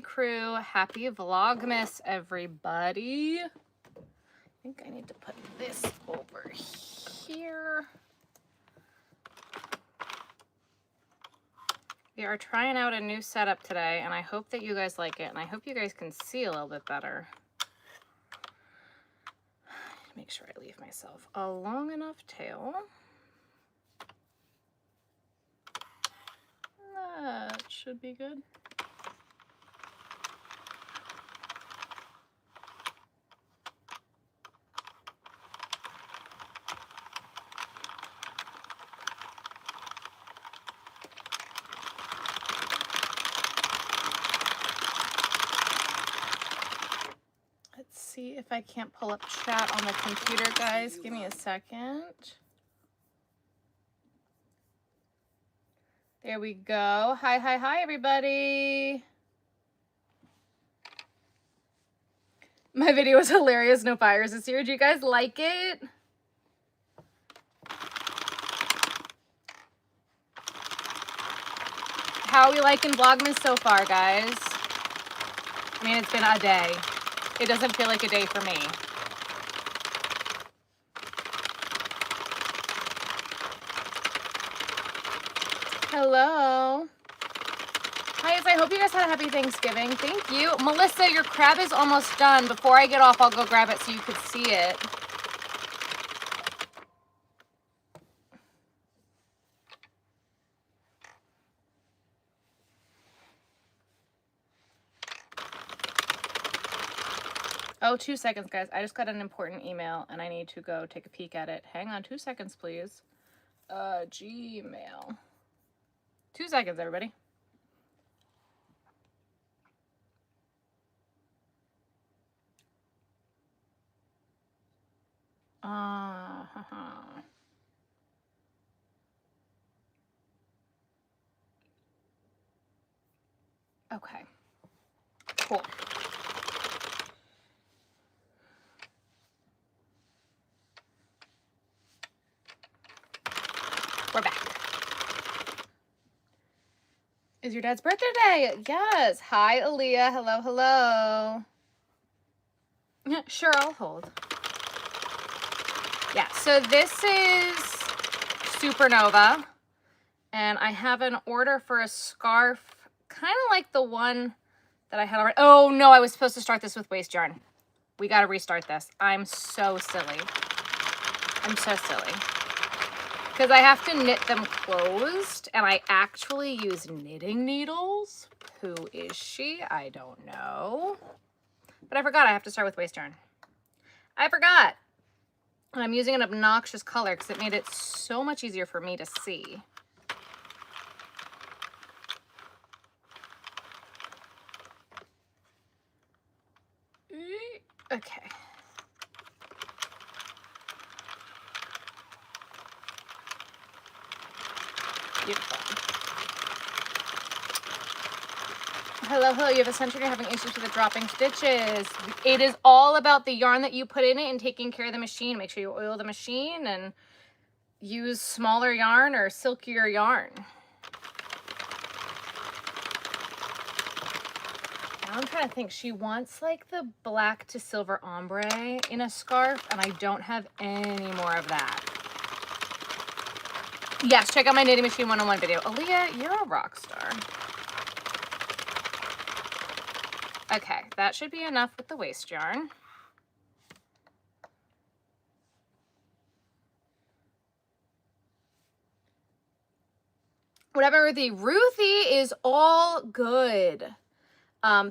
crew, happy Vlogmas, everybody. I think I need to put this over here. We are trying out a new setup today, and I hope that you guys like it, and I hope you guys can see a little bit better. Make sure I leave myself a long enough tail. That should be good. See if I can't pull up chat on the computer, guys. Give me a second. There we go. Hi, hi, hi, everybody. My video was hilarious. No fires this year. Do you guys like it? How are we liking Vlogmas so far, guys? I mean, it's been a day. It doesn't feel like a day for me. Hello. Hi, guys. I hope you guys had a happy Thanksgiving. Thank you. Melissa, your crab is almost done. Before I get off, I'll go grab it so you could see it. Oh, 2 seconds, guys. I just got an important email and I need to go take a peek at it. Hang on 2 seconds, please. Gmail. 2 seconds, everybody. Okay. Cool. We're back. Is your dad's birthday today? Yes. Hi, Aaliyah. Hello, hello. Sure, I'll hold. Yeah, so this is Supernova. And I have an order for a scarf, kind of like the one that I had already. Oh, no, I was supposed to start this with waste yarn. We got to restart this. I'm so silly. I'm so silly. Because I have to knit them closed, and I actually use knitting needles. Who is she? I don't know. But I forgot I have to start with waste yarn. I forgot. And I'm using an obnoxious color because it made it so much easier for me to see. Okay. Beautiful. Hello, hello. You have a century, you're having issues with the dropping stitches. It is all about the yarn that you put in it and taking care of the machine. Make sure you oil the machine and use smaller yarn or silkier yarn. Now I'm trying to think. She wants like the black to silver ombre in a scarf, and I don't have any more of that. Yes, check out my Knitting Machine 101 video. Aaliyah, you're a rock star. Okay, that should be enough with the waste yarn. Whatever, Ruthie is all good.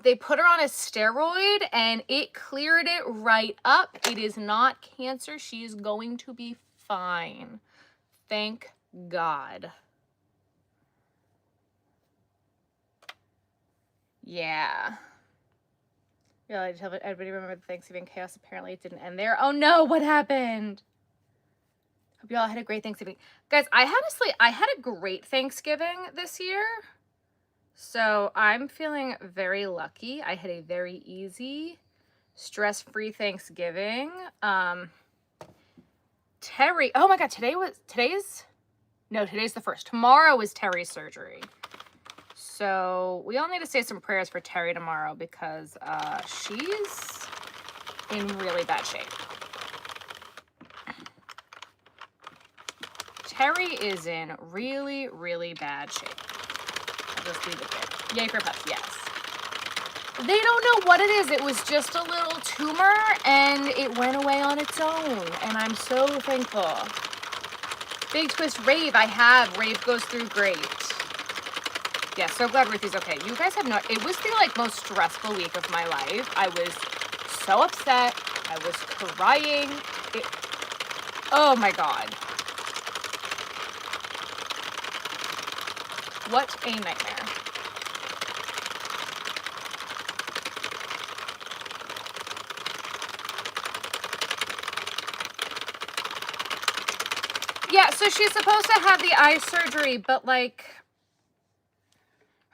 They put her on a steroid and it cleared it right up. It is not cancer. She is going to be fine. Thank God. Yeah. Yeah, I tell everybody remember the Thanksgiving chaos. Apparently it didn't end there. Oh no, what happened? Hope you all had a great Thanksgiving. Guys, I had a great Thanksgiving this year. So I'm feeling very lucky. I had a very easy, stress-free Thanksgiving. Terry, oh my God, today's the 1st. Tomorrow is Terry's surgery. So we all need to say some prayers for Terry tomorrow because she's in really bad shape. Terry is in really, really bad shape. I'll just leave it there. Yay for pups, yes. They don't know what it is. It was just a little tumor and it went away on its own. And I'm so thankful. Big twist rave. I have. Rave goes through great. Yeah, so glad Ruthie's okay. You guys have no, it was the like most stressful week of my life. I was so upset. I was crying. Oh my God. What a nightmare. Yeah, so she's supposed to have the eye surgery, but like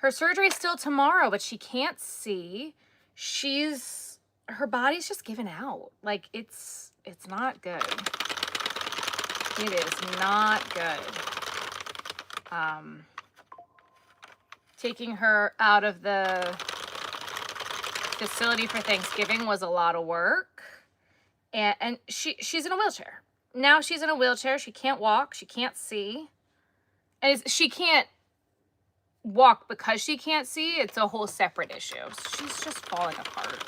her surgery is still tomorrow, but she can't see. Her body's just giving out. Like it's not good. It is not good. Taking her out of the facility for Thanksgiving was a lot of work. And she's in a wheelchair. Now she's in a wheelchair. She can't walk. She can't see. And she can't walk because she can't see. It's a whole separate issue. She's just falling apart.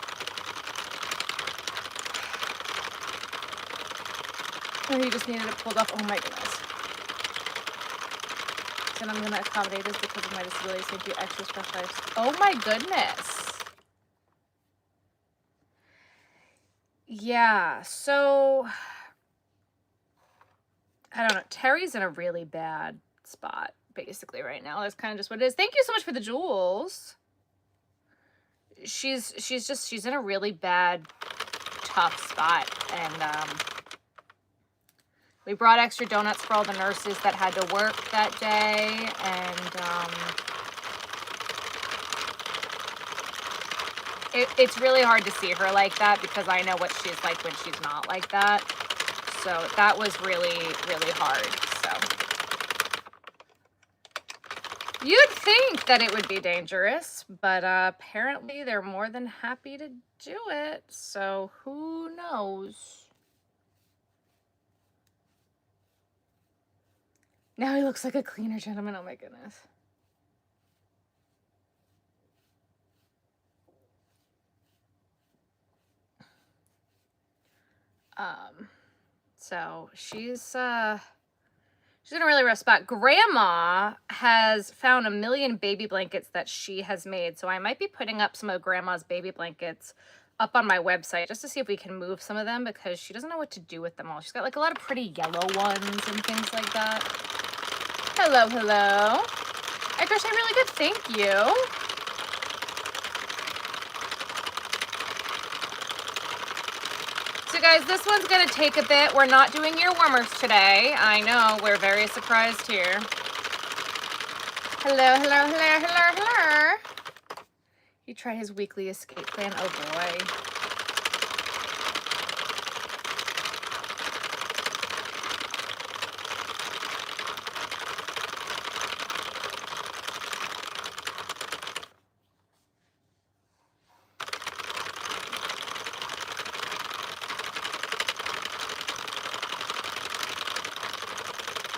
Oh, you just needed it pulled off. Oh my goodness. And I'm going to accommodate this because of my disability. Thank you, extra specialized. Oh my goodness. Yeah, so I don't know. Terry's in a really bad spot basically right now. That's kind of just what it is. Thank you so much for the jewels. She's in a really bad, tough spot. And we brought extra donuts for all the nurses that had to work that day. And it's really hard to see her like that because I know what she's like when she's not like that. So that was really, really hard. So you'd think that it would be dangerous, but apparently they're more than happy to do it. So who knows? Now he looks like a cleaner gentleman. Oh my goodness. So she's in a really rough spot. Grandma has found 1 million baby blankets that she has made. So I might be putting up some of Grandma's baby blankets up on my website just to see if we can move some of them because she doesn't know what to do with them all. She's got like a lot of pretty yellow ones and things like that. Hello, hello. I crochet really good, thank you. So guys, this one's gonna take a bit. We're not doing ear warmers today. I know, we're very surprised here. Hello, hello, hello, hello, hello. He tried his weekly escape plan, oh boy.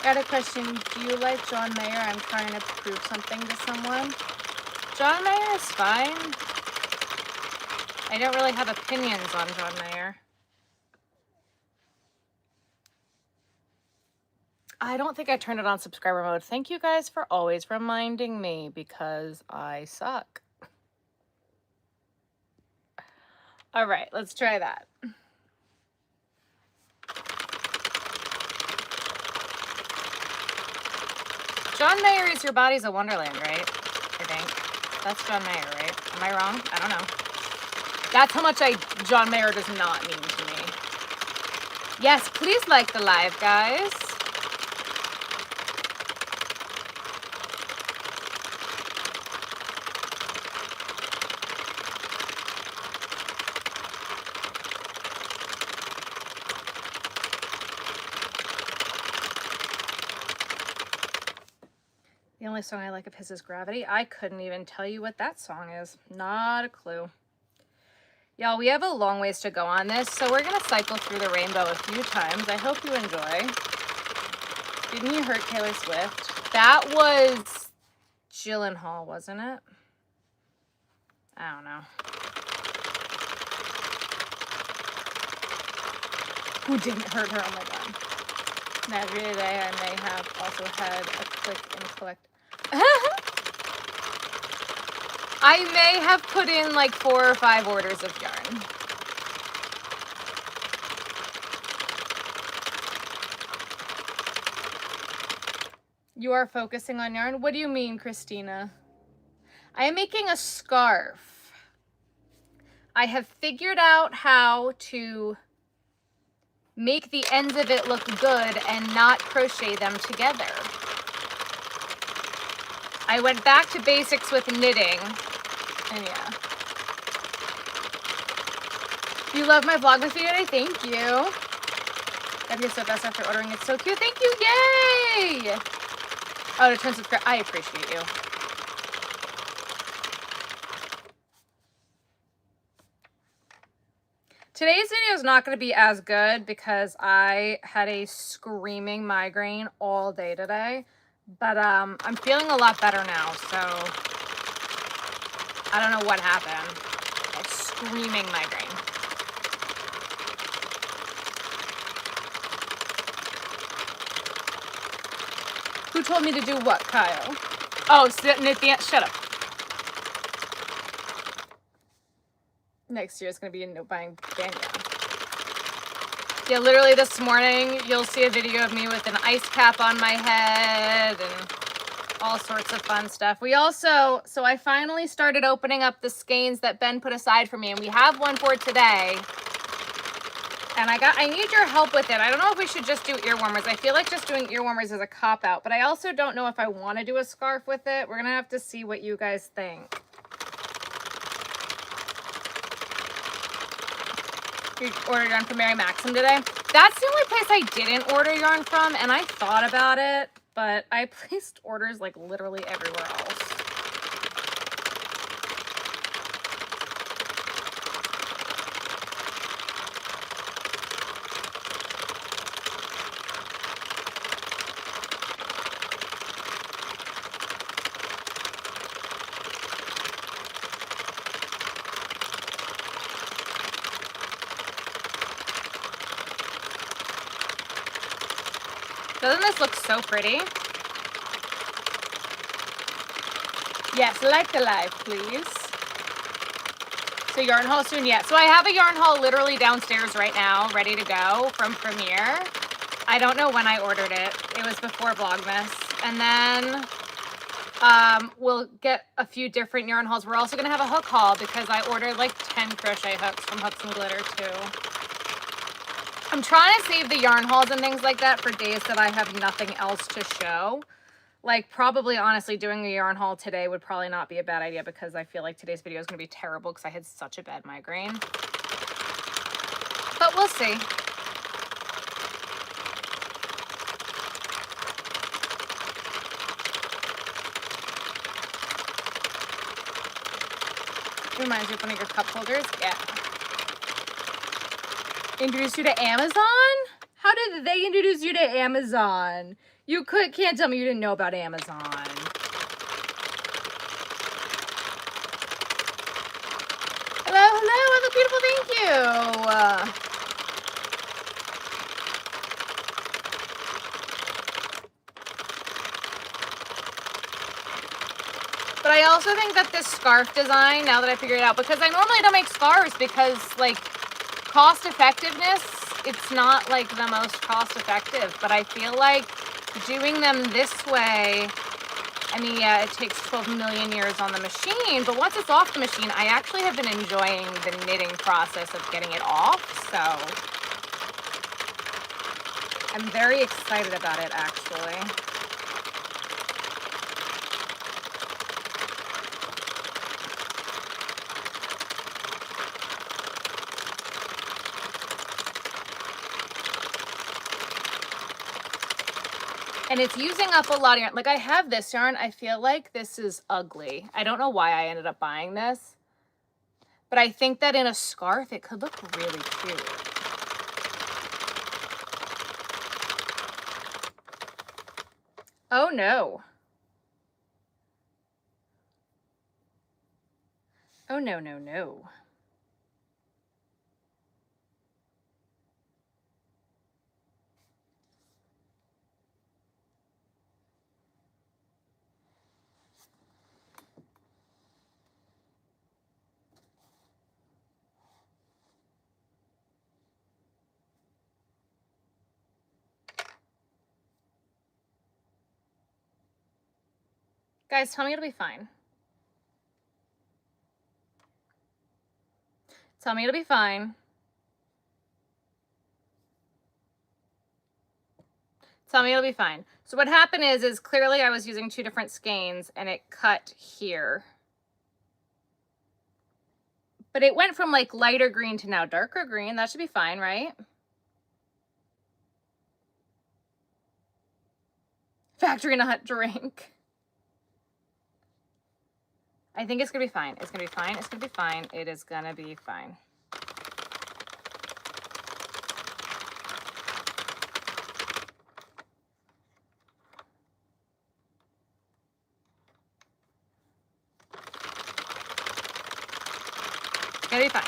Got a question. Do you like John Mayer? I'm trying to prove something to someone. John Mayer is fine. I don't really have opinions on John Mayer. I don't think I turned it on subscriber mode. Thank you guys for always reminding me because I suck. All right, let's try that. John Mayer is Your Body's a Wonderland, right? I think. That's John Mayer, right? Am I wrong? I don't know. That's how much John Mayer does not mean to me. Yes, please like the live, guys. The only song I like of his is Gravity. I couldn't even tell you what that song is. Not a clue. Y'all, we have a long ways to go on this, so we're gonna cycle through the rainbow a few times. I hope you enjoy. Didn't you hurt Taylor Swift? That was Gyllenhaal, wasn't it? I don't know. Who didn't hurt her? Oh my god. Naturally today I may have also had a click and collect. I may have put in like 4 or 5 orders of yarn. You are focusing on yarn? What do you mean, Christina? I am making a scarf. I have figured out how to make the ends of it look good and not crochet them together. I went back to basics with knitting, and yeah. You love my Vlogmas video today? Thank you. That'd be so best after ordering. It's so cute. Thank you. Yay! Oh, to turn subscribe. I appreciate you. Today's video is not going to be as good because I had a screaming migraine all day today, but I'm feeling a lot better now, so I don't know what happened. A screaming migraine. Who told me to do what, Kyle? Oh, Nathan, shut up. Next year is going to be buying band yarn. Yeah, literally this morning, you'll see a video of me with an ice cap on my head and all sorts of fun stuff. We also, so I finally started opening up the skeins that Ben put aside for me, and we have one for today. And I need your help with it. I don't know if we should just do ear warmers. I feel like just doing ear warmers is a cop-out, but I also don't know if I want to do a scarf with it. We're going to have to see what you guys think. You ordered yarn from Mary Maxim today? That's the only place I didn't order yarn from, and I thought about it, but I placed orders like literally everywhere else. Doesn't this look so pretty? Yes, like the live, please. So yarn haul soon, yeah. So I have a yarn haul literally downstairs right now, ready to go from Premiere. I don't know when I ordered it. It was before Vlogmas. And then we'll get a few different yarn hauls. We're also gonna have a hook haul because I ordered like 10 crochet hooks from Hooks and Glitter too. I'm trying to save the yarn hauls and things like that for days that I have nothing else to show. Like probably honestly doing a yarn haul today would probably not be a bad idea because I feel like today's video is going to be terrible because I had such a bad migraine. But we'll see. Reminds you of one of your cup holders? Yeah. Introduce you to Amazon? How did they introduce you to Amazon? You can't tell me you didn't know about Amazon. Hello, hello, I look beautiful, thank you. But I also think that this scarf design, now that I figured it out, because I normally don't make scarves because like cost effectiveness, it's not like the most cost effective, but I feel like doing them this way, I mean, yeah, it takes 12 million years on the machine, but once it's off the machine, I actually have been enjoying the knitting process of getting it off, so I'm very excited about it, actually. And it's using up a lot of yarn. Like I have this yarn. I feel like this is ugly. I don't know why I ended up buying this. But I think that in a scarf, it could look really cute. Oh no. Oh no, no, no. Guys, tell me it'll be fine. Tell me it'll be fine. Tell me it'll be fine. So what happened is clearly I was using 2 different skeins and it cut here. But it went from like lighter green to now darker green. That should be fine, right? Factory nut drink. I think it's gonna be fine. It's gonna be fine. It's gonna be fine. It is gonna be fine. It's gonna be fine.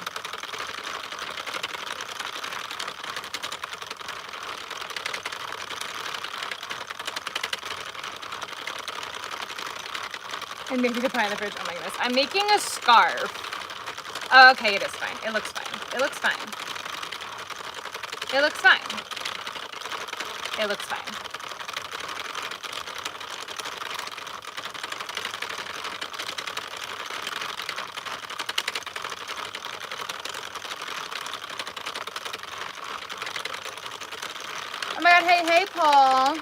And maybe the pie in the fridge. Oh my goodness. I'm making a scarf. Oh, okay, it is fine. It looks fine. It looks fine. It looks fine. It looks fine. Oh my god, hey, Paul.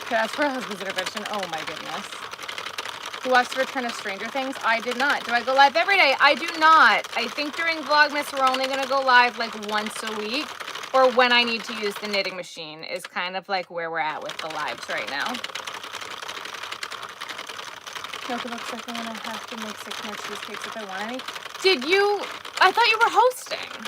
Could ask for a husband's intervention. Oh my goodness. Who watched the return of Stranger Things? I did not. Do I go live every day? I do not. I think during Vlogmas we're only going to go live like once a week, or when I need to use the knitting machine is kind of like where we're at with the lives right now. Nope, it looks like I'm going to have to make 6 more cheesecakes if I want any. Did you? I thought you were hosting.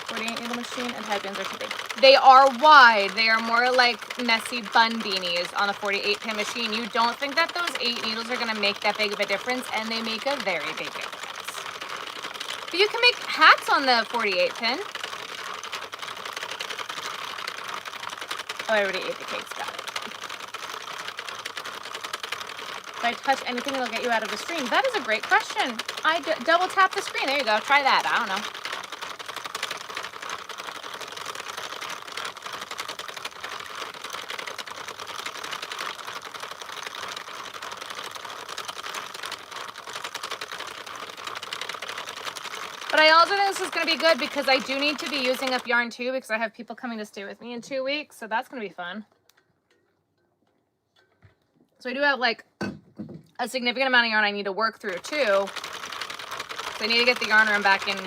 48 needle machine and headbands are too big. They are wide. They are more like messy bun beanies on a 48 pin machine. You don't think that those 8 needles are going to make that big of a difference, and they make a very big difference. But you can make hats on the 48 pin. Oh, I already ate the cakes. Got it. If I touch anything, it'll get you out of the stream. That is a great question. I double tap the screen. There you go. Try that. I don't know. But I also think this is going to be good because I do need to be using up yarn too, because I have people coming to stay with me in 2 weeks. So that's going to be fun. So I do have like a significant amount of yarn I need to work through too. So I need to get the yarn room back in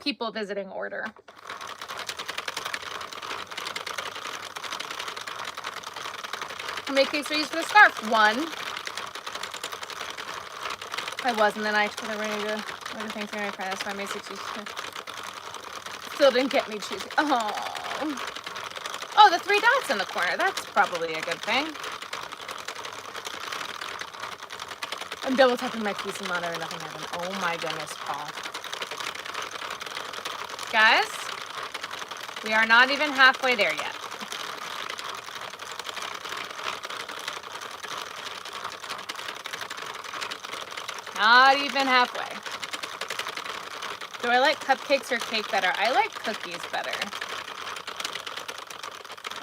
people visiting order. How many cakes are used for the scarf? 1. I was, and then I told her ready to order things for my friend, so I made 6 cheesecakes. Still didn't get me cheesecake. Oh. Oh, the 3 dots in the corner. That's probably a good thing. I'm double tapping my piece and monitor, nothing happened. Oh my goodness, Paul. Guys, we are not even halfway there yet. Not even halfway. Do I like cupcakes or cake better? I like cookies better.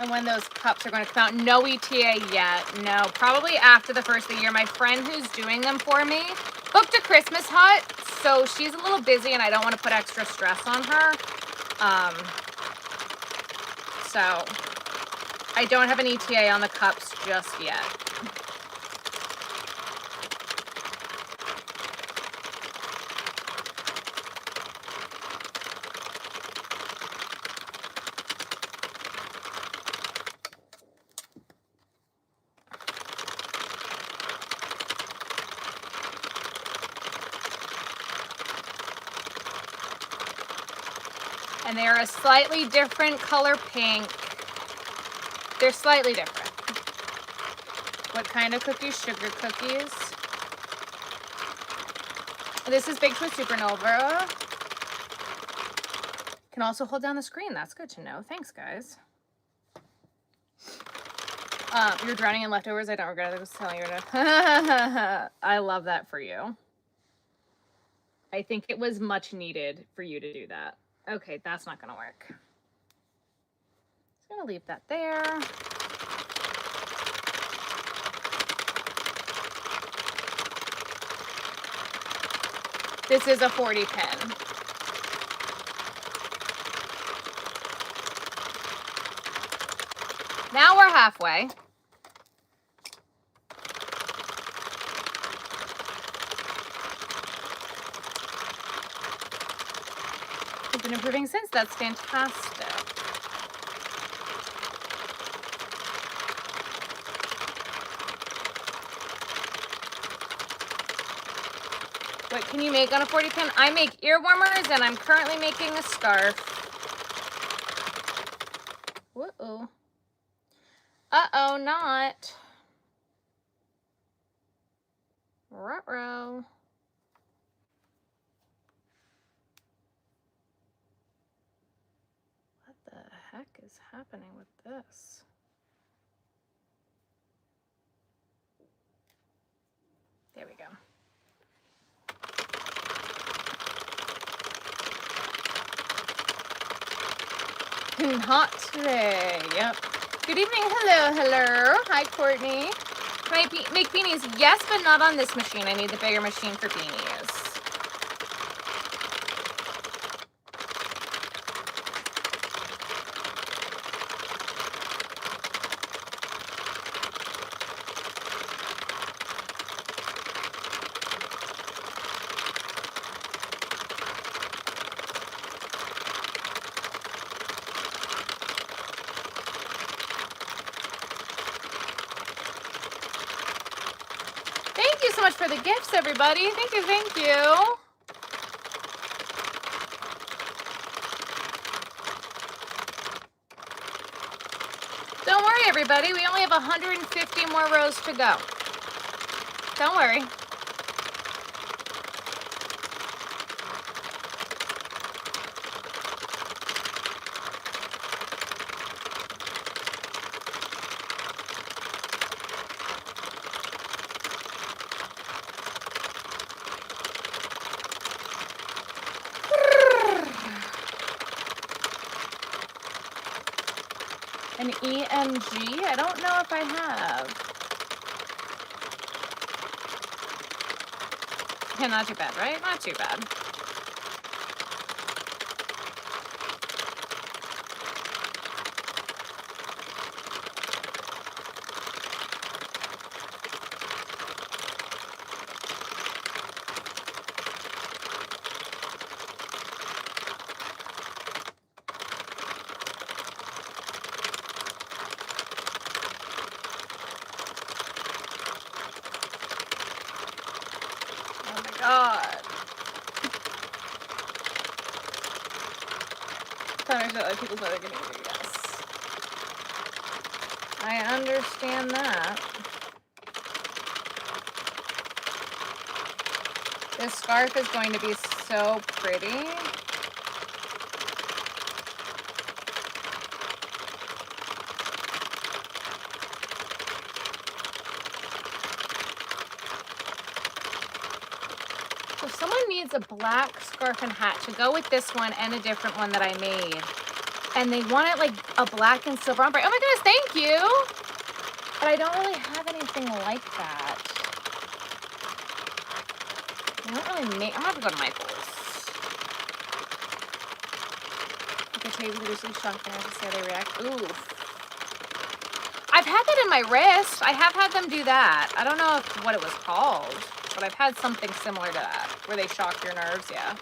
And when those cups are going to come out. No ETA yet. No, probably after the first of the year. My friend who's doing them for me booked a Christmas hut, so she's a little busy and I don't want to put extra stress on her. So I don't have an ETA on the cups just yet. And they are a slightly different color pink. They're slightly different. What kind of cookies? Sugar cookies. This is baked with Supernova. Can also hold down the screen. That's good to know. Thanks, guys. You're drowning in leftovers. I don't regret it. I was telling you. I love that for you. I think it was much needed for you to do that. Okay, that's not going to work. Just going to leave that there. This is a 40 pin. Now we're halfway. You've been improving since. That's fantastic. What can you make on a 40 pin? I make ear warmers, and I'm currently making a scarf. Whoa. Uh-oh, not. Ruh-roh. What the heck is happening with this? There we go. Hot today. Yep. Good evening. Hello. Hi, Courtney. Can I make beanies? Yes, but not on this machine. I need the bigger machine for beanies. Thank you so much for the gifts, everybody. Thank you, thank you. Don't worry, everybody. We only have 150 more rows to go. Don't worry. An EMG? I don't know if I have. Yeah, not too bad, right? Not too bad. God. Other people thought they're getting it, yes. I understand that. This scarf is going to be so pretty. So someone needs a black scarf and hat to go with this one and a different one that I made. And they want it like a black and silver ombre. Oh my goodness, thank you. But I don't really have anything like that. I don't really make, I'm gonna have to go to Michael's. Okay, Tracy usually shocked them to see how they react. Ooh. I've had that in my wrist. I have had them do that. I don't know what it was called, but I've had something similar to that where they shock your nerves, yeah.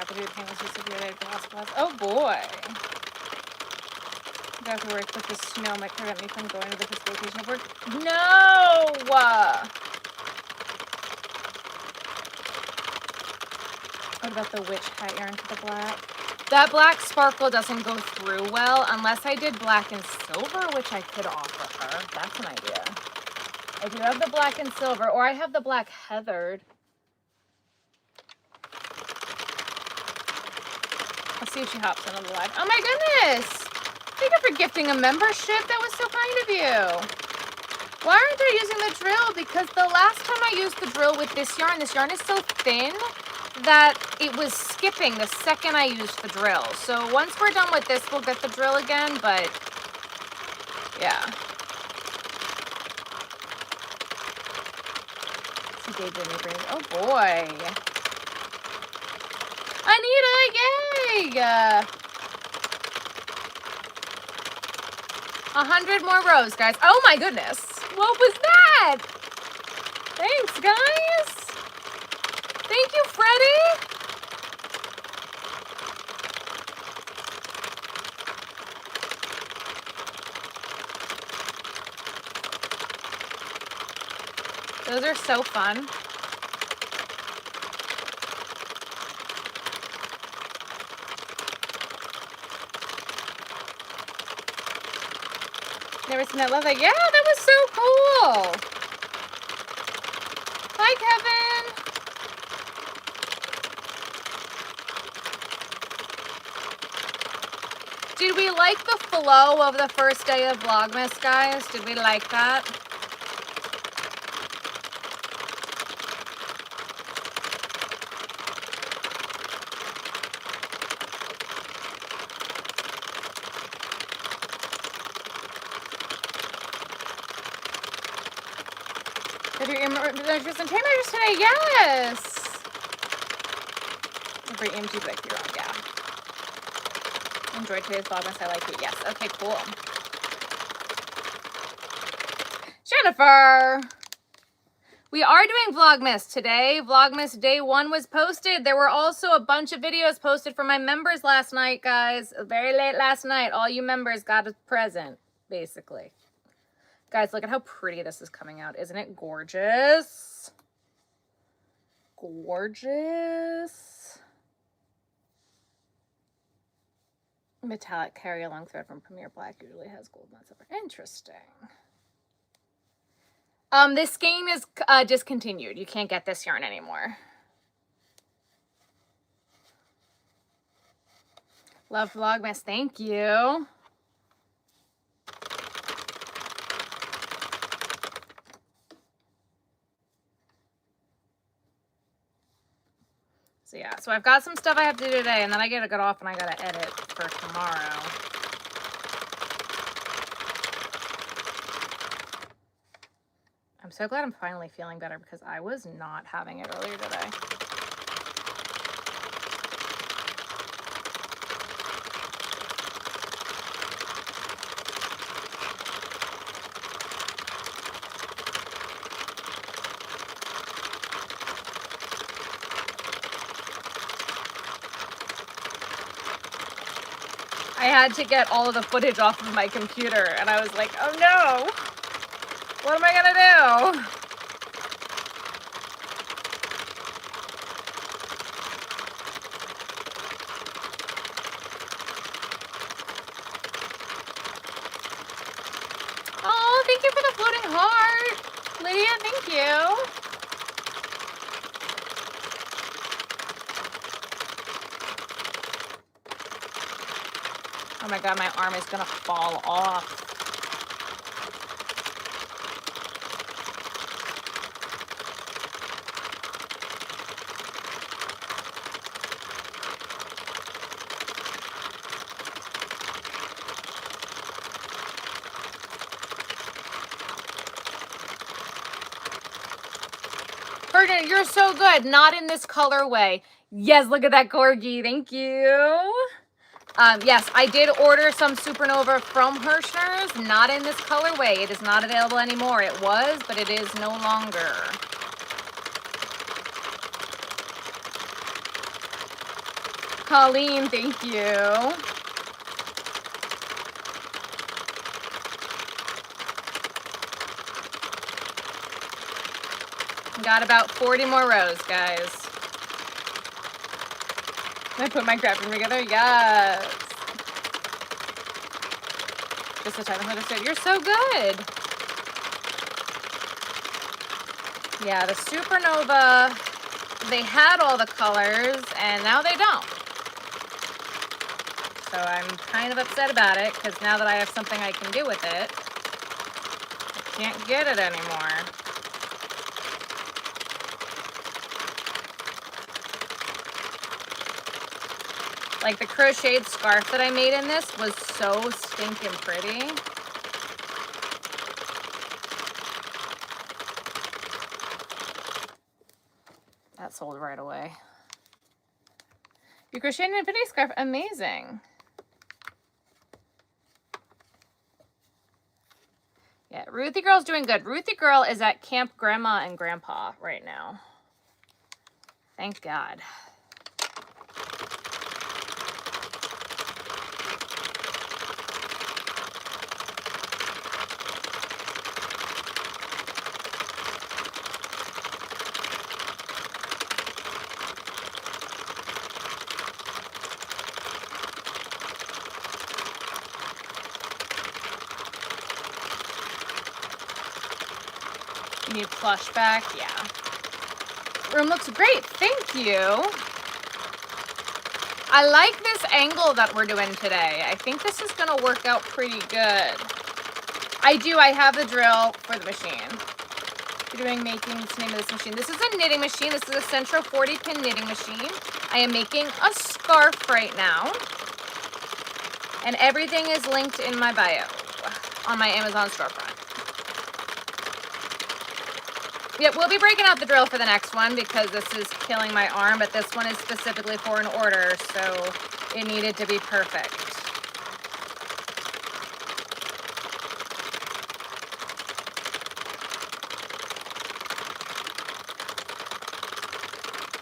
forgot to do the painless distributed glass. Oh boy. I have to worry if the snow might prevent me from going to the physical location of work. No! What about the witch hat yarn for the black? That black sparkle doesn't go through well unless I did black and silver, which I could offer her. That's an idea. I do have the black and silver, or I have the black heathered. Let's see if she hops into the live. Oh my goodness! Thank you for gifting a membership. That was so kind of you. Why aren't I using the drill? Because the last time I used the drill with this yarn is so thin that it was skipping the second I used the drill. So once we're done with this, we'll get the drill again, but yeah. Oh boy. Anita, yay! 100 more rows, guys. Oh my goodness. What was that? Thanks, guys. Thank you, Freddie. Those are so fun. Never seen that love like, yeah, that was so cool. Hi, Kevin. Did we like the flow of the first day of Vlogmas, guys? Did we like that? There's some tape measures today, yes! Every EMG like you're on, yeah. Enjoyed today's Vlogmas, I like it, yes. Okay, cool. Jennifer! We are doing Vlogmas today. Vlogmas day 1 was posted. There were also a bunch of videos posted for my members last night, guys. Very late last night. All you members got a present, basically. Guys, look at how pretty this is coming out. Isn't it gorgeous? Gorgeous. Metallic carry-along thread from Premier Black usually has gold, not silver. Interesting. This skein is discontinued. You can't get this yarn anymore. Love Vlogmas. Thank you. So yeah, so I've got some stuff I have to do today, and then I gotta get off and I gotta edit for tomorrow. I'm so glad I'm finally feeling better because I was not having it earlier today. I had to get all of the footage off of my computer, and I was like, oh no, what am I gonna do? Oh, thank you for the floating heart. Lydia, thank you. Oh my God, my arm is gonna fall off. Ferdinand, you're so good. Not in this colorway. Yes, look at that corgi. Thank you. Yes, I did order some Supernova from Hirschner's, not in this colorway. It is not available anymore. It was, but it is no longer. Colleen, thank you. Got about 40 more rows, guys. Can I put my crafting together? Yes. Just the time I said, you're so good. Yeah, the Supernova, they had all the colors and now they don't. So I'm kind of upset about it because now that I have something I can do with it, I can't get it anymore. Like the crocheted scarf that I made in this was so stinking pretty. That sold right away. You crocheted an infinity scarf, amazing. Yeah, Ruthie Girl's doing good. Ruthie Girl is at Camp Grandma and Grandpa right now. Thank God. You need plush back? Yeah. Room looks great. Thank you. I like this angle that we're doing today. I think this is going to work out pretty good. I do. I have the drill for the machine. You're doing making, what's the name of this machine? This is a knitting machine. This is a Centro 40-pin knitting machine. I am making a scarf right now. And everything is linked in my bio on my Amazon storefront. Yep, we'll be breaking out the drill for the next one because this is killing my arm, but this one is specifically for an order, so it needed to be perfect.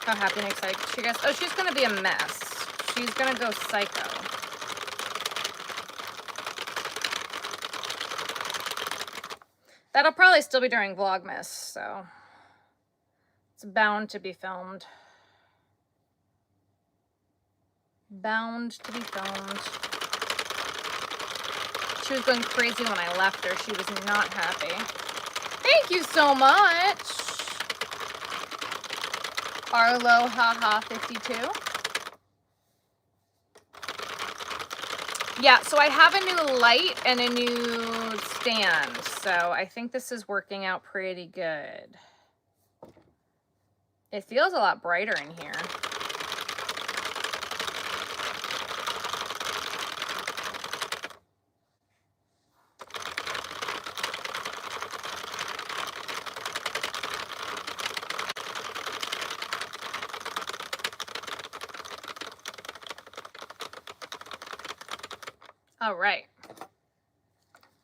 How happy and excited she gets. Oh, she's going to be a mess. She's going to go psycho. That'll probably still be during Vlogmas, so it's bound to be filmed. Bound to be filmed. She was going crazy when I left her. She was not happy. Thank you so much. Arlo Haha 52. Yeah, so I have a new light and a new stand, so I think this is working out pretty good. It feels a lot brighter in here. All right.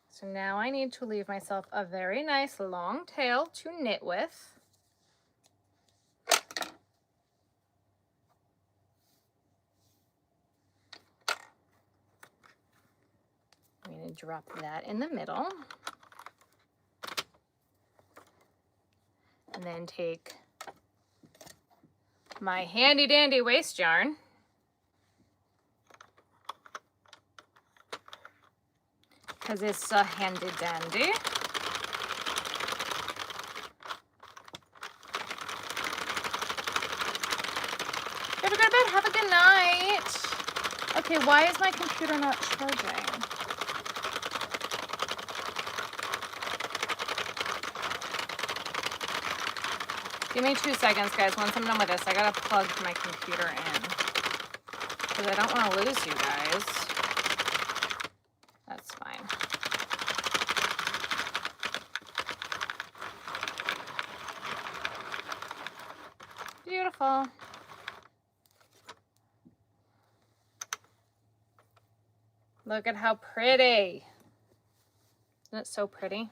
So now I need to leave myself a very nice long tail to knit with. I'm going to drop that in the middle. And then take my handy dandy waist yarn. Because it's a handy dandy. Gotta go to bed. Have a good night. Okay, why is my computer not charging? Give me 2 seconds, guys. Once I'm done with this, I gotta plug my computer in. Because I don't want to lose you guys. That's fine. Beautiful. Look at how pretty. Isn't it so pretty?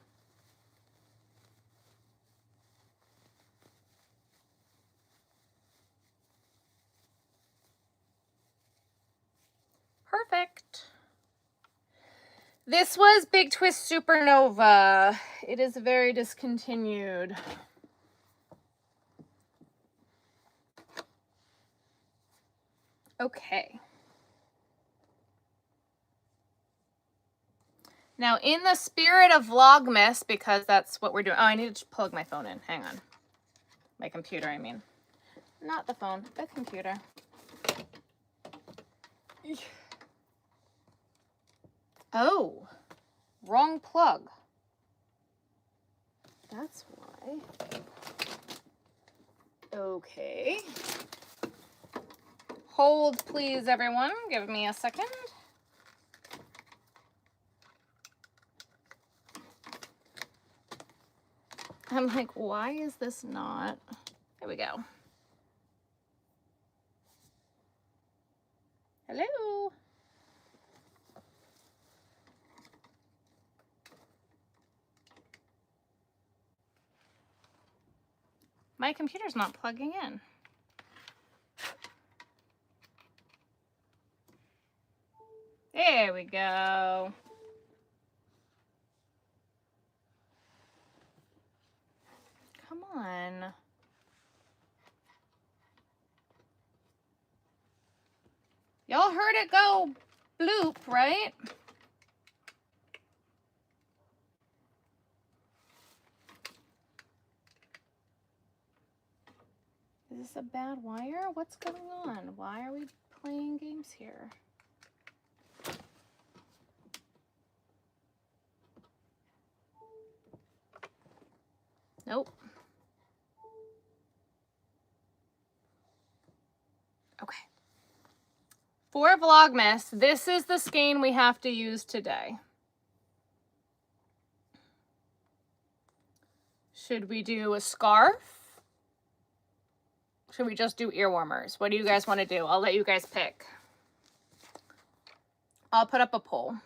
Perfect. This was Big Twist Supernova. It is very discontinued. Okay. Now, in the spirit of Vlogmas, because that's what we're doing. Oh, I need to plug my phone in. Hang on. My computer, I mean. Not the phone, the computer. Oh, wrong plug. That's why. Okay. Hold, please, everyone. Give me a second. I'm like, why is this not? There we go. Hello. My computer's not plugging in. There we go. Come on. Y'all heard it go bloop, right? Is this a bad wire? What's going on? Why are we playing games here? Nope. Okay. For Vlogmas, this is the skein we have to use today. Should we do a scarf? Should we just do ear warmers? What do you guys want to do? I'll let you guys pick. I'll put up a poll.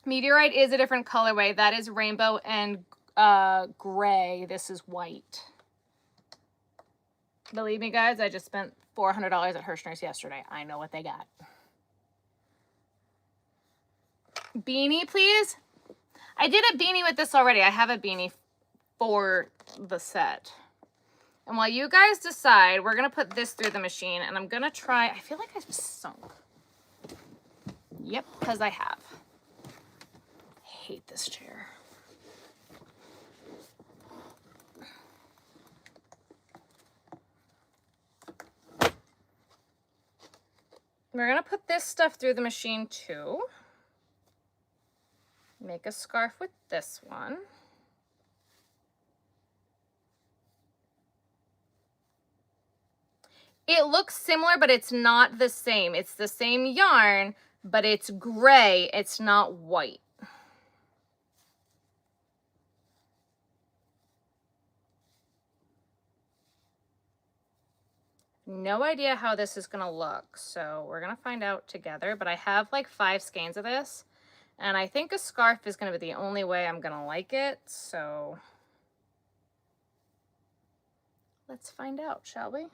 Meteorite is a different colorway. That is rainbow and gray. This is white. Believe me, guys, I just spent $400 at Hirschner's yesterday. I know what they got. Beanie, please. I did a beanie with this already. I have a beanie for the set. And while you guys decide, we're going to put this through the machine, and I'm going to try. I feel like I've sunk. Yep, because I have. I hate this chair. We're going to put this stuff through the machine too. Make a scarf with this one. It looks similar, but it's not the same. It's the same yarn, but it's gray. It's not white. No idea how this is going to look, so we're going to find out together, but I have like 5 skeins of this, and I think a scarf is going to be the only way I'm going to like it, so let's find out, shall we?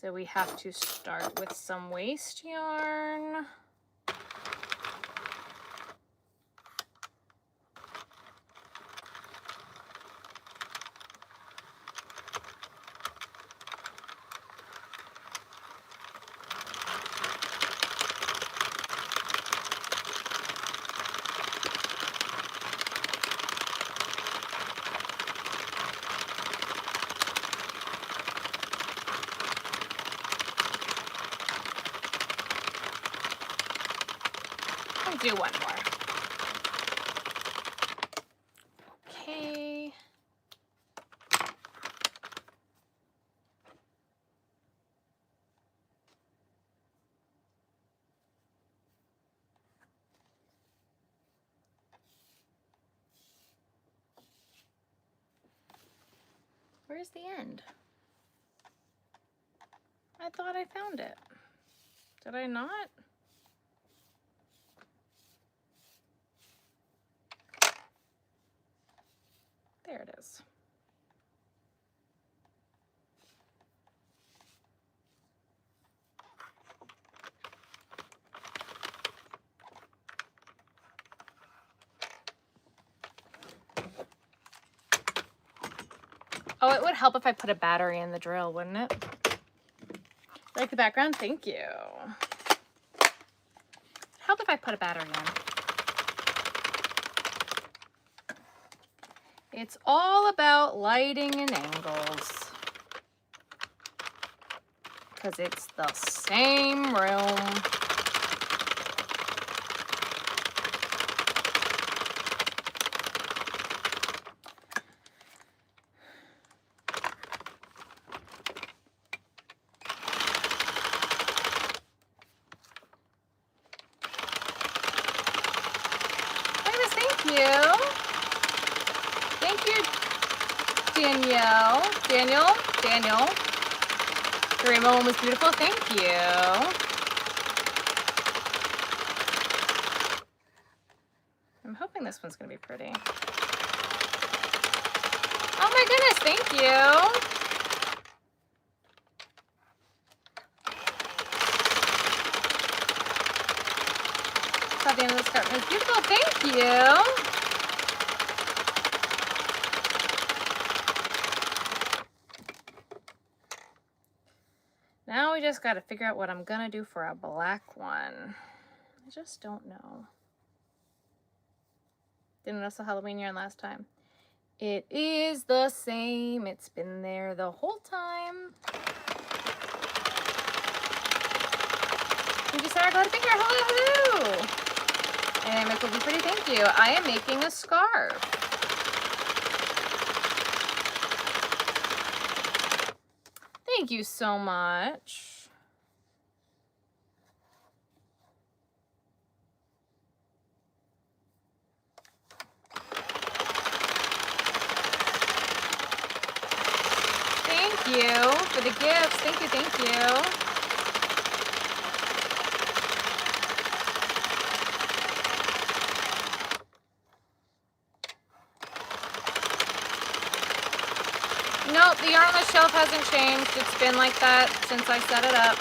So we have to start with some waste yarn. Do one more. Okay. Where's the end? I thought I found it. Did I not? There it is. Oh, it would help if I put a battery in the drill, wouldn't it? Like the background? Thank you. Help if I put a battery in. It's all about lighting and angles. Because it's the same room. Thank you, Daniel. The rainbow one was beautiful. Thank you. I'm hoping this one's going to be pretty. Oh my goodness, thank you. Saw the end of the scarf. It was beautiful. Thank you. Now we just got to figure out what I'm going to do for a black one. I just don't know. Didn't notice the Halloween yarn last time. It is the same. It's been there the whole time. Thank you, Sarah. Glad to be here. Hello, hello. And it will be pretty. Thank you. I am making a scarf. Thank you so much. Thank you for the gifts. Thank you, thank you. Nope, the yarn on the shelf hasn't changed. It's been like that since I set it up.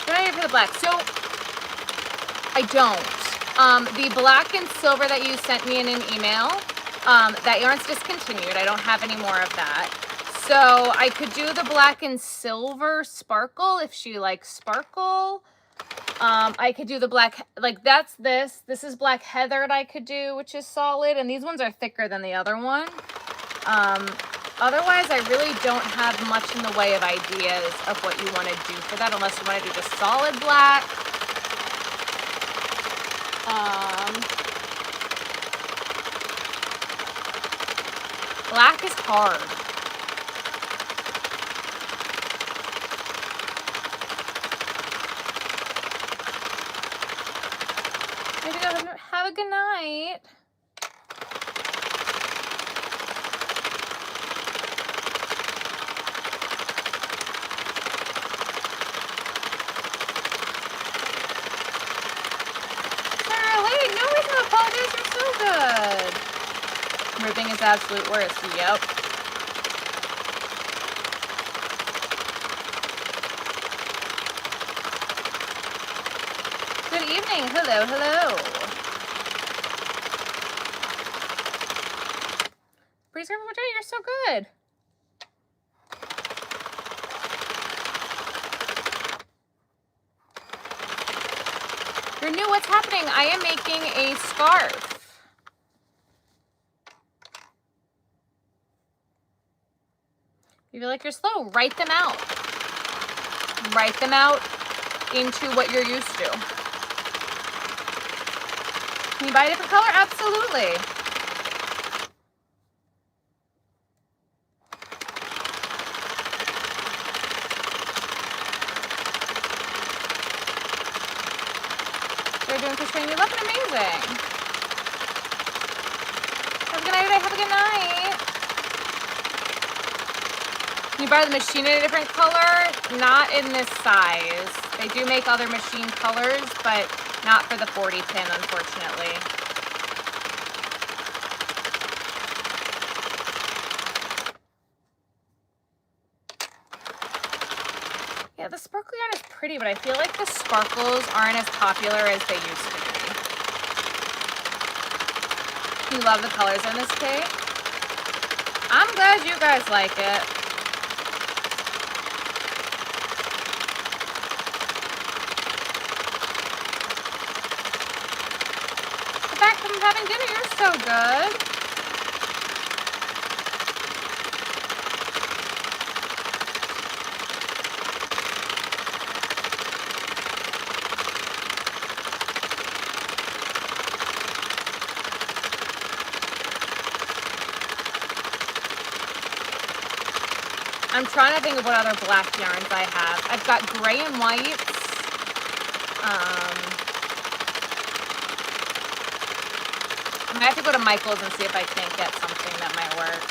Ready for the black. So, I don't. The black and silver that you sent me in an email, that yarn's discontinued. I don't have any more of that. So, I could do the black and silver sparkle if she likes sparkle. I could do the black, like that's this. This is black heathered I could do, which is solid. And these ones are thicker than the other one. Otherwise, I really don't have much in the way of ideas of what you want to do for that, unless you want to do just solid black. Black is hard. Have a good night. Sarah, wait, no reason to apologize. You're so good. Ripping is absolute worst. Yep. Good evening. Hello, hello. You're so good. You're new. What's happening? I am making a scarf. You feel like you're slow? Write them out. Write them out into what you're used to. Can you buy a different color? Absolutely. Doing crocheting. You look amazing. Have a good night today. Have a good night. You buy the machine in a different color? Not in this size. They do make other machine colors, but not for the 40 pin, unfortunately. Yeah, the sparkly yarn is pretty, but I feel like the sparkles aren't as popular as they used to be. You love the colors in this, Kate? I'm glad you guys like it. Back from having dinner, you're so good. I'm trying to think of what other black yarns I have. I've got gray and whites. I might have to go to Michael's and see if I can't get something that might work.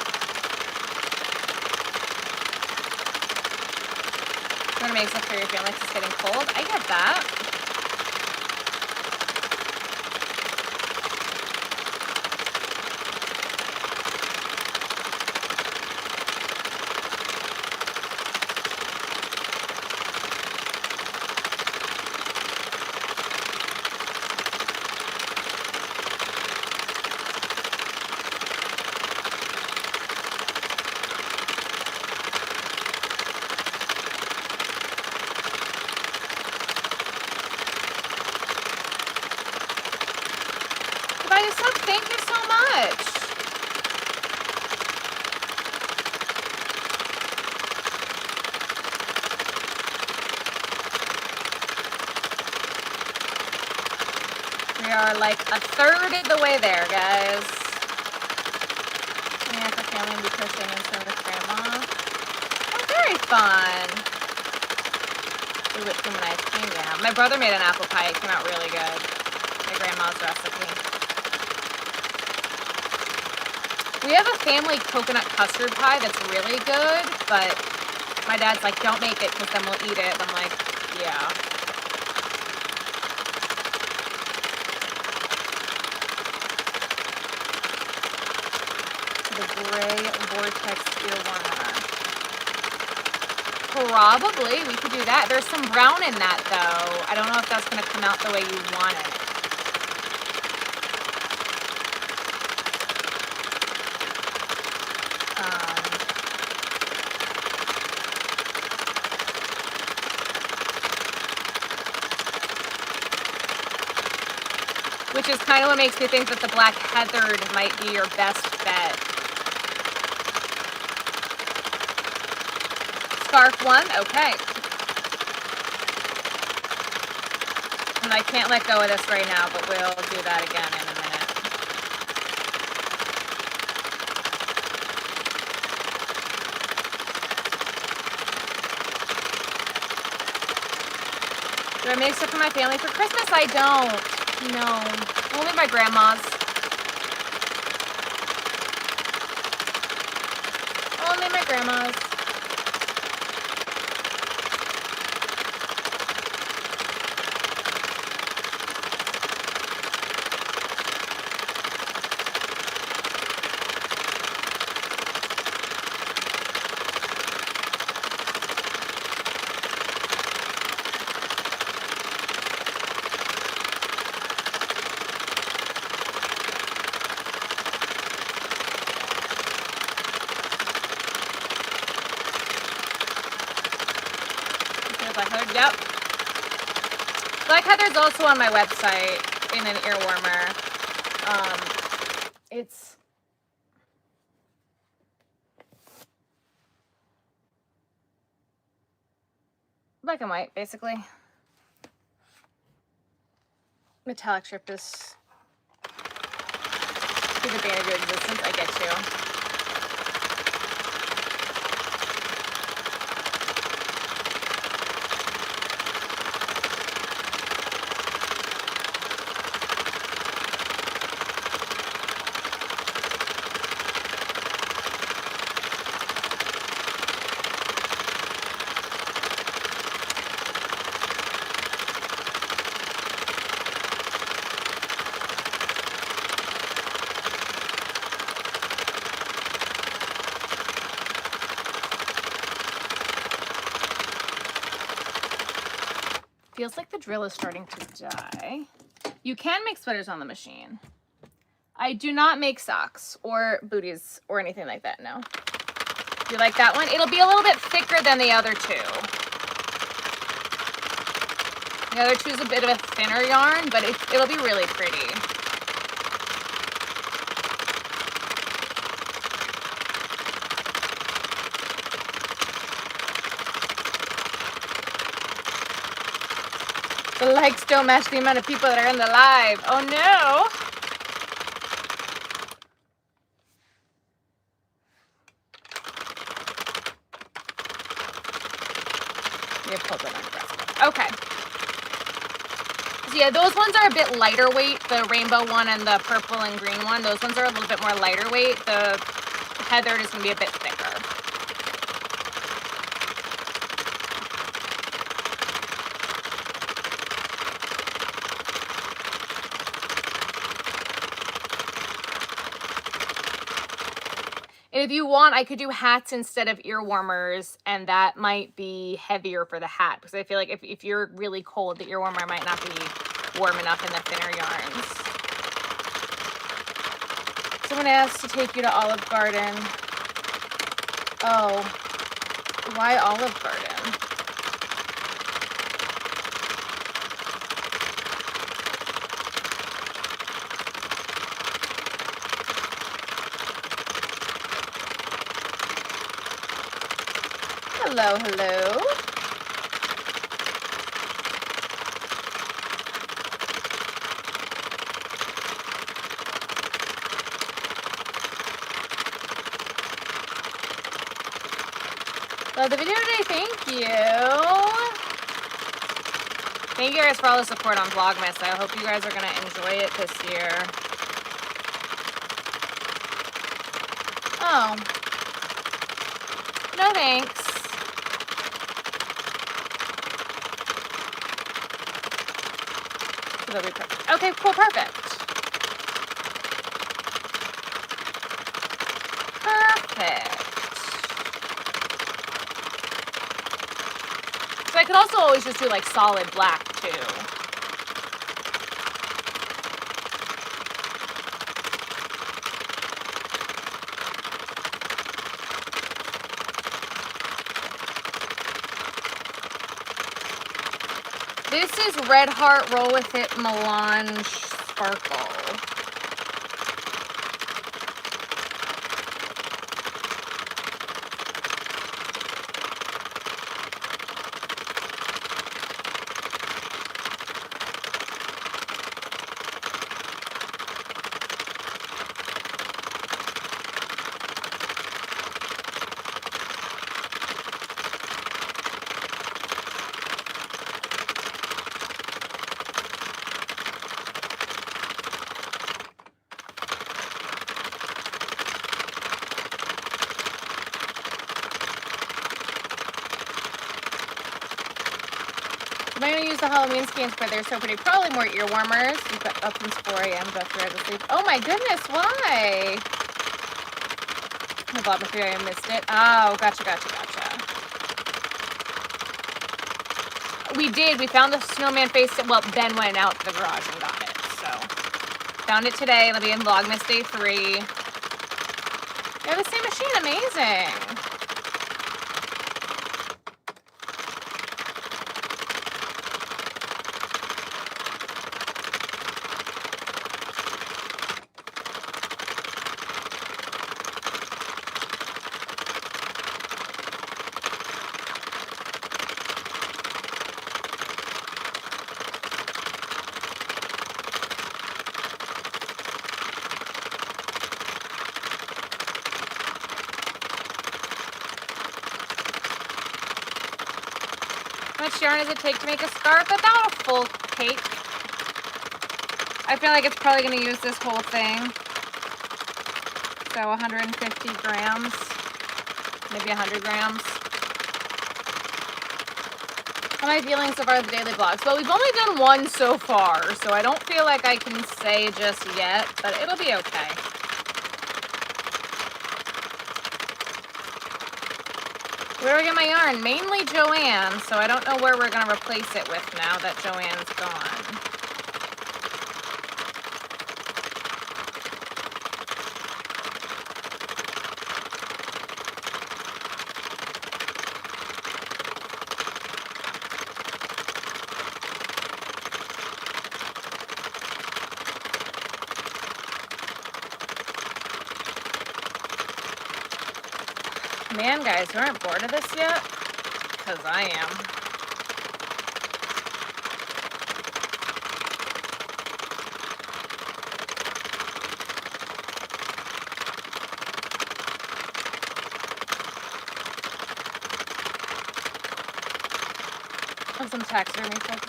You want to make stuff for your family because it's getting cold? I get that. Thank you so much. We are like a third of the way there, guys. Yeah, for family and be crocheting and with grandma. Oh, very fun. Ooh, whipped cream and ice cream, yeah. My brother made an apple pie. It came out really good. My grandma's recipe. We have a family coconut custard pie that's really good, but my dad's like, don't make it because then we'll eat it. And I'm like, yeah. The gray vortex ear warmer. Probably, we could do that. There's some brown in that though. I don't know if that's going to come out the way you want it. Which is kind of what makes me think that the black heathered might be your best bet. Scarf one, okay. And I can't let go of this right now, but we'll do that again in a minute. Do I make stuff for my family for Christmas? I don't. No, only my grandma's. Only my grandma's. Yep. Black heather's also on my website in an ear warmer. It's black and white, basically. Metallic strip is the bane of your existence. I get you. Feels like the drill is starting to die. You can make sweaters on the machine. I do not make socks or booties or anything like that, no. You like that one? It'll be a little bit thicker than the other two. The other two is a bit of a thinner yarn, but it'll be really pretty. The likes don't match the amount of people that are in the live. Oh no! Okay. So yeah, those ones are a bit lighter weight. The rainbow one and the purple and green one, those ones are a little bit more lighter weight. The heathered is going to be a bit thicker. And if you want, I could do hats instead of ear warmers, and that might be heavier for the hat, because I feel like if you're really cold, the ear warmer might not be warm enough in the thinner yarns. Someone asked to take you to Olive Garden. Oh, why Olive Garden? Hello, hello. Love the video today, thank you. Thank you guys for all the support on Vlogmas. I hope you guys are gonna enjoy it this year. Oh. No thanks. That'll be perfect. Okay, cool, perfect. Perfect. So I could also always just do like solid black too. This is Red Heart Roll With It Melange Sparkle. I'm going to use the Halloween skeins, but they're so pretty. Probably more ear warmers. You've got up since 4 a.m. about to go to sleep. Oh my goodness, why? I bought material, I missed it. Oh, gotcha. We did. We found the snowman face. Well, Ben went out to the garage and got it. So, found it today. It'll be in Vlogmas Day 3. Yeah, the same machine. Amazing. How much yarn does it take to make a scarf? About a full cake. I feel like it's probably going to use this whole thing. So 150 grams, maybe 100 grams. How are my feelings so far with the daily vlogs? Well, we've only done one so far, so I don't feel like I can say just yet, but it'll be okay. Where do I get my yarn? Mainly Joanne, so I don't know where we're going to replace it with now that Joanne's gone. Man, guys, you aren't bored of this yet? Because I am. Oh, some taxidermy stuff.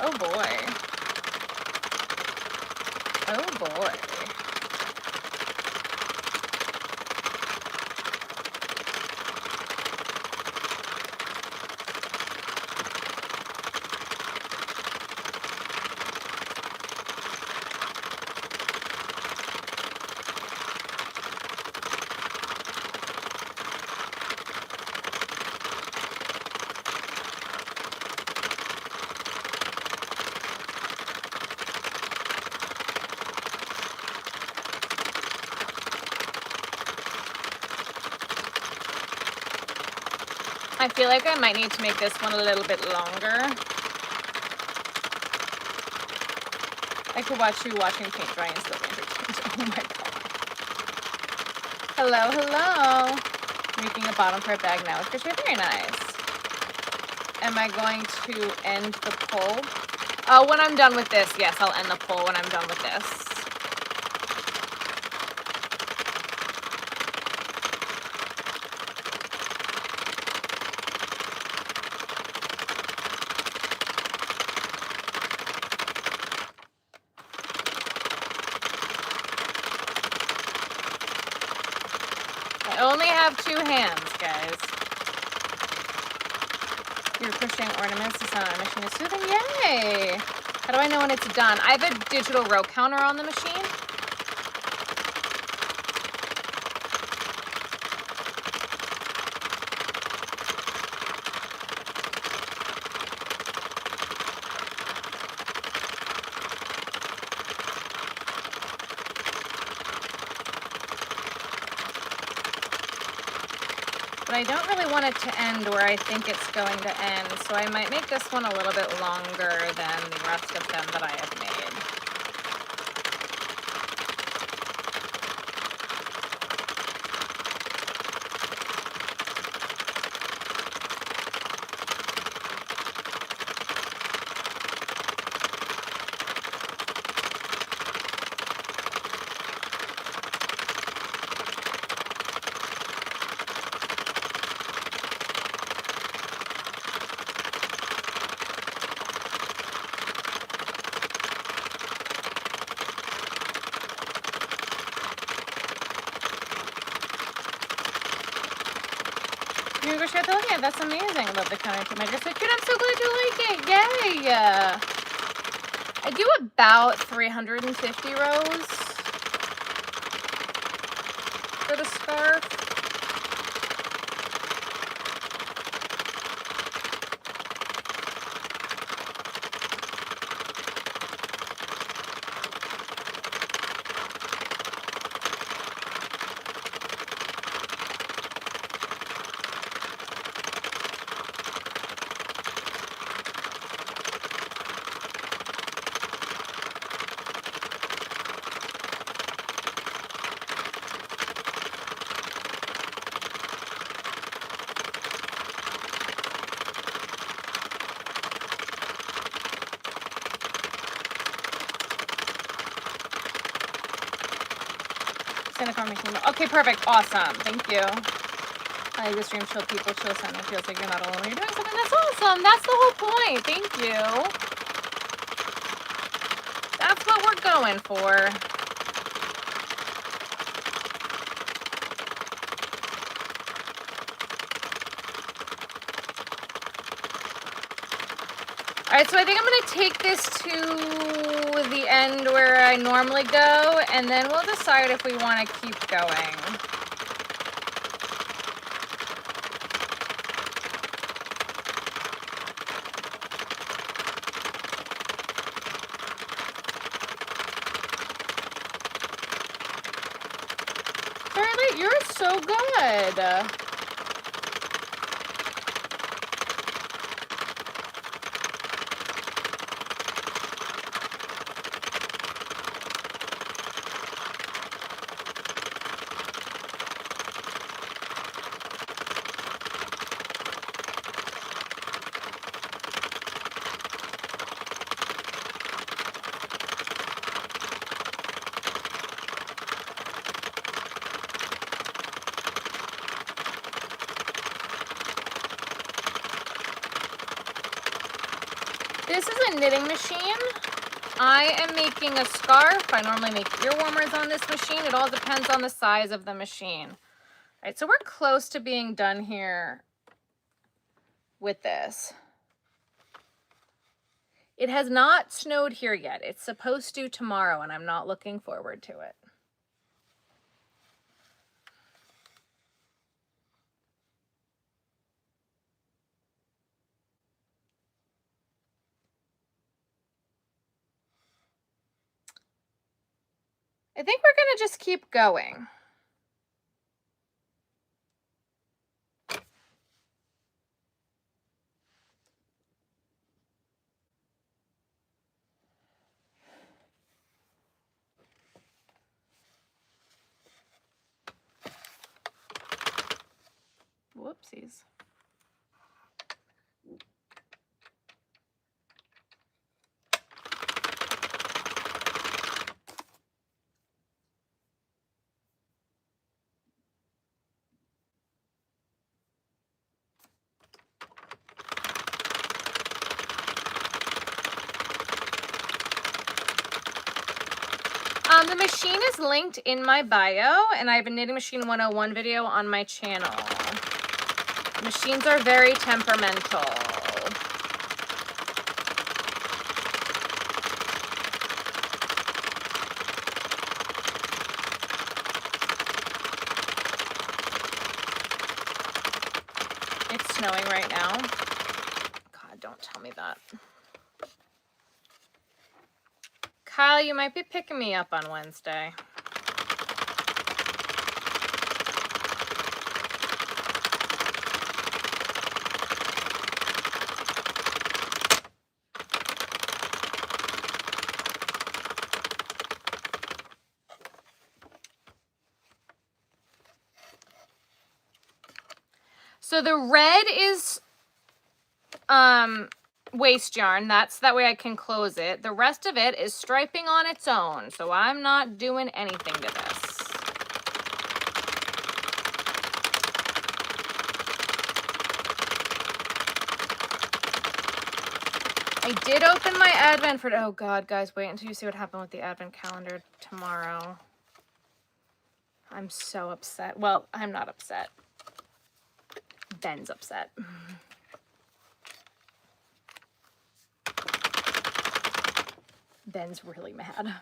Oh, boy. Oh, boy. I feel like I might need to make this one a little bit longer. I could watch you watching paint dry and still be entertained. Oh my god. Hello, hello. Making a bottom for a bag now with crochet. Very nice. Am I going to end the pull? Oh, when I'm done with this, yes, I'll end the pull when I'm done with this. I only have 2 hands, guys. Your crocheting ornaments to sound on a machine is soothing. Yay! How do I know when it's done? I have a digital row counter on the machine. But I don't really want it to end where I think it's going to end, so I might make this one a little bit longer than the rest of them that I have made. You go share the like it. That's amazing. I love the counter to measure. So cute. I'm so glad you like it. Yay! I do about 350 rows for the scarf. Okay, perfect. Awesome. Thank you. I like the stream chill people, chill sound. It feels like you're not alone when you're doing something. That's awesome. That's the whole point. Thank you. That's what we're going for. All right, so I think I'm going to take this to the end where I normally go, and then we'll decide if we want to keep going. You're so good. This is a knitting machine. I am making a scarf. I normally make ear warmers on this machine. It all depends on the size of the machine. All right, so we're close to being done here with this. It has not snowed here yet. It's supposed to tomorrow, and I'm not looking forward to it. I think we're gonna just keep going. Whoopsies. The machine is linked in my bio, and I have a Knitting Machine 101 video on my channel. Machines are very temperamental. It's snowing right now. God, don't tell me that. Kyle, you might be picking me up on Wednesday. So the red is waste yarn. That way I can close it. The rest of it is striping on its own, so I'm not doing anything to this. I did open my advent for, oh God, guys, wait until you see what happened with the advent calendar tomorrow. I'm so upset. Well, I'm not upset. Ben's upset. Ben's really mad.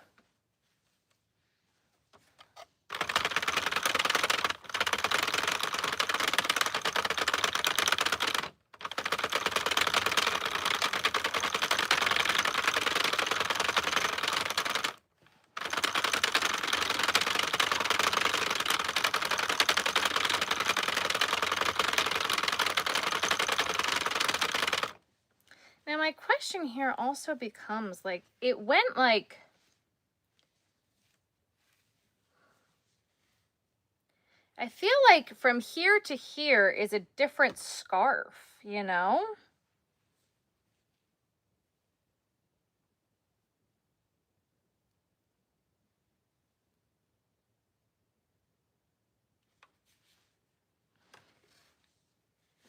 Now my question here also becomes, like, it went like, I feel like from here to here is a different scarf, you know?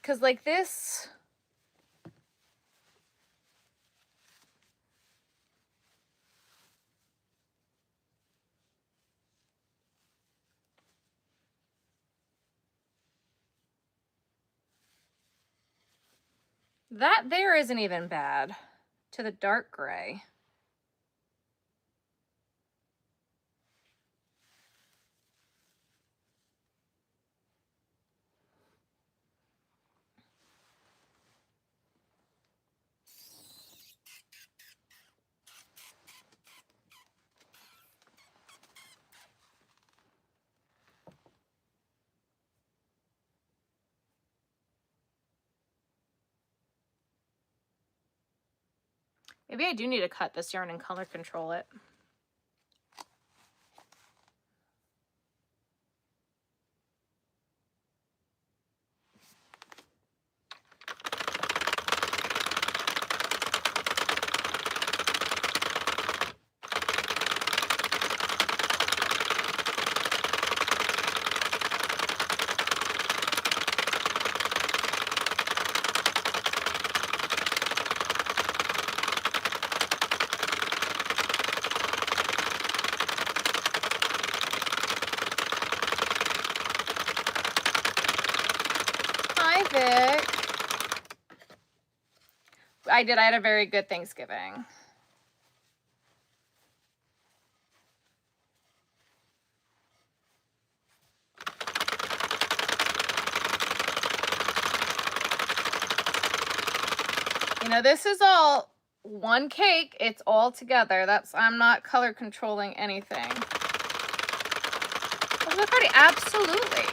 Because like this, that there isn't even bad to the dark gray. Maybe I do need to cut this yarn and color control it. Vic. I had a very good Thanksgiving. You know, this is all one cake. It's all together. I'm not color controlling anything. Oh, look pretty. Absolutely.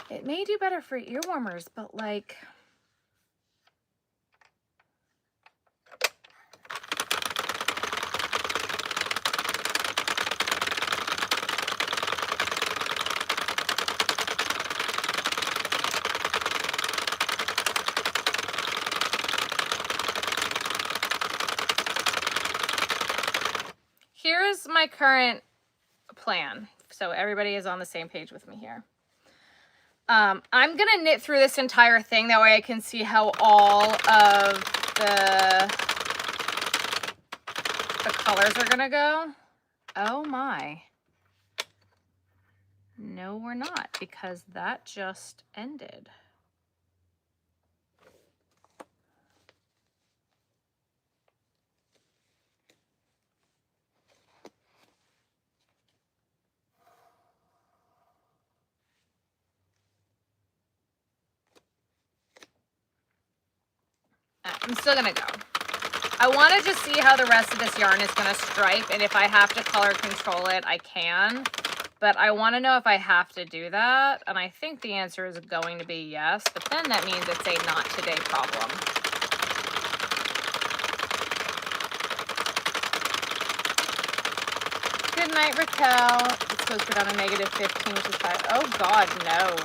It may do better for ear warmers, but like, here is my current plan. So everybody is on the same page with me here. I'm gonna knit through this entire thing, that way I can see how all of the colors are gonna go. Oh my. No, we're not, because that just ended. I'm still gonna go. I want to just see how the rest of this yarn is going to stripe, and if I have to color control it, I can. But I want to know if I have to do that, and I think the answer is going to be yes, but then that means it's a not today problem. Good night, Raquel. It's posted on a -15, which is 5. Oh God, no.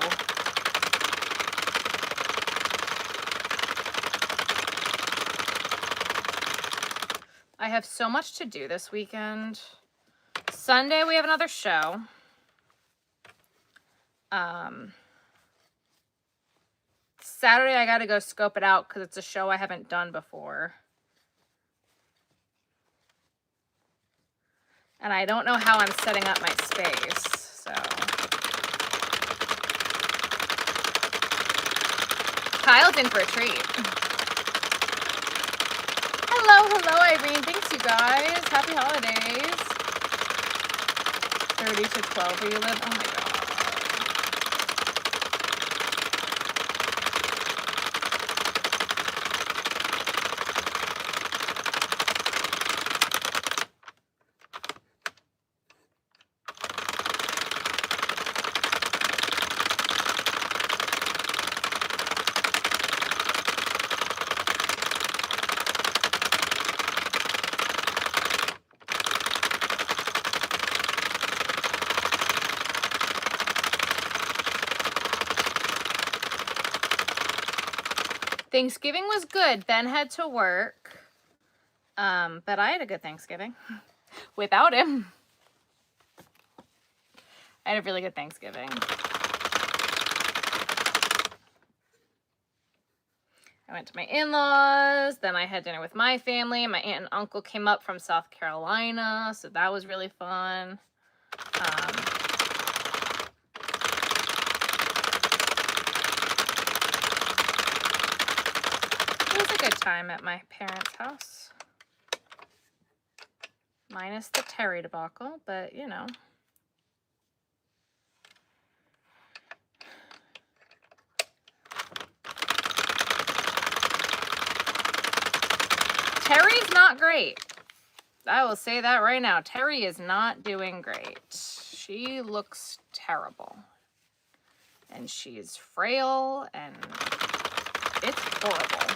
I have so much to do this weekend. Sunday, we have another show. Saturday, I got to go scope it out because it's a show I haven't done before. And I don't know how I'm setting up my space, so. Kyle's in for a treat. Hello, Irene. Thanks, you guys. Happy holidays. 30 to 12 where you live. Oh, my God. Thanksgiving was good. Ben had to work. But I had a good Thanksgiving without him. I had a really good Thanksgiving. I went to my in-laws, then I had dinner with my family. My aunt and uncle came up from South Carolina, so that was really fun. It was a good time at my parents' house. Minus the Terry debacle, but you know. not great. I will say that right now. Terry is not doing great. She looks terrible. And she's frail and it's horrible.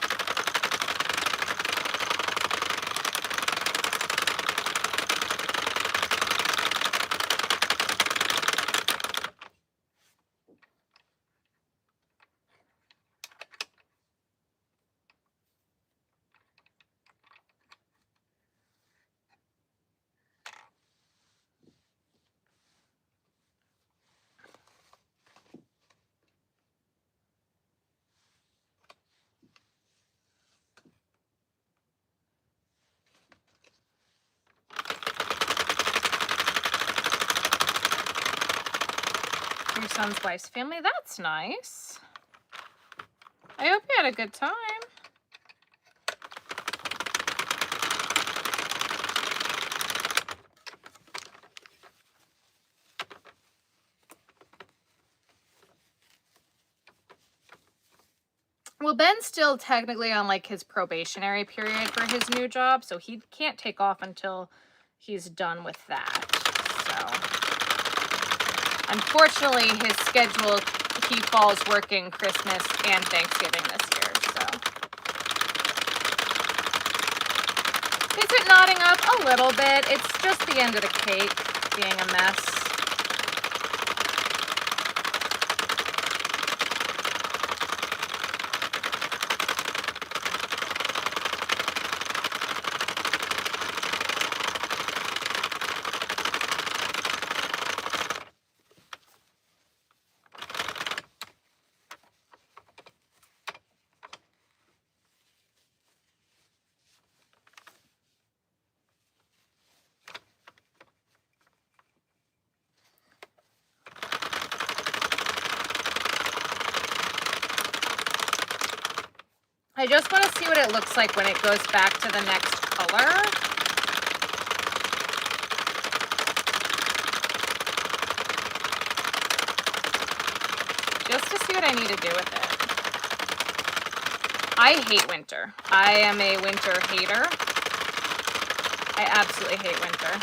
Your son's wife's family, that's nice. I hope you had a good time. Well, Ben's still technically on like his probationary period for his new job, so he can't take off until he's done with that. So, unfortunately, his schedule, he falls working Christmas and Thanksgiving this year, so. Is it knotting up? A little bit. It's just the end of the cake being a mess. I just want to see what it looks like when it goes back to the next color. Just to see what I need to do with it. I hate winter. I am a winter hater. I absolutely hate winter.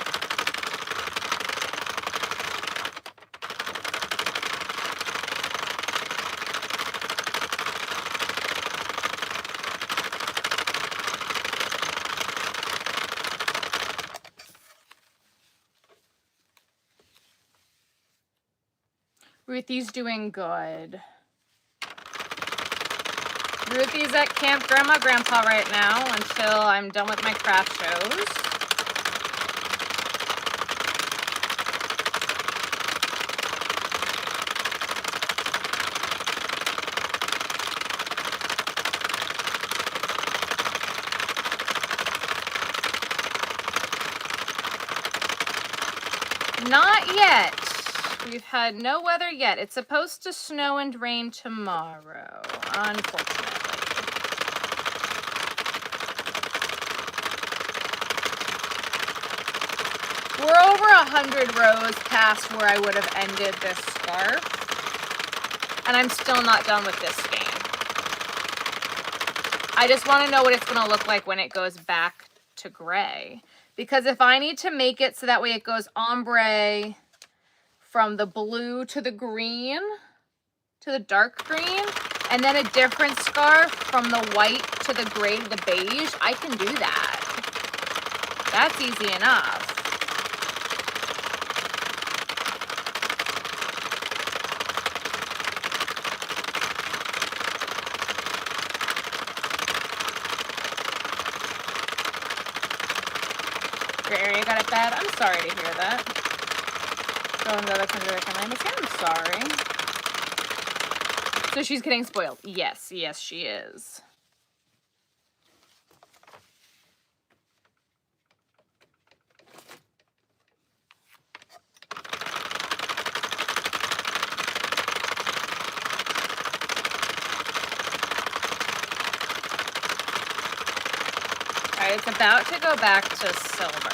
Ruthie's doing good. Ruthie's at Camp Grandma Grandpa right now until I'm done with my craft shows. Not yet. We've had no weather yet. It's supposed to snow and rain tomorrow, unfortunately. We're over 100 rows past where I would have ended this scarf, and I'm still not done with this skein. I just want to know what it's going to look like when it goes back to gray, because if I need to make it so that way it goes ombre from the blue to the green, to the dark green, and then a different scarf from the white to the gray to the beige, I can do that. That's easy enough. Your area got it bad? I'm sorry to hear that. Going to the other country, I'm sorry. So she's getting spoiled. Yes, yes, she is. All right, it's about to go back to silver.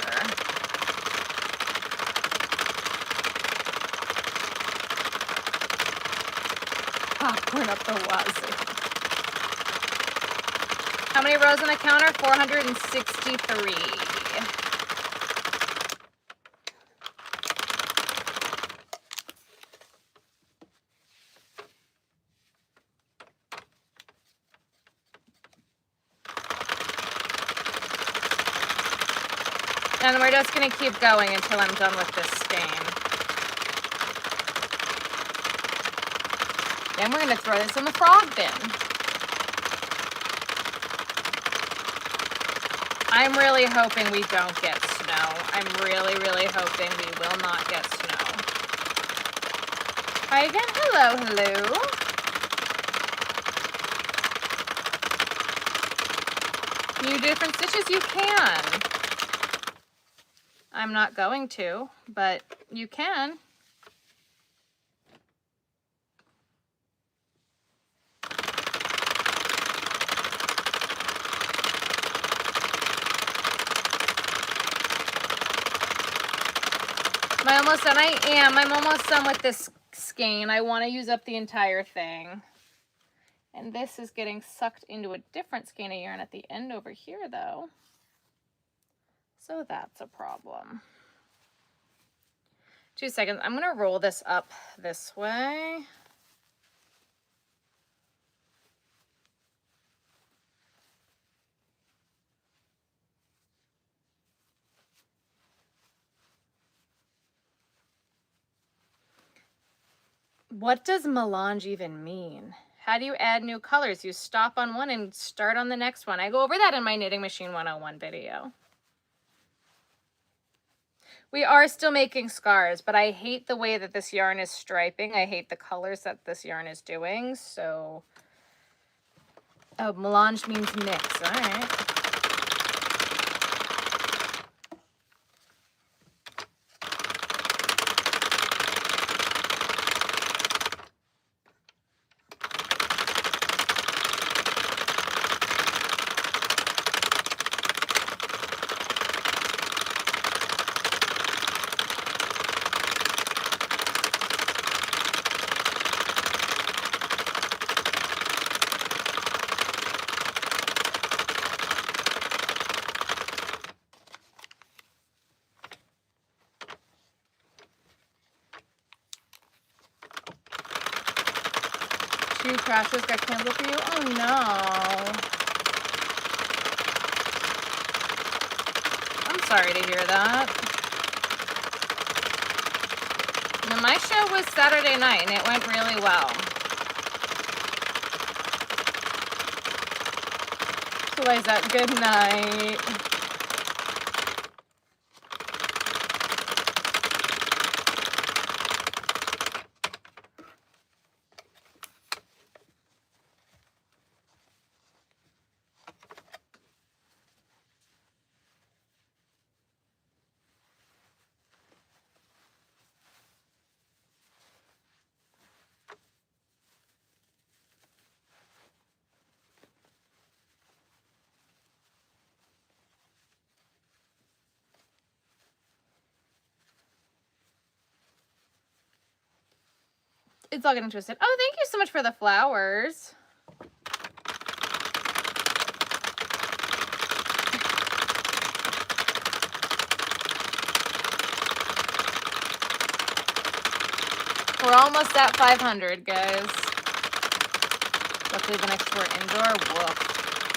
Popcorn up the wazoo. How many rows on the counter? 463. And we're just going to keep going until I'm done with this skein. Then we're going to throw this in the frog bin. I'm really hoping we don't get snow. I'm really, really hoping we will not get snow. Hi again. Hello, hello. Can you do different stitches? You can. I'm not going to, but you can. Am I almost done? I am. I'm almost done with this skein. I want to use up the entire thing. And this is getting sucked into a different skein of yarn at the end over here, though. So that's a problem. 2 seconds. I'm going to roll this up this way. What does melange even mean? How do you add new colors? You stop on one and start on the next one. I go over that in my Knitting Machine 101 video. We are still making scarves, but I hate the way that this yarn is striping. I hate the colors that this yarn is doing, so... Oh, melange means mix. All right. Two crashes got canceled for you? Oh no. I'm sorry to hear that. Now, my show was Saturday night and it went really well. Liza, good night. It's all getting twisted. Oh, thank you so much for the flowers. We're almost at 500, guys. Luckily, the next four indoor. Woof.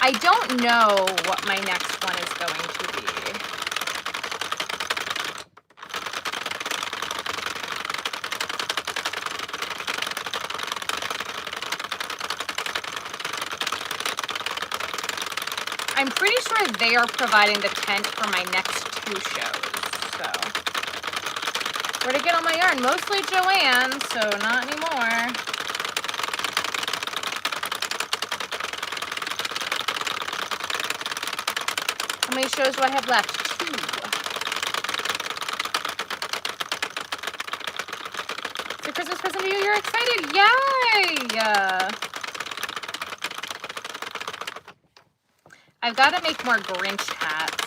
I don't know what my next one is going to be. I'm pretty sure they are providing the tent for my next 2 shows, so. Where'd I get all my yarn? Mostly Joanne, so not anymore. How many shows do I have left? 2. It's a Christmas present to you. You're excited? Yay! I've got to make more Grinch hats.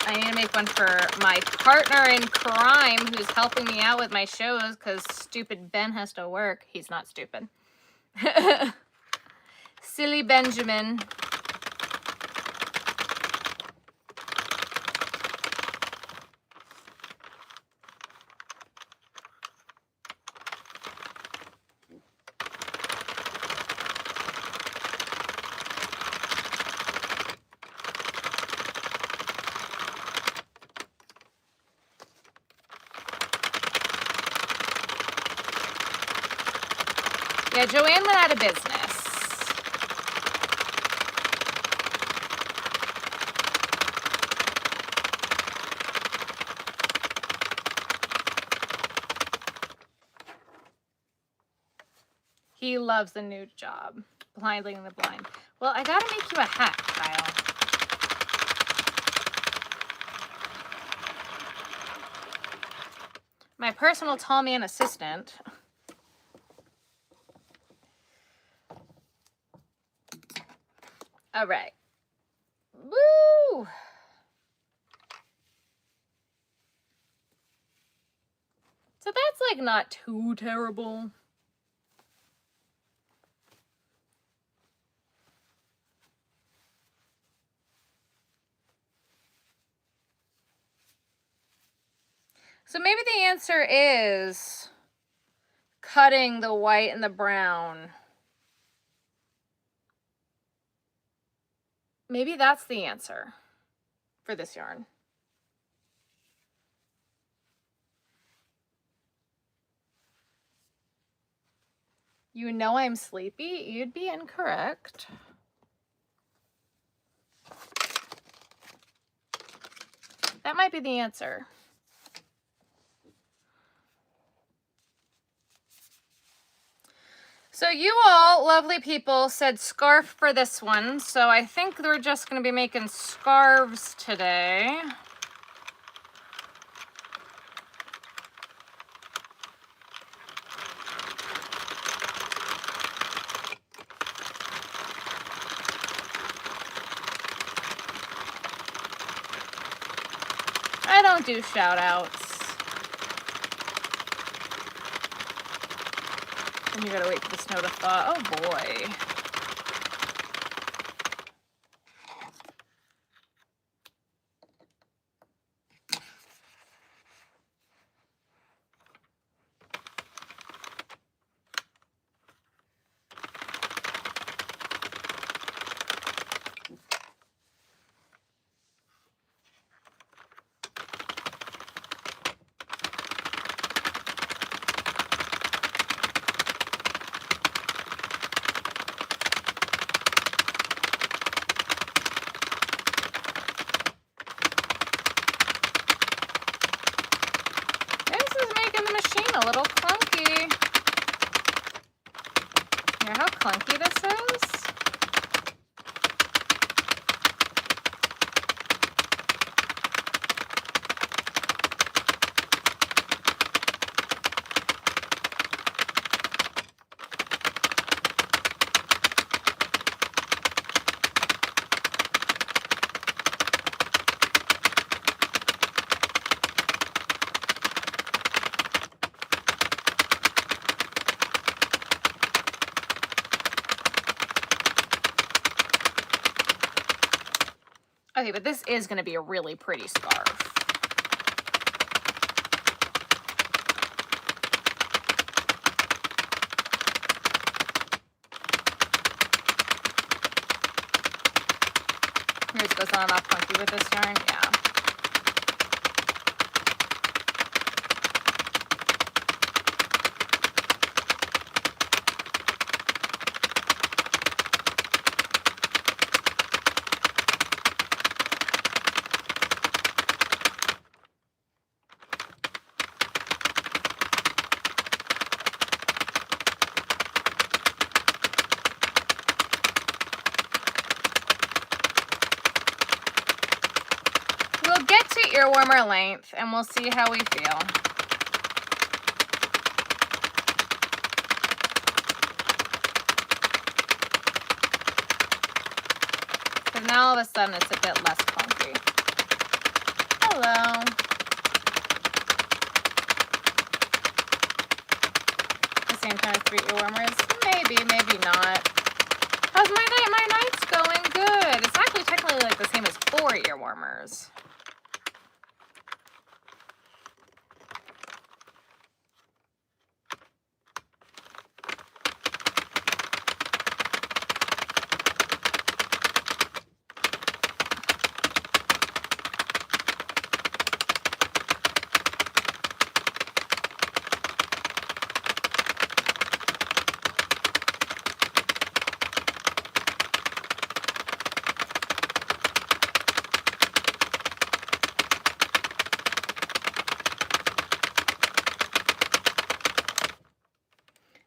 I need to make one for my partner in crime who's helping me out with my shows because stupid Ben has to work. He's not stupid. Silly Benjamin. Yeah, Joanne went out of business. He loves the new job. Blinding the blind. Well, I gotta make you a hat, Kyle. My personal tall man assistant. All right. Woo! So that's like not too terrible. So maybe the answer is cutting the white and the brown. Maybe that's the answer for this yarn. You know I'm sleepy? You'd be incorrect. That might be the answer. So you all, lovely people, said scarf for this one. So I think we're just going to be making scarves today. I don't do shout outs. And you gotta wait for the snow to thaw. Oh boy. A little clunky. Hear how clunky this is? Okay, but this is going to be a really pretty scarf. Yours goes on and off funky with this yarn, yeah. Ear warmer length and we'll see how we feel. Because now all of a sudden it's a bit less clunky. Hello. The same time as 3 ear warmers? Maybe, maybe not. How's my night? My night's going good. It's actually technically like the same as 4 ear warmers.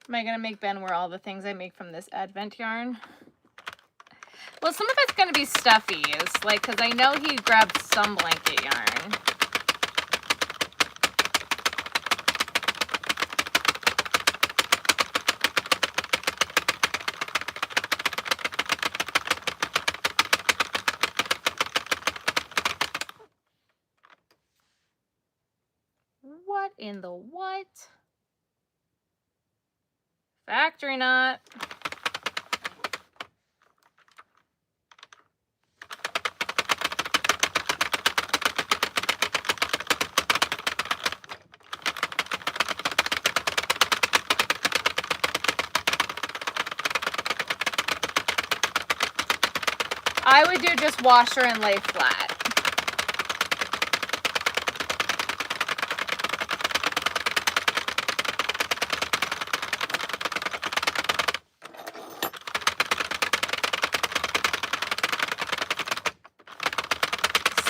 Am I going to make Ben wear all the things I make from this Advent yarn? Well, some of it's going to be stuffies, like, because I know he grabbed some blanket yarn. What in the what? Factory knot. I would do just washer and lay flat.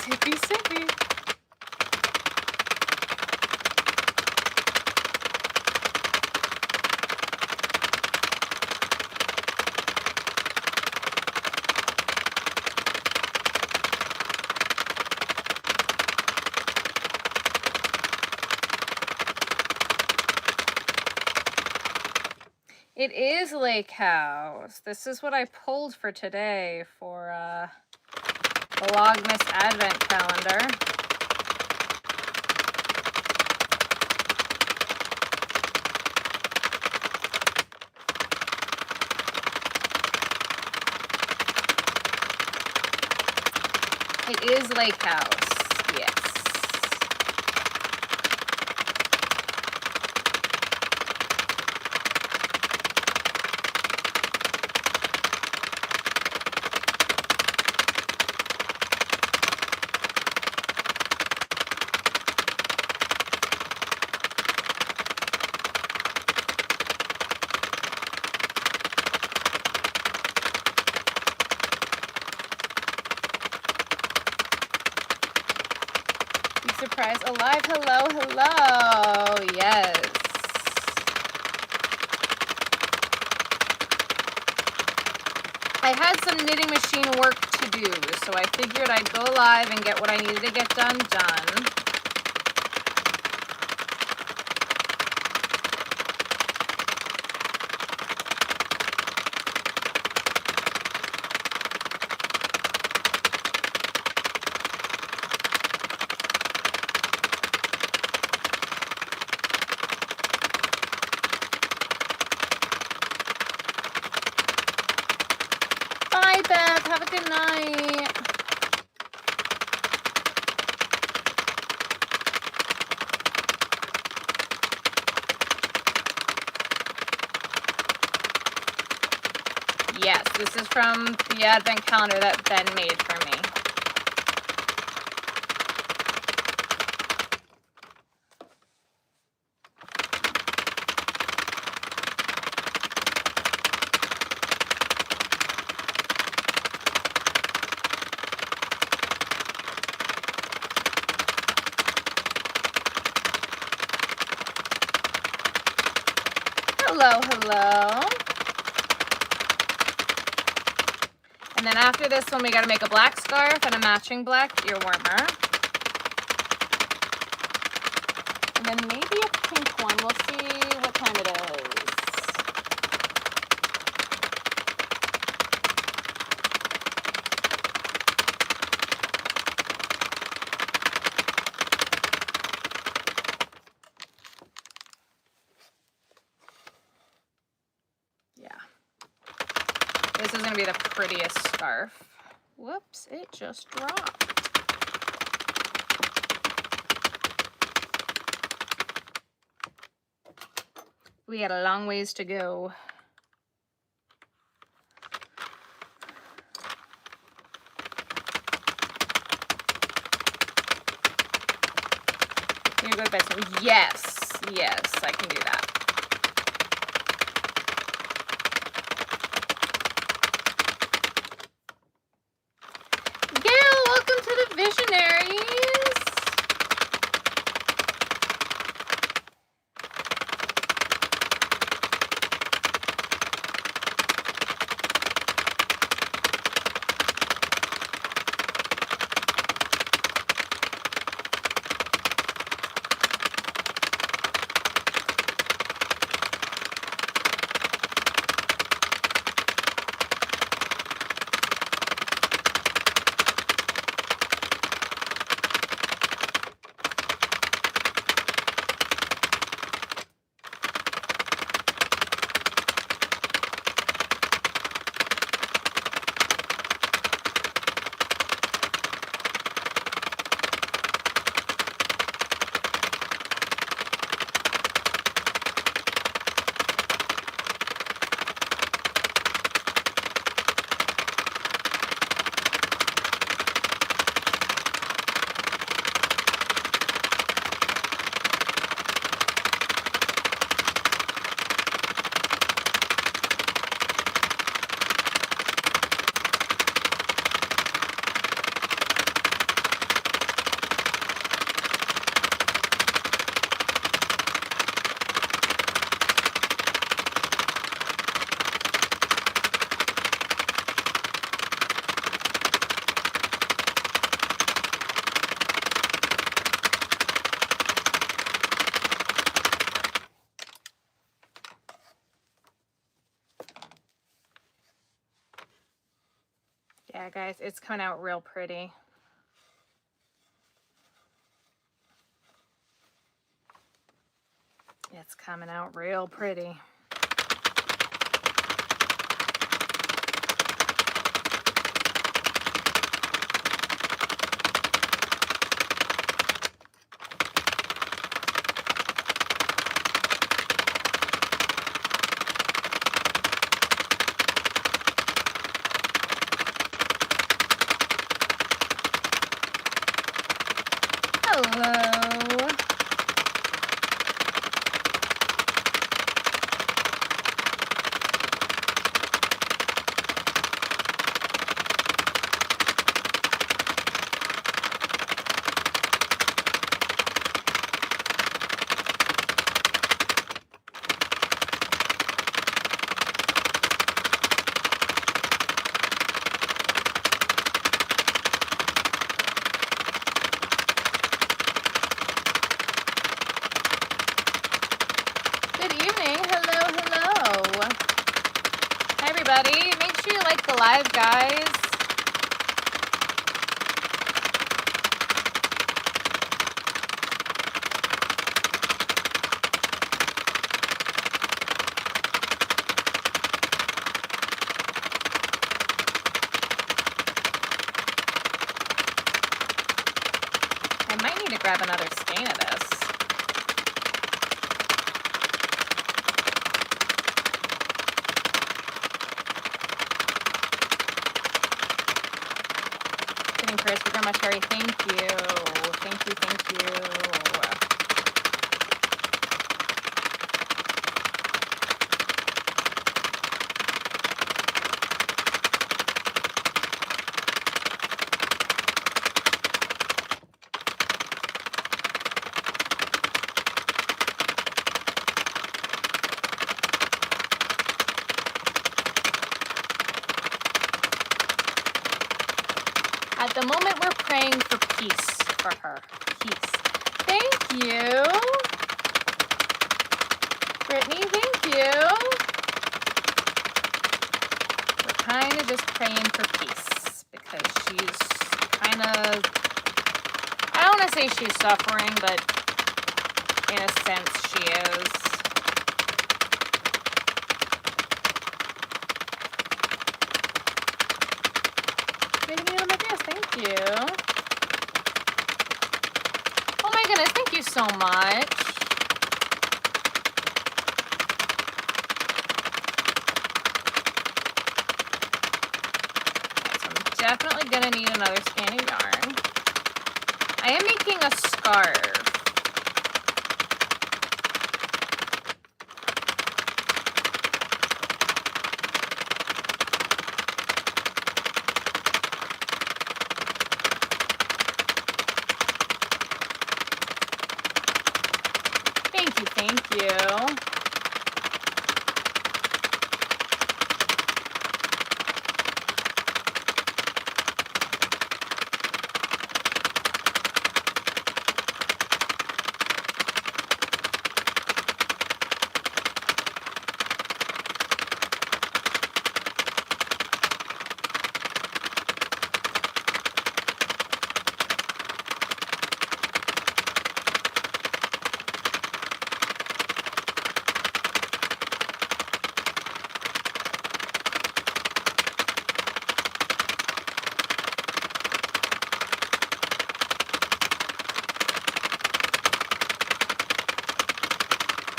Sippy, sippy. It is Lake House. This is what I pulled for today for the Vlogmas Advent Calendar. It is Lake House, yes. Surprise alive. Hello, hello. Yes. I had some knitting machine work to do, so I figured I'd go live and get what I needed to get done. Bye, Beth. Have a good night. Yes, this is from the Advent calendar that Ben made for me. Hello, hello. And then after this one, we got to make a black scarf and a matching black ear warmer. And then maybe a pink one. We'll see what time it is. This is going going to be the prettiest scarf. Whoops, it just dropped. We got a long ways to go. Can you go to bed soon? Yes, yes, I can do that. Gail, welcome to the Visionaries. Yeah, guys, it's coming out real pretty. It's coming out real pretty. Hello. Make sure you like the live, guys. I might need to grab another skein of this. Chris, we're very much Harry. Thank you. Thank you, thank you. At the moment, we're praying for peace for her. Peace. Thank you. Brittany, thank you. We're kind of just praying for peace because she's kind of, I don't want to say she's suffering, but in a sense she is. Thank you. Oh my goodness, thank you so much. Okay, so I'm definitely gonna need another skein of yarn. I am making a scarf. Thank you.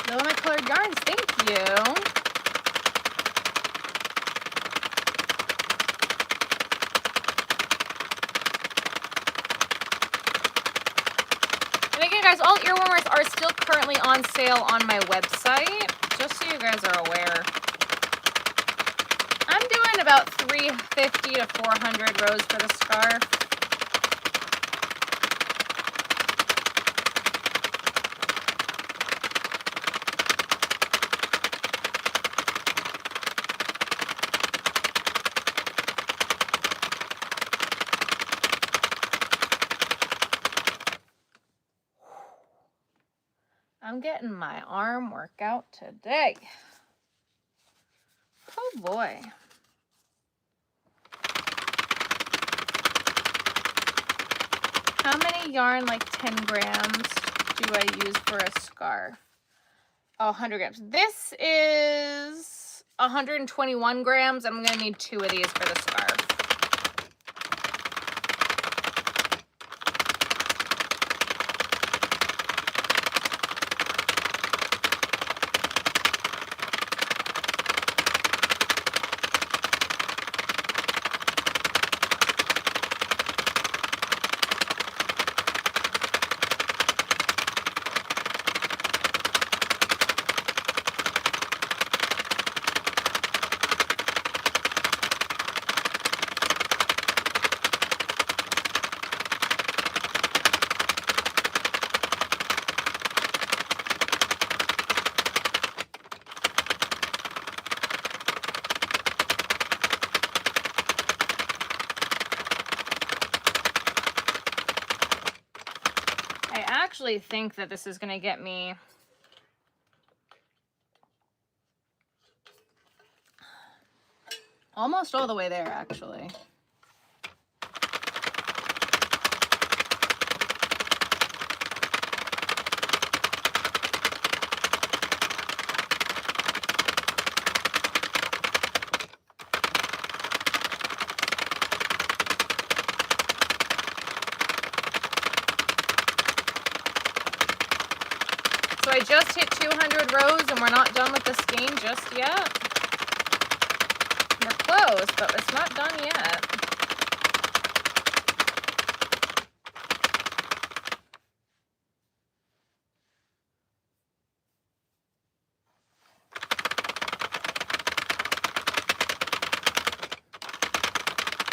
Those are my colored yarns. Thank you. And again, guys, all earwarmers are still currently on sale on my website, just so you guys are aware. I'm doing about 350 to 400 rows for the scarf. I'm getting my arm workout today. Oh boy. How many yarn, like 10 grams, do I use for a scarf? Oh, 100 grams. This is 121 grams. I'm going to need 2 of these for the scarf. I actually think that this is going to get me almost all the way there, actually. So I just hit 200 rows and we're not done with the skein just yet. We're close, but it's not done yet.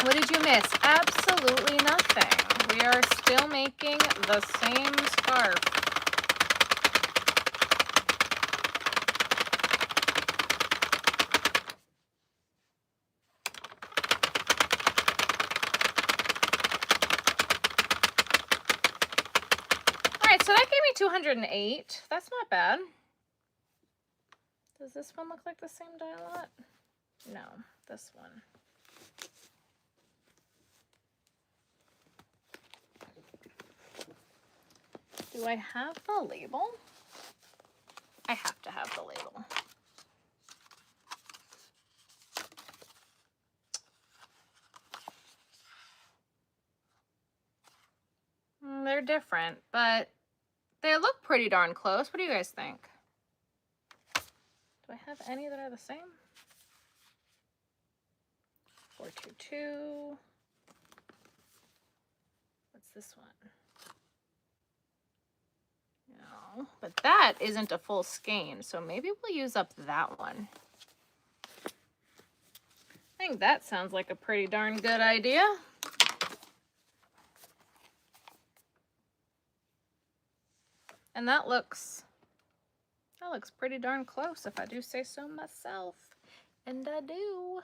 What did you miss? Absolutely nothing. We are still making the same scarf. So that gave me 208. That's not bad. Does this one look like the same dye lot? No, this one. Do I have the label? I have to have the label. they're different, but they look pretty darn close. What do you guys think? Do I have any that are the same? 422. What's this one? No, but that isn't a full skein, so maybe we'll use up that one. I think that sounds like a pretty darn good idea. And that looks pretty darn close, if I do say so myself. And I do.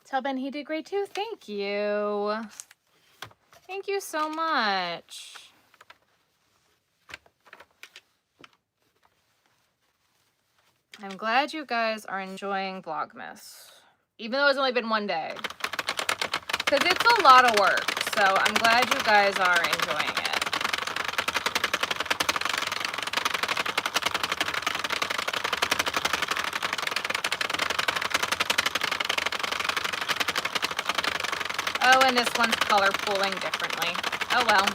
Tell Ben he did great too. Thank you. Thank you so much. I'm glad you guys are enjoying Vlogmas, even though it's only been one day. Because it's a lot of work, so I'm glad you guys are enjoying it. Oh, and this one's color pooling differently. Oh well.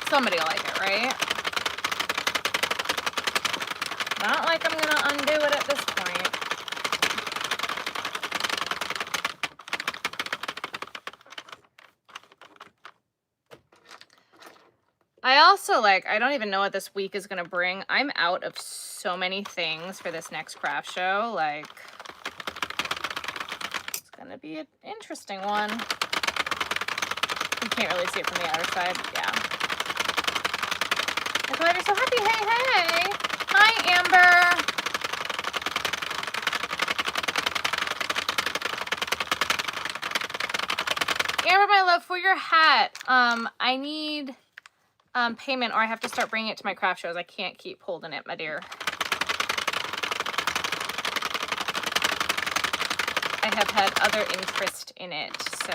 Somebody will like it, right? Not like I'm gonna undo it at this point. I also I don't even know what this week is gonna bring. I'm out of so many things for this next craft show. It's gonna be an interesting one. You can't really see it from the outer side. Yeah. I'm glad you're so happy. Hey, hey. Hi, Amber. Amber, my love, for your hat, I need payment or I have to start bringing it to my craft shows. I can't keep holding it, my dear. I have had other interest in it, so...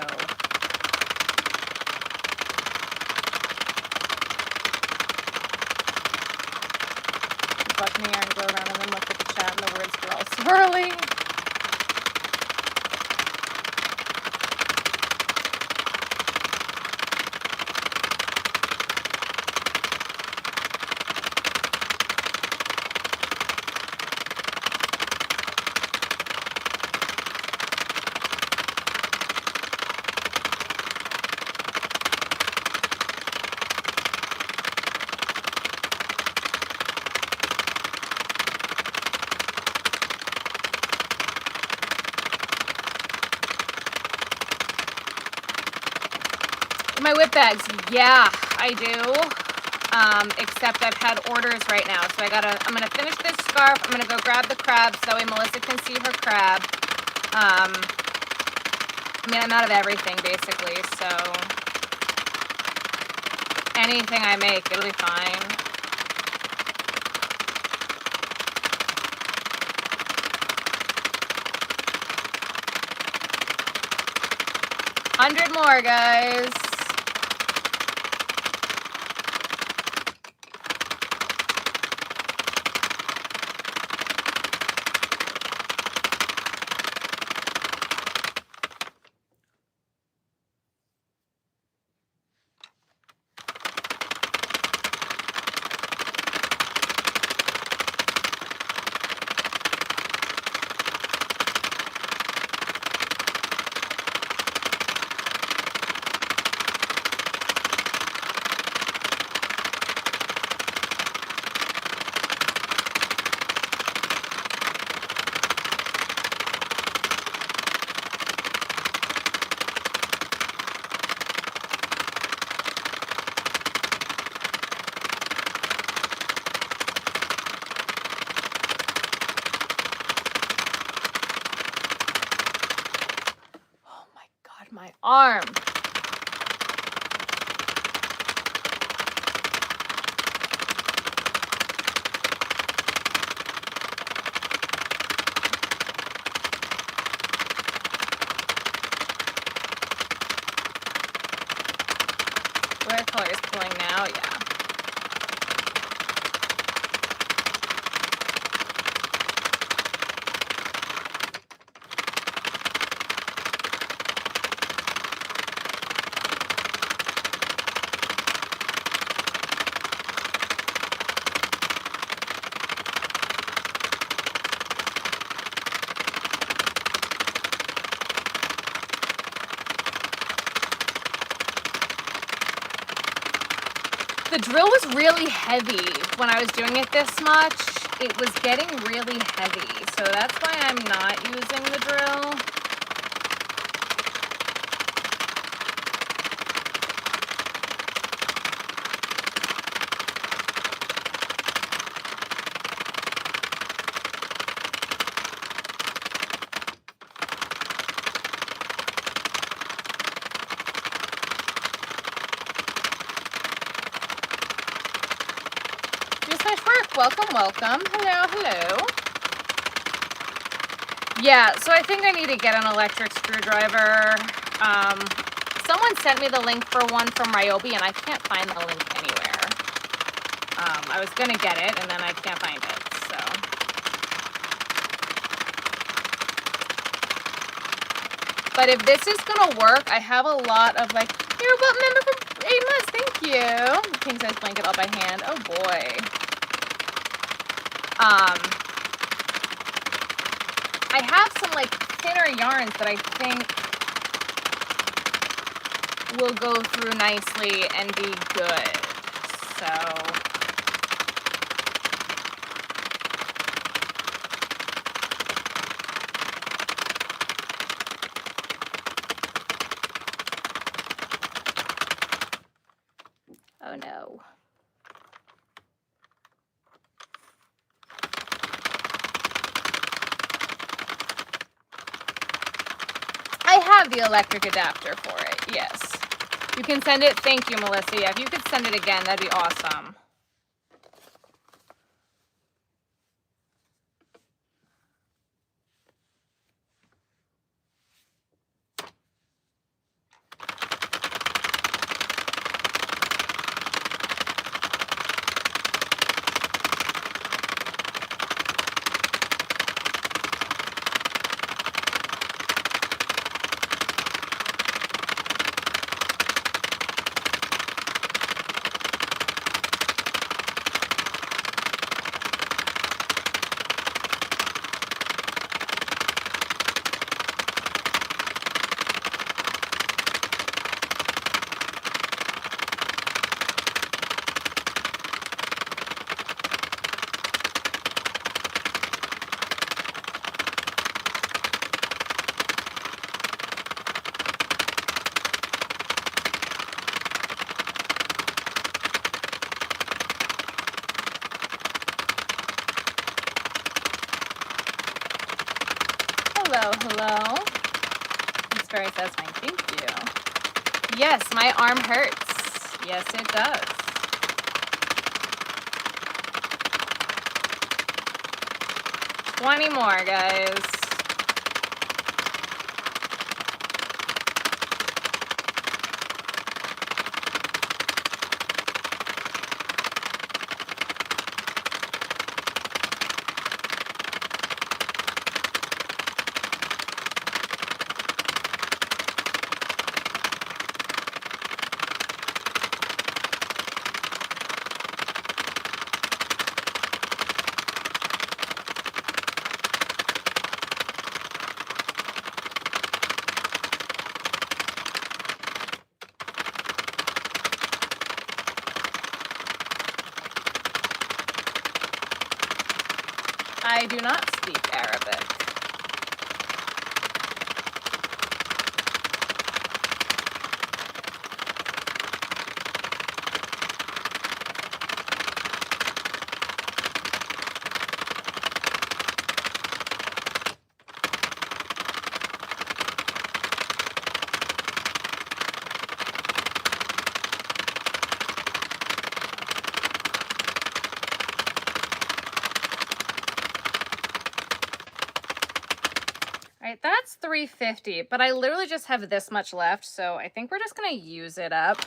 watching the yarn go around and then look at the chat and the words were all swirling. My whip bags, yeah, I do. Except I've had orders right now, so I'm gonna finish this scarf. I'm gonna go grab the crabs, that way Melissa can see her crab. I mean, I'm out of everything basically, so anything I make, it'll be fine. $100 more, guys. arm. What color is pulling now? Yeah. The drill was really heavy when I was doing it this much. It was getting really heavy, so that's why I'm not using the drill. Welcome, welcome. Hello, hello. Yeah, so I think I need to get an electric screwdriver. Someone sent me the link for one from Ryobi, and I can't find the link anywhere. I was going to get it, and then I can't find it, so. But if this is going to work, I have a lot of, like, you're a member for 8 months. Thank you. King size blanket all by hand. Oh, boy. I have some like thinner yarns that I think will go through nicely and be good. So oh no. I have the electric adapter for it, yes. You can send it, thank you, Melissa. Yeah, if you could send it again, that'd be awesome. Hello. It's very satisfying. Thank you. Yes, my arm hurts. Yes, it does. $20 more, guys. I do not speak Arabic. All right, that's $3.50, but I literally just have this much left, so I think we're just gonna use it up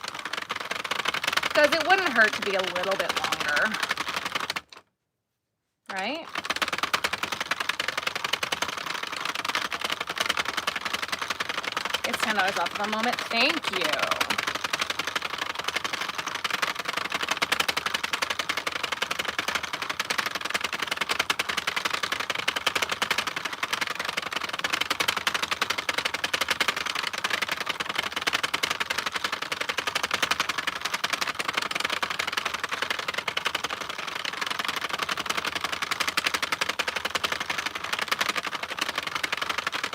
because it wouldn't hurt to be a little bit longer, right? It's $10 off of a moment. Thank you.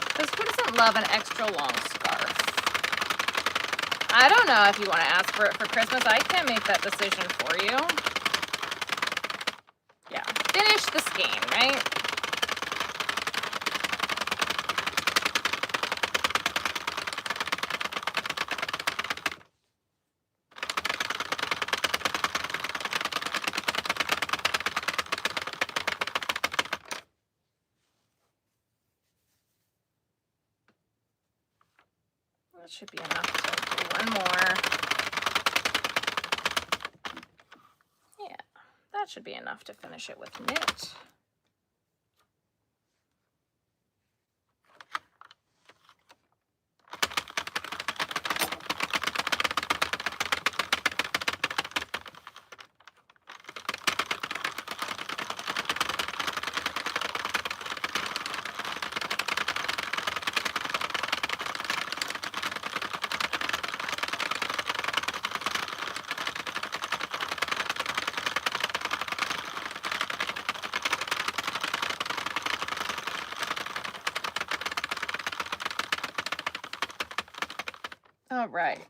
Because who doesn't love an extra long scarf? I don't know if you want to ask for it for Christmas. I can't make that decision for you. Yeah, finish the skein, right? That should be enough to do one more. Yeah, that should be enough to finish it with knit. All right.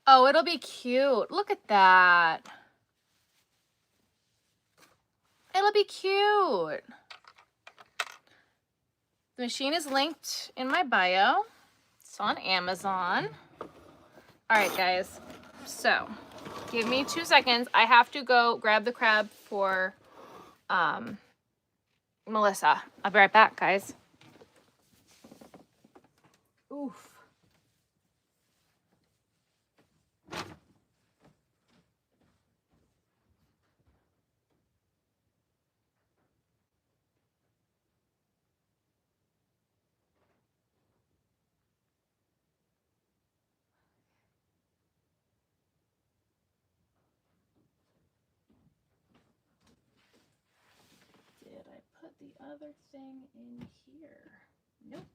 Oh, it'll be cute. Look at that. It'll be cute. The machine is linked in my bio. It's on Amazon. All right, guys. So, give me 2 seconds. I have to go grab the crab for Melissa. I'll be right back, guys. Oof. Did I put the other thing in here? Nope.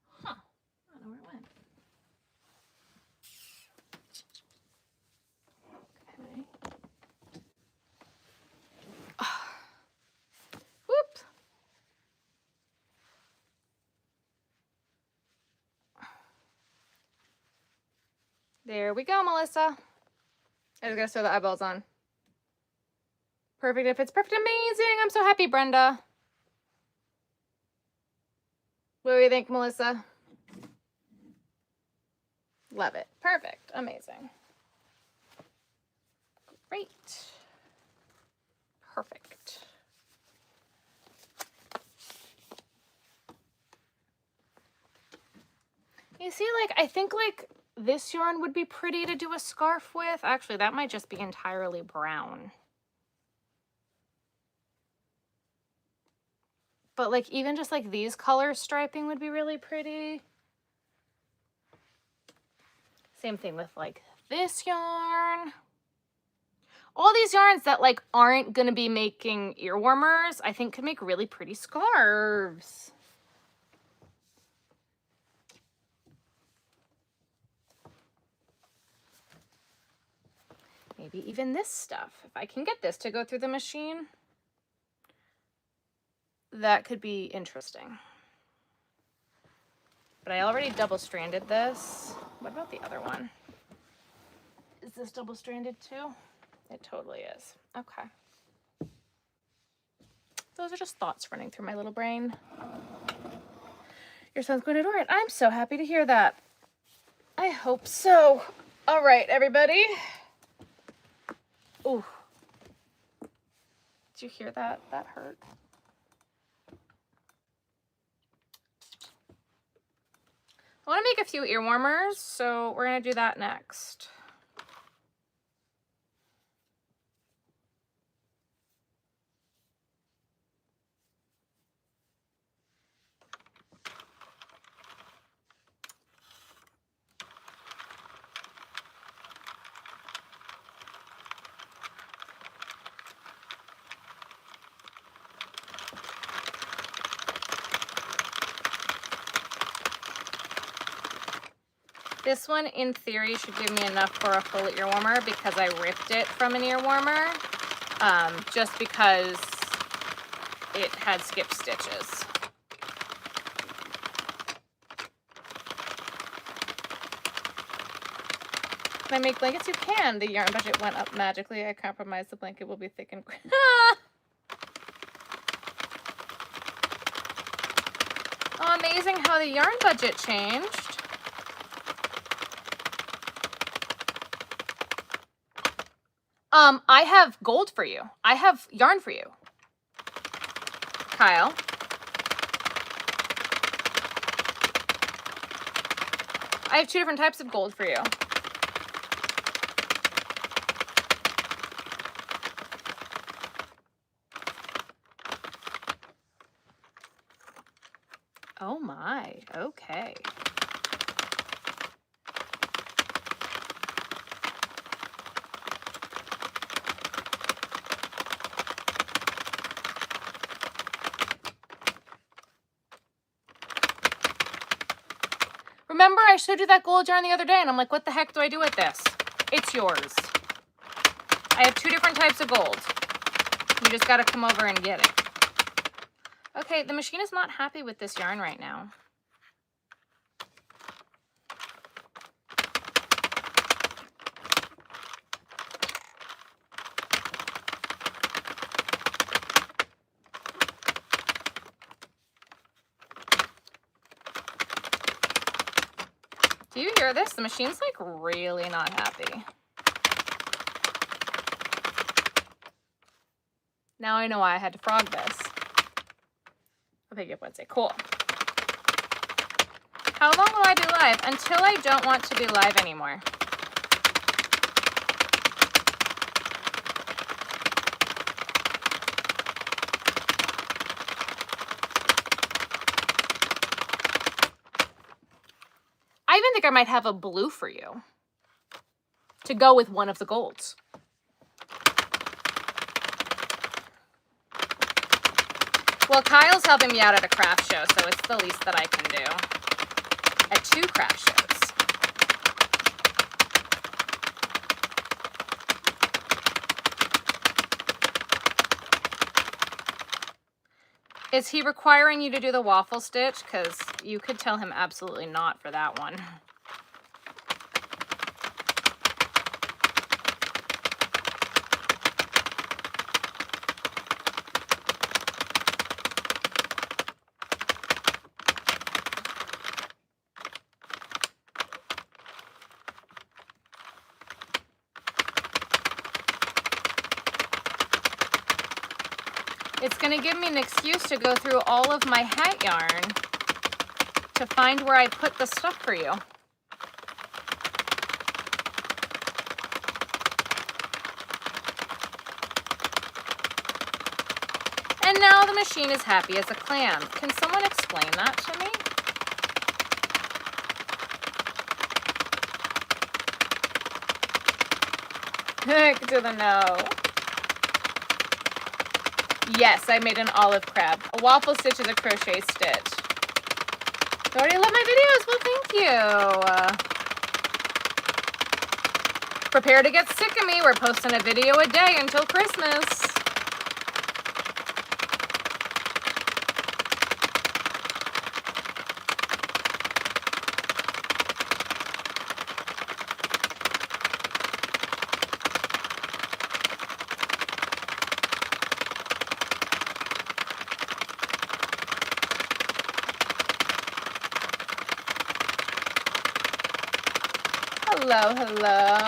Huh. I don't know where it went. Okay. Whoops. There we go, Melissa. I just gotta sew the eyeballs on. Perfect. If it's perfect, amazing. I'm so happy, Brenda. What do you think, Melissa? Love it. Perfect. Amazing. Great. Perfect. You see, like, I think, like, this yarn would be pretty to do a scarf with. Actually, that might just be entirely brown. But, like, even just, like, these color striping would be really pretty. Same thing with, like, this yarn. All these yarns that, like, aren't going to be making ear warmers, I think could make really pretty scarves. Maybe even this stuff. If I can get this to go through the machine, that could be interesting. But I already double-stranded this. What about the other one? Is this double-stranded too? It totally is. Okay. Those are just thoughts running through my little brain. Your son's going to adore it. I'm so happy to hear that. I hope so. All right, everybody. Ooh. Did you hear that? That hurt. I want to make a few ear warmers, so we're going to do that next. This one, in theory, should give me enough for a full ear warmer because I ripped it from an ear warmer, just because it had skipped stitches. Can I make blankets? You can. The yarn budget went up magically. I compromised. The blanket will be thick and... Oh, amazing how the yarn budget changed. I have gold for you. I have yarn for you, Kyle. I have 2 different types of gold for you. Oh my, okay. Remember, I showed you that gold yarn the other day, and I'm like, what the heck do I do with this? It's yours. I have 2 different types of gold. You just got to come over and get it. Okay, the machine is not happy with this yarn right now. Do you hear this? The machine's like really not happy. Now I know why I had to frog this. I'll pick you up Wednesday. Cool. How long will I be live? Until I don't want to be live anymore. I even think I might have a blue for you to go with one of the golds. Well, Kyle's helping me out at a craft show, so it's the least that I can do. At 2 craft shows. Is he requiring you to do the waffle stitch? Because you could tell him absolutely not for that one. It's going to give me an excuse to go through all of my hat yarn to find where I put the stuff for you. And now the machine is happy as a clam. Can someone explain that to me? Heck to the no. Yes, I made an olive crab. A waffle stitch is a crochet stitch. You already love my videos. Well, thank you. Prepare to get sick of me. We're posting a video a day until Christmas. Hello, hello.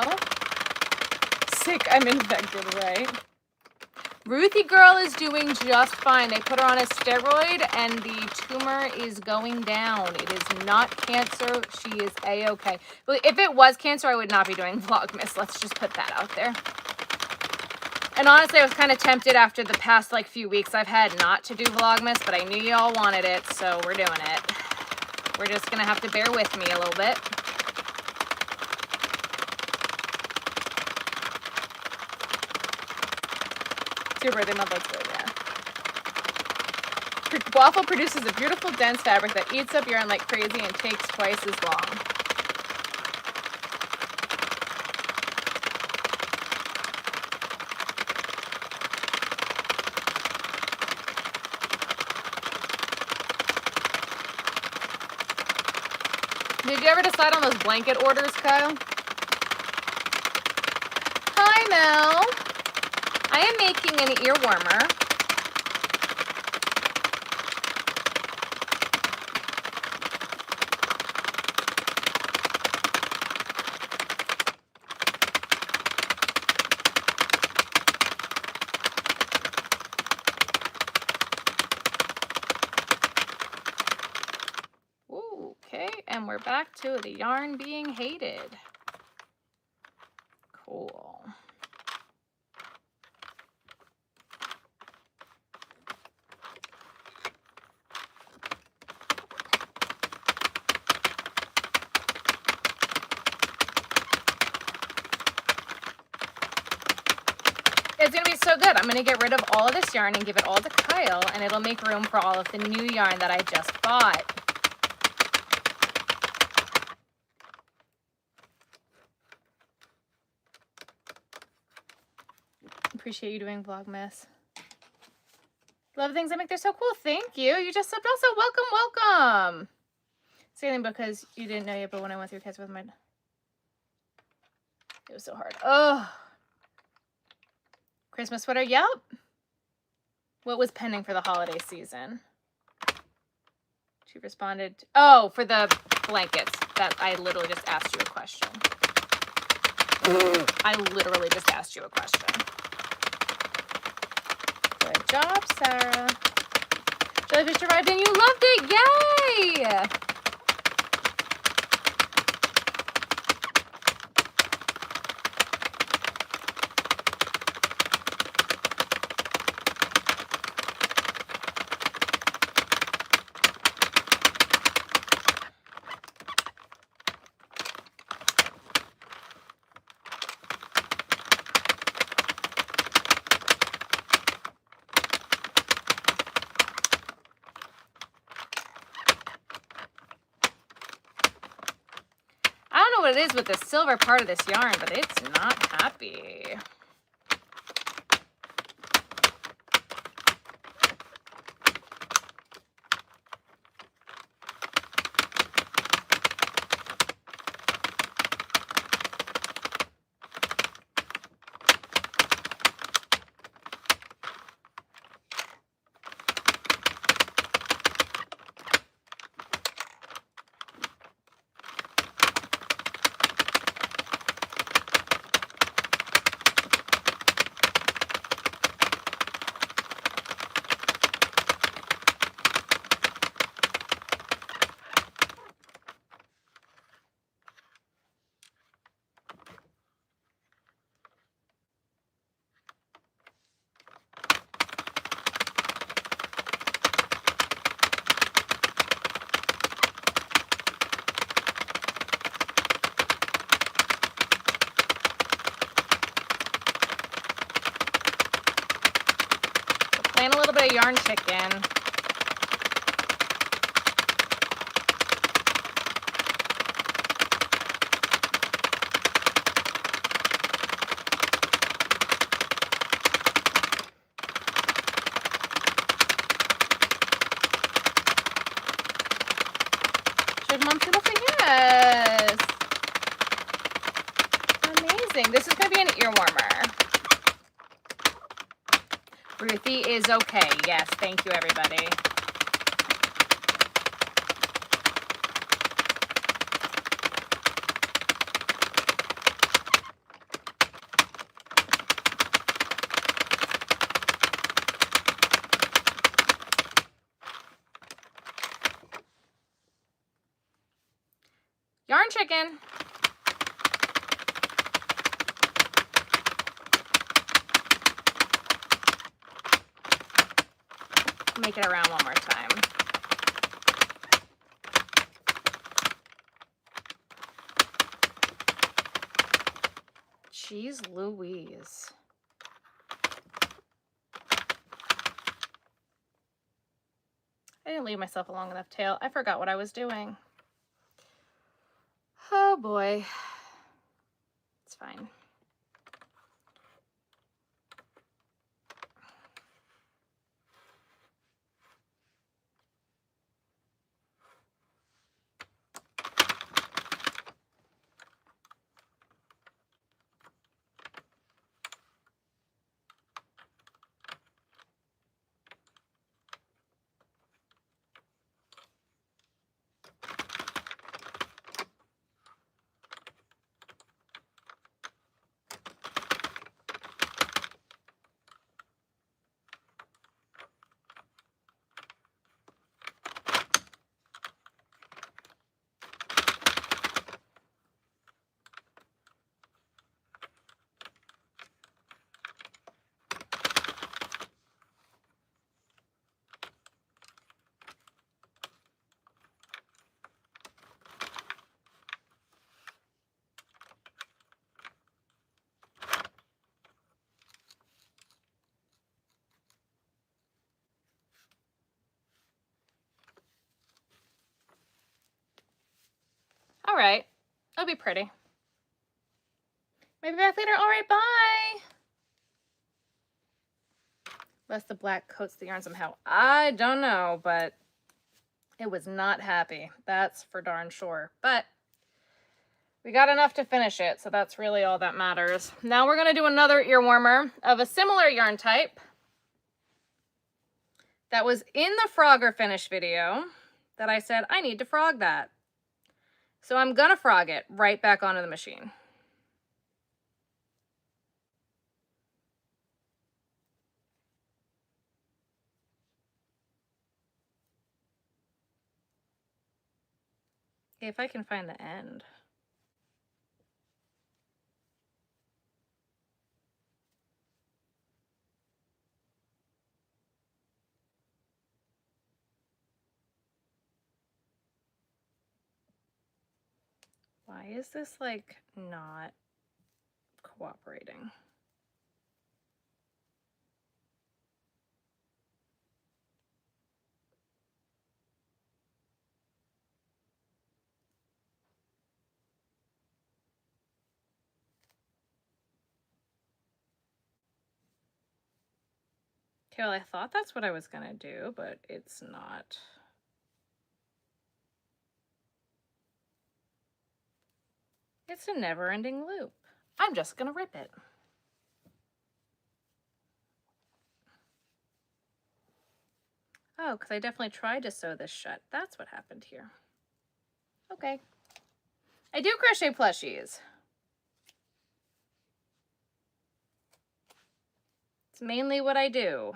Sick, I'm infected, right? Ruthie girl is doing just fine. They put her on a steroid and the tumor is going down. It is not cancer. She is a-okay. If it was cancer, I would not be doing Vlogmas. Let's just put that out there. And honestly, I was kind of tempted after the past like few weeks I've had not to do Vlogmas, but I knew y'all wanted it, so we're doing it. We're just gonna have to bear with me a little bit. Your birthday month, that's good, yeah. Waffle produces a beautiful dense fabric that eats up yarn like crazy and takes twice as long. Did you ever decide on those blanket orders, Kyle? Hi, Mel. I am making an ear warmer. Ooh, okay, and we're back to the yarn being hated. Cool. It's going to be so good. I'm going to get rid of all of this yarn and give it all to Kyle, and it'll make room for all of the new yarn that I just bought. Appreciate you doing Vlogmas. Love the things I make. They're so cool. Thank you. You just subbed also. Welcome, welcome. Saying because you didn't know yet, but when I went through kids with my... It was so hard. Oh. Christmas sweater, yep. What was pending for the holiday season? She responded, oh, for the blankets. That I literally just asked you a question. I literally just asked you a question. Good job, Sarah. Jellyfish arrived and you loved it, yay! What it is with the silver part of this yarn, but it's not happy. Playing a little bit of yarn chicken. Should Mom Toodle say yes? Amazing. This is going to be an ear warmer. Ruthie is okay. Yes, thank you, everybody. Yarn chicken. Make it around one more time. Jeez Louise. I didn't leave myself a long enough tail. I forgot what I was doing. Oh boy. It's fine. All right. It'll be pretty. Maybe back later. All right, bye. Unless the black coats the yarn somehow. I don't know, but it was not happy. That's for darn sure. But we got enough to finish it, so that's really all that matters. Now we're going to do another ear warmer of a similar yarn type that was in the Frogger finish video that I said I need to frog that. So I'm going to frog it right back onto the machine. If I can find the end. Why is this like not cooperating? Okay, well, I thought that's what I was gonna do, but it's not. It's a never-ending loop. I'm just gonna rip it. Oh, because I definitely tried to sew this shut. That's what happened here. Okay. I do crochet plushies. It's mainly what I do.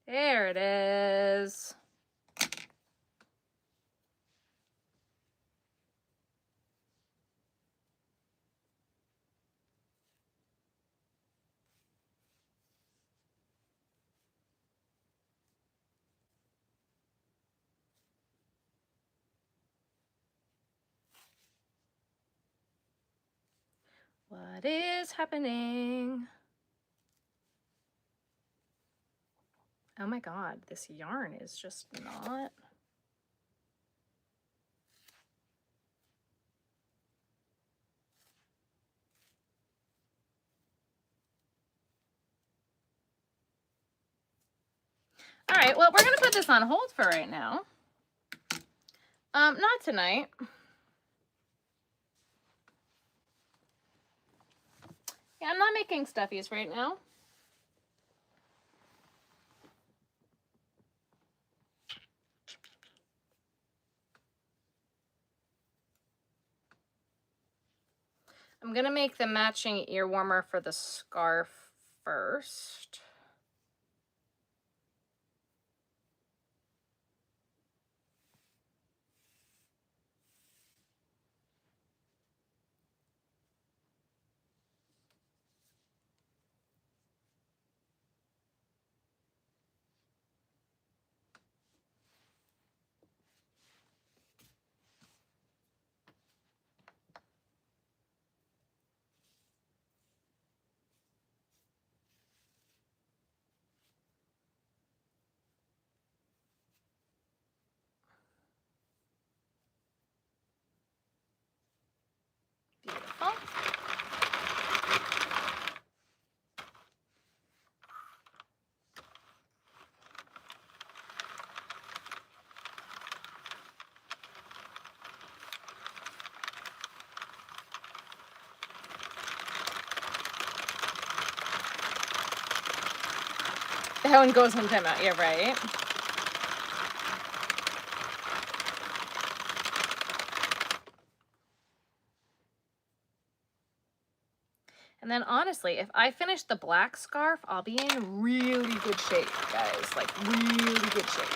There it is. What is happening? Oh my God, this yarn is just not. All right, well, we're gonna put this on hold for right now. Not tonight. Yeah, I'm not making stuffies right now. I'm gonna make the matching ear warmer for the scarf first. That one goes on timeout, yeah, right? And then honestly, if I finish the black scarf, I'll be in really good shape, guys. Like really good shape.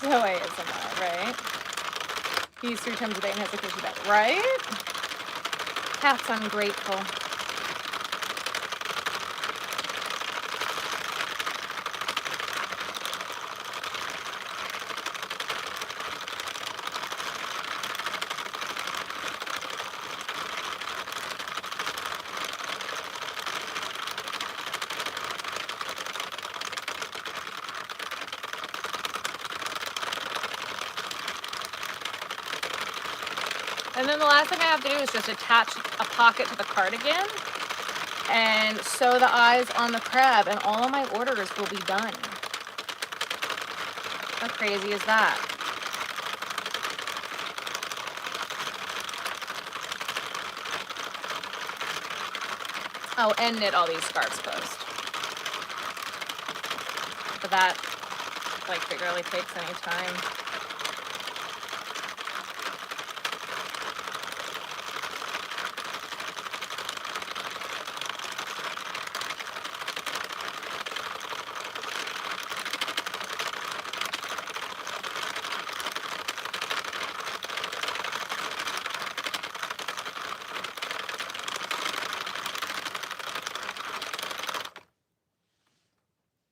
Zoe is in that, right? He eats 3 times a day and has a kitchen bed, right? Cat's ungrateful. And then the last thing I have to do is just attach a pocket to the cardigan and sew the eyes on the crab, and all of my orders will be done. How crazy is that? Oh, and knit all these scarves post. But that, like, figuratively takes any time.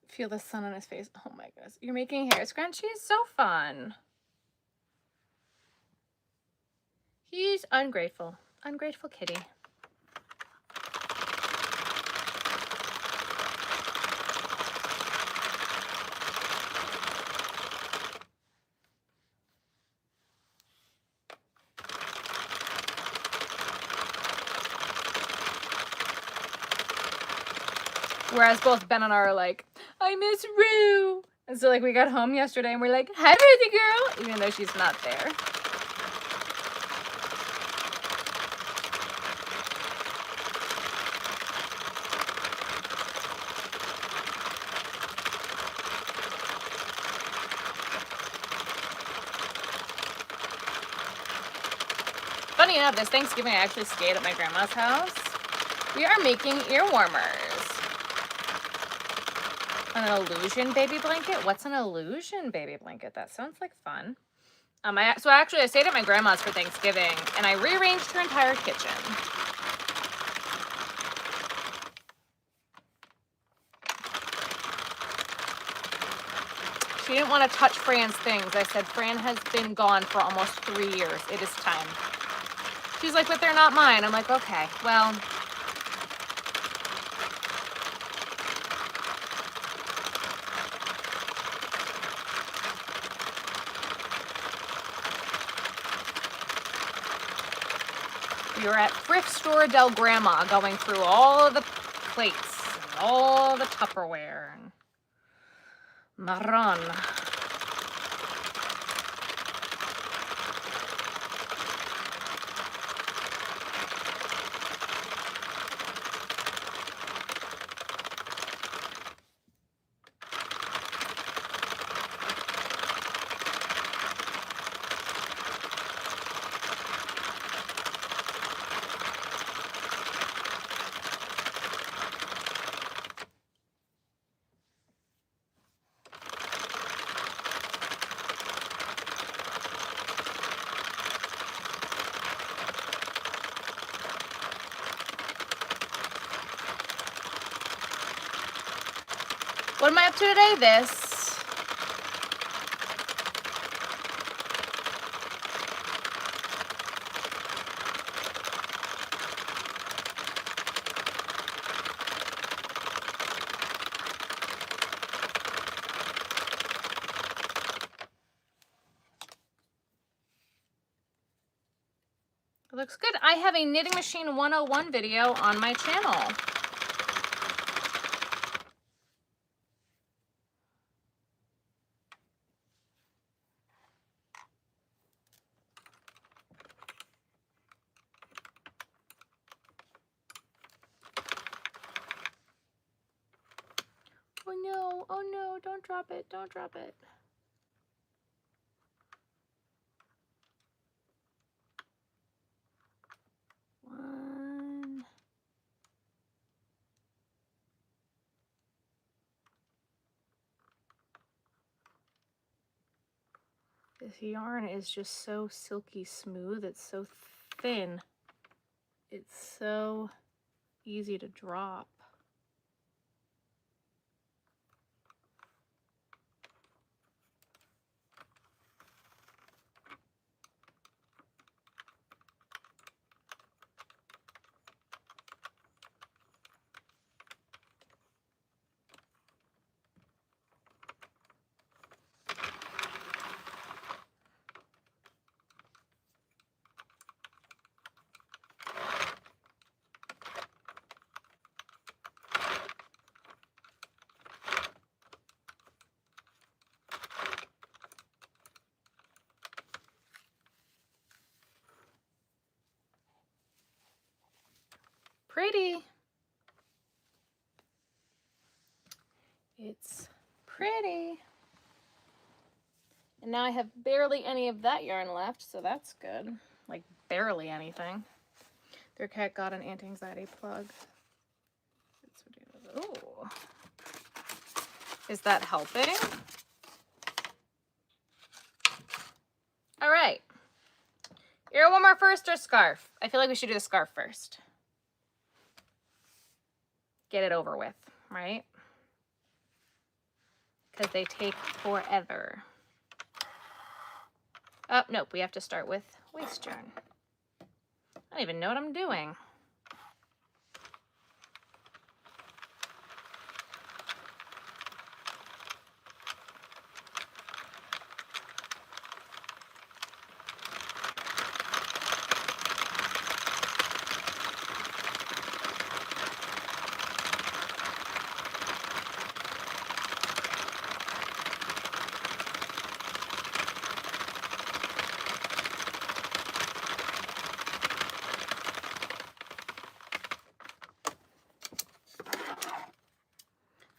Feel the sun on his face. Oh my goodness. You're making hair scrunchies? So fun. He's ungrateful. Ungrateful kitty. Whereas both Ben and I are like, I miss Rue. And so, like, we got home yesterday and we're like, hi, Ruthie girl, even though she's not there. Funny enough, this Thanksgiving I actually stayed at my grandma's house. We are making ear warmers. An illusion baby blanket? What's an illusion baby blanket? That sounds like fun. I stayed at my grandma's for Thanksgiving, and I rearranged her entire kitchen. She didn't want to touch Fran's things. I said, Fran has been gone for almost 3 years. It is time. She's like, but they're not mine. I'm like, okay, well. We were at Thrift Store Del Grandma going through all of the plates and all the Tupperware. Marron. What am I up to today? This. It looks good. I have a Knitting Machine 101 video on my channel. Oh no, don't drop it, don't drop it. One. This yarn is just so silky smooth, it's so thin. It's so easy to drop. Pretty. It's pretty. And now I have barely any of that yarn left, so that's good. Like barely anything. Their cat got an anti-anxiety plug. Ooh. Is that helping? All right. Ear warmer first or scarf? I feel like we should do the scarf first. Get it over with, right? Because they take forever. Oh, nope, we have to start with waist yarn. I don't even know what I'm doing.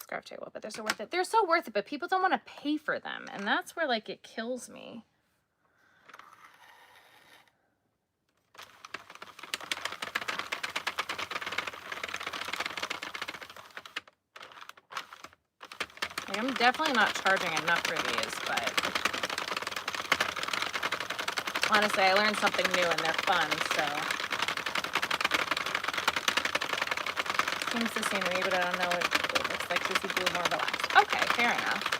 Scarf table, but they're so worth it. They're so worth it, but people don't want to pay for them, and that's where like it kills me. Like, I'm definitely not charging enough for these, but honestly, I learned something new and they're fun, so. Seems the same to me, but I don't know what it looks like. This would be more relaxed. Okay, fair enough.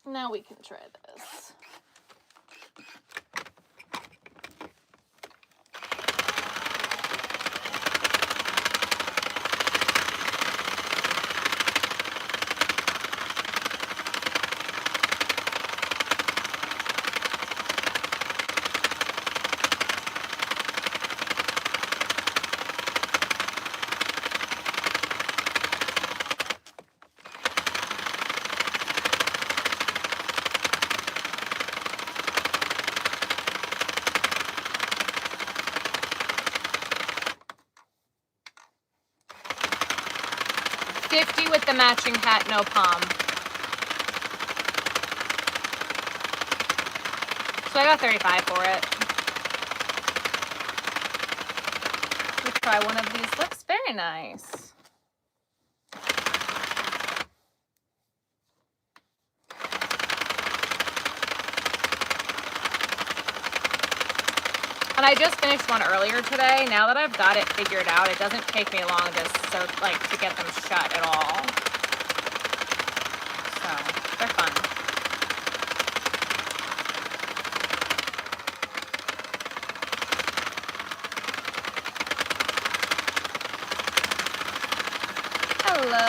Now we can try this. $50 with the matching hat, no palm. So I got $35 for it. Let's try one of these. Looks very nice. And I just finished one earlier today. Now that I've got it figured out, it doesn't take me long to to get them shut at all. So they're fun. Hello.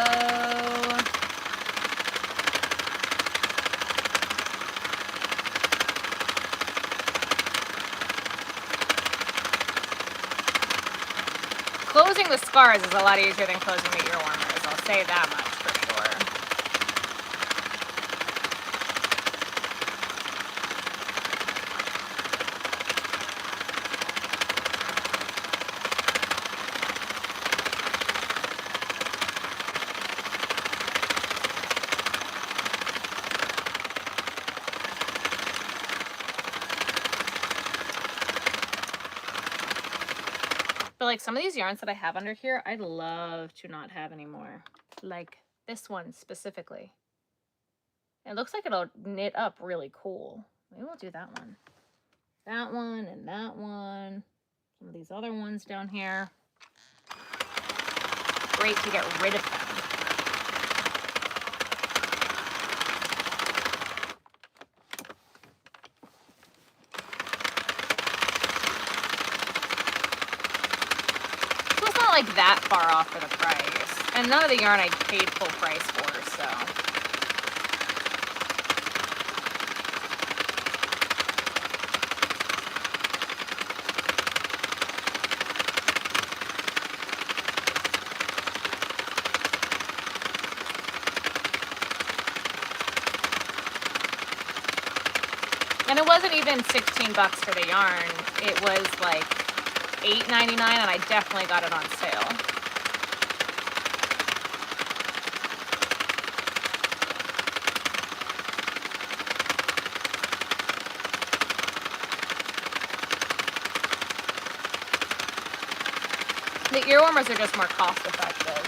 Closing the scars is a lot easier than closing the ear warmers. I'll say that much for sure. But like some of these yarns that I have under here, I'd love to not have anymore. Like this one specifically. It looks like it'll knit up really cool. Maybe we'll do that one. That one and that one. Some of these other ones down here. Great to get rid of them. Like that far off for the price, and none of the yarn I paid full price for, so and it wasn't even $16 for the yarn. It was like $8.99, and I definitely got it on sale. The ear warmers are just more cost effective.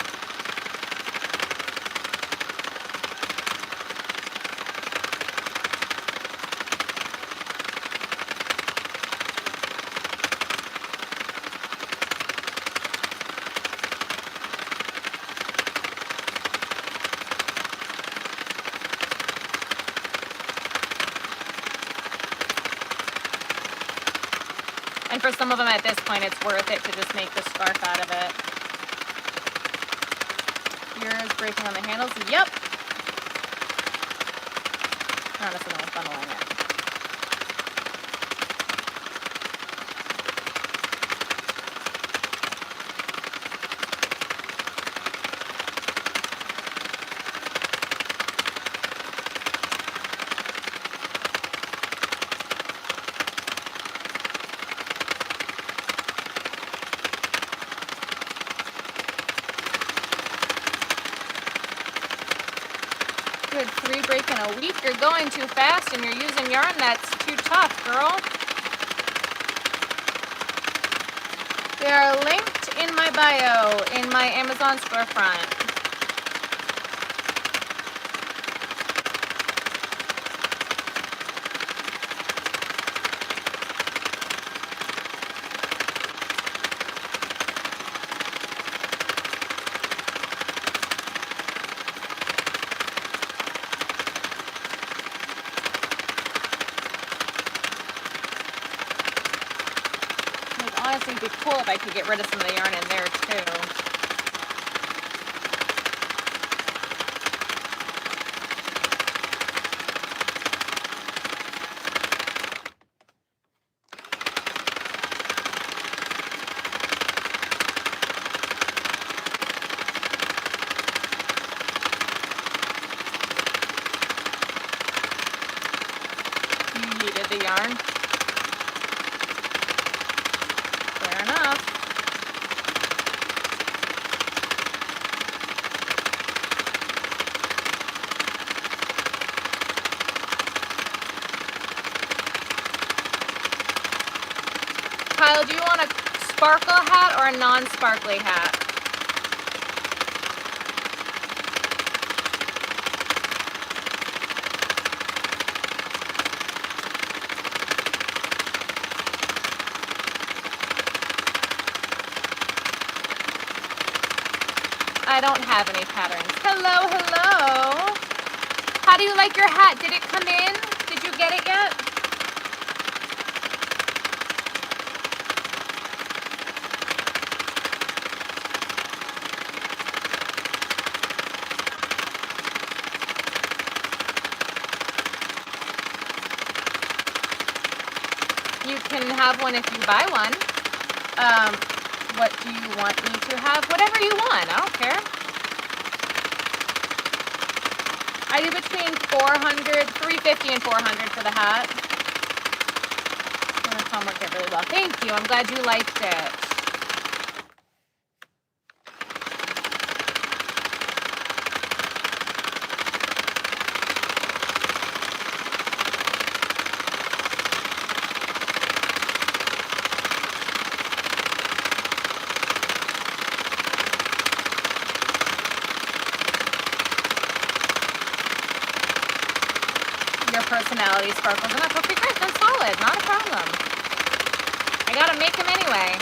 And for some of them at this point, it's worth it to just make the scarf out of it. Yours breaking on the handles? Yep. Not if I'm funneling it. Good 3 break in a week. You're going too fast and you're using yarn that's too tough, girl. They are linked in my bio in my Amazon storefront. Honestly, it'd be cool if I could get rid of some of the yarn in there too. You needed the yarn. Kyle, do you want a sparkle hat or a non-sparkly hat? I don't have any patterns. Hello, hello. How do you like your hat? Did it come in? Did you get it yet? You can have one if you buy one. What do you want me to have? Whatever you want. I don't care. I do between 350 and 400 for the hat. The Tom worked out really well. Thank you. I'm glad you liked it. Personality sparkles enough. Okay, great. That's solid. Not a problem. I gotta make them anyway.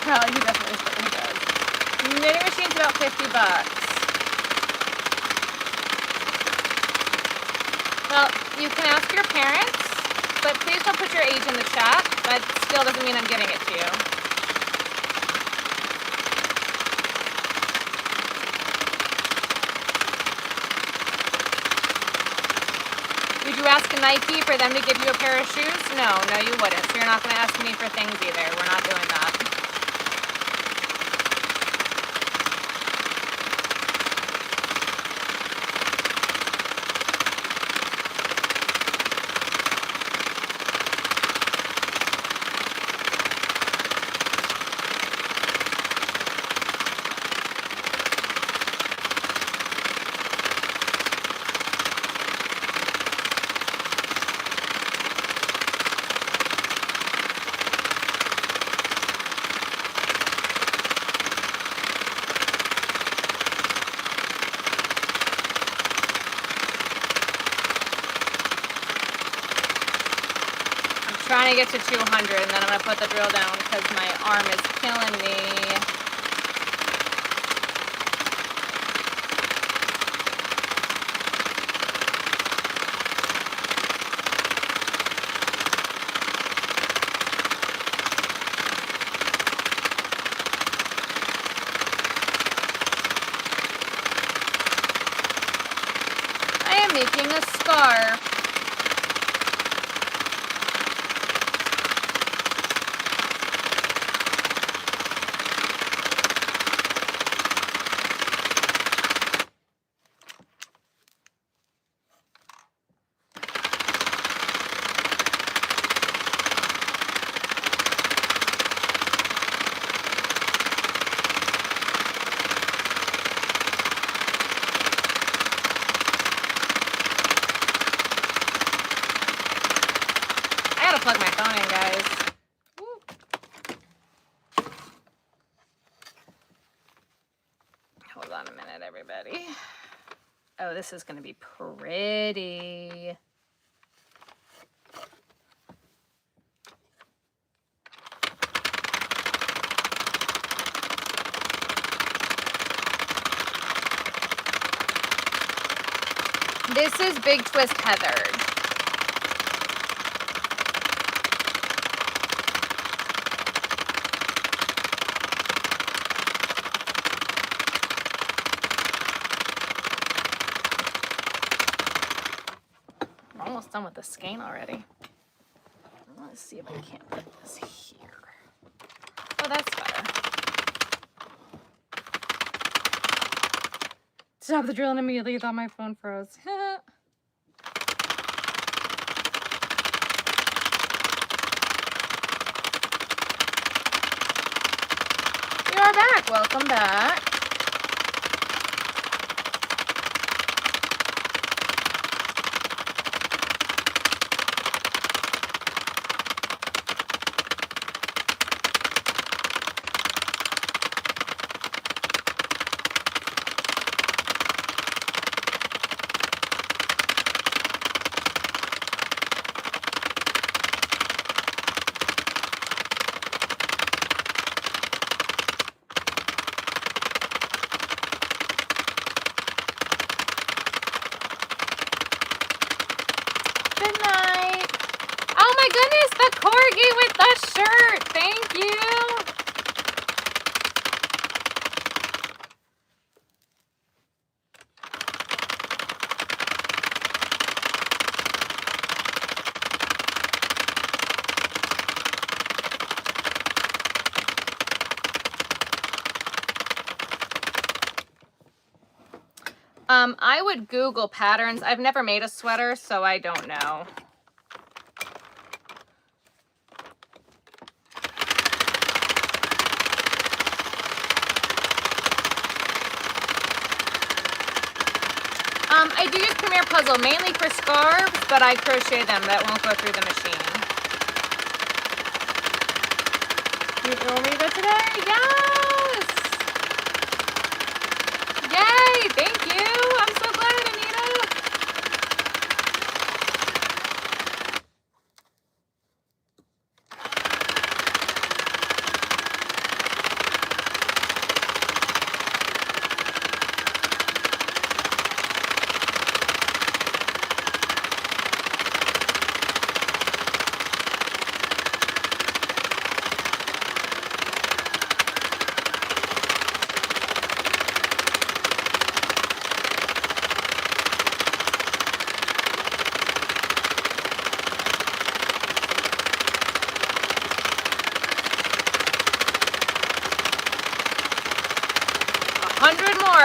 Well, he definitely certainly does. Knitting machine's about $50. Well, you can ask your parents, but please don't put your age in the chat. That still doesn't mean I'm giving it to you. Would you ask Nike for them to give you a pair of shoes? No, you wouldn't. So you're not going to ask me for things either. We're not doing that. Trying to get to 200 and then I'm going to put the drill down because my arm is killing me. I am making a scarf. Plug my phone in, guys. Woo. Hold on a minute, everybody. Oh, this is going to be pretty. This is Big Twist Heathered. Almost done with the skein already. Let's see if I can't put this here. Oh, that's better. Stop the drill and immediately thought my phone froze. are back. Welcome back. Corgi with the shirt. Thank you. I would Google patterns. I've never made a sweater, so I don't know. I do use Premier Puzzle mainly for scarves, but I crochet them. That won't go through the machine. You told me that today? Yes! Yay! Thank you! I'm so glad, Anita!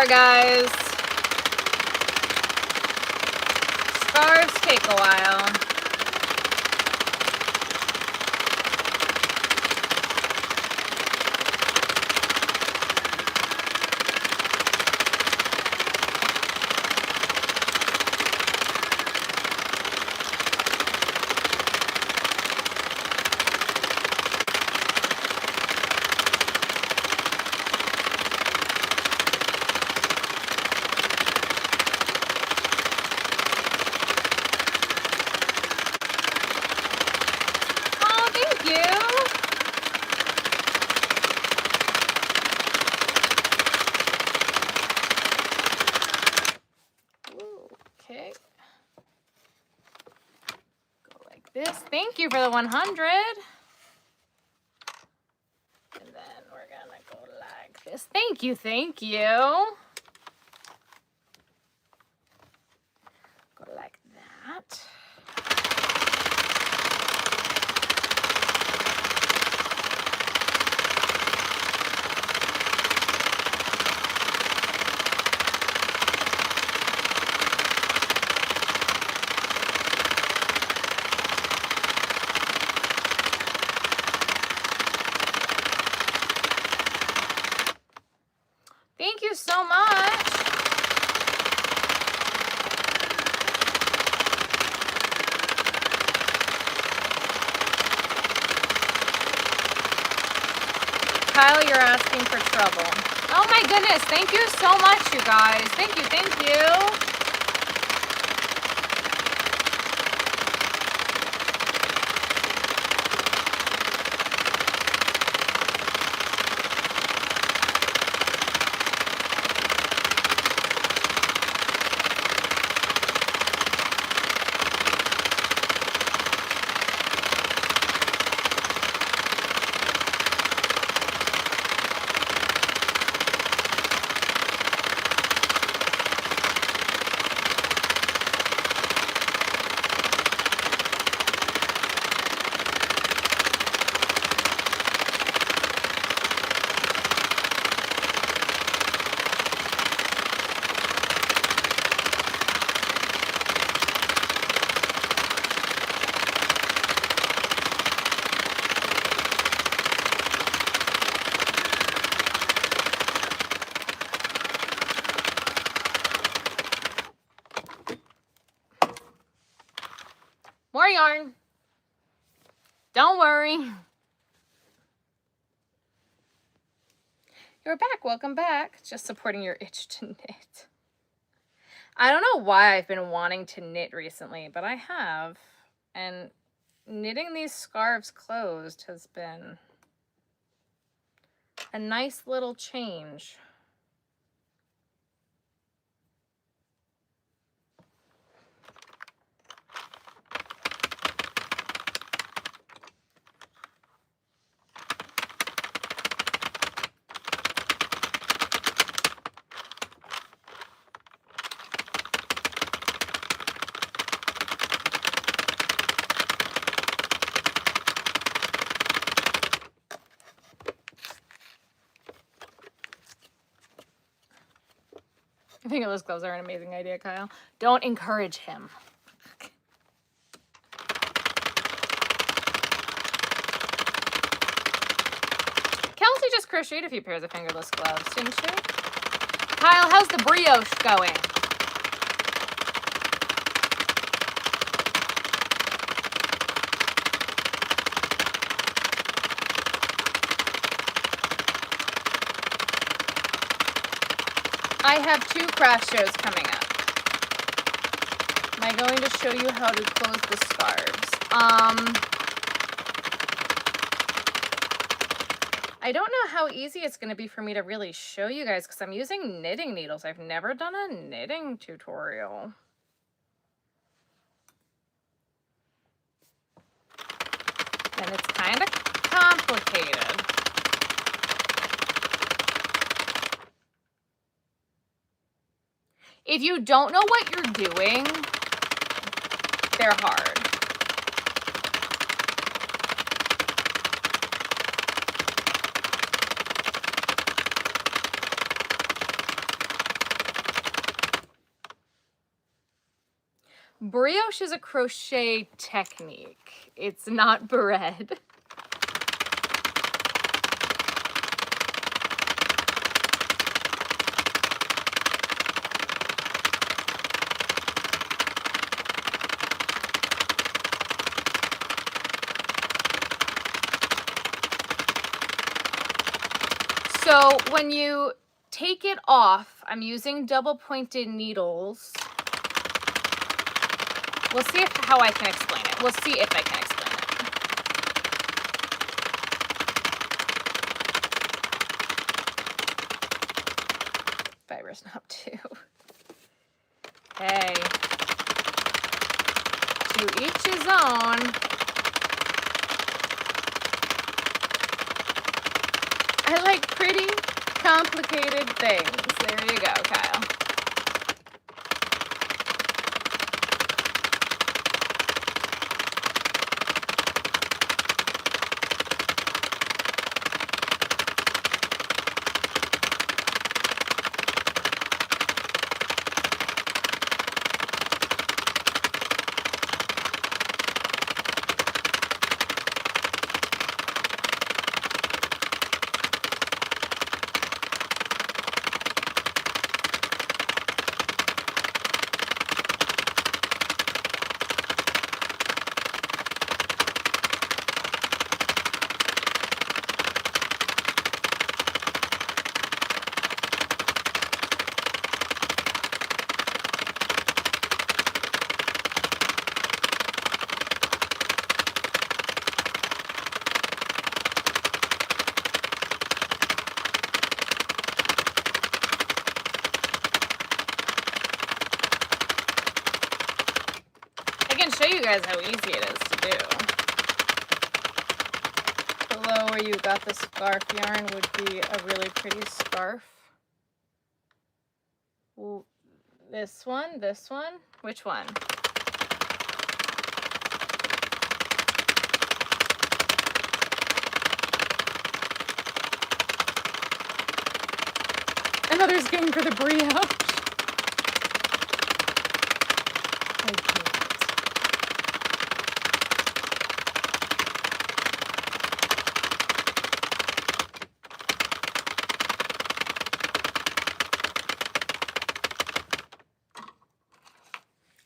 Guys, scarves take a while. Thank you for the 100. And then we're gonna go like this. Thank you, thank you. Go like that. Thank you so much. Kyle, you're asking for trouble. Oh my goodness, thank you so much, you guys. Thank you, thank you. more yarn. Don't worry. You're back. Welcome back. Just supporting your itch to knit. I don't know why I've been wanting to knit recently, but I have. And knitting these scarves closed has been a nice little change. I think those gloves are an amazing idea, Kyle. Don't encourage him. Kelsey just crocheted a few pairs of fingerless gloves, didn't she? Kyle, how's the brioche going? I have 2 craft shows coming up. Am I going to show you how to close the scarves? I don't know how easy it's going to be for me to really show you guys because I'm using knitting needles. I've never done a knitting tutorial. And it's kind of complicated. If you don't know what you're doing, they're hard. Brioche is a crochet technique. It's not bread. So when you take it off, I'm using double pointed needles. We'll see how I can explain it. We'll see if I can explain it. Fiber's knob 2. Hey. To each his own. I like pretty, complicated things. There you go, Kyle. Show you guys how easy it is to do. Below where you got the scarf yarn would be a really pretty scarf. Ooh, this one, which one? Another skein for the brioche.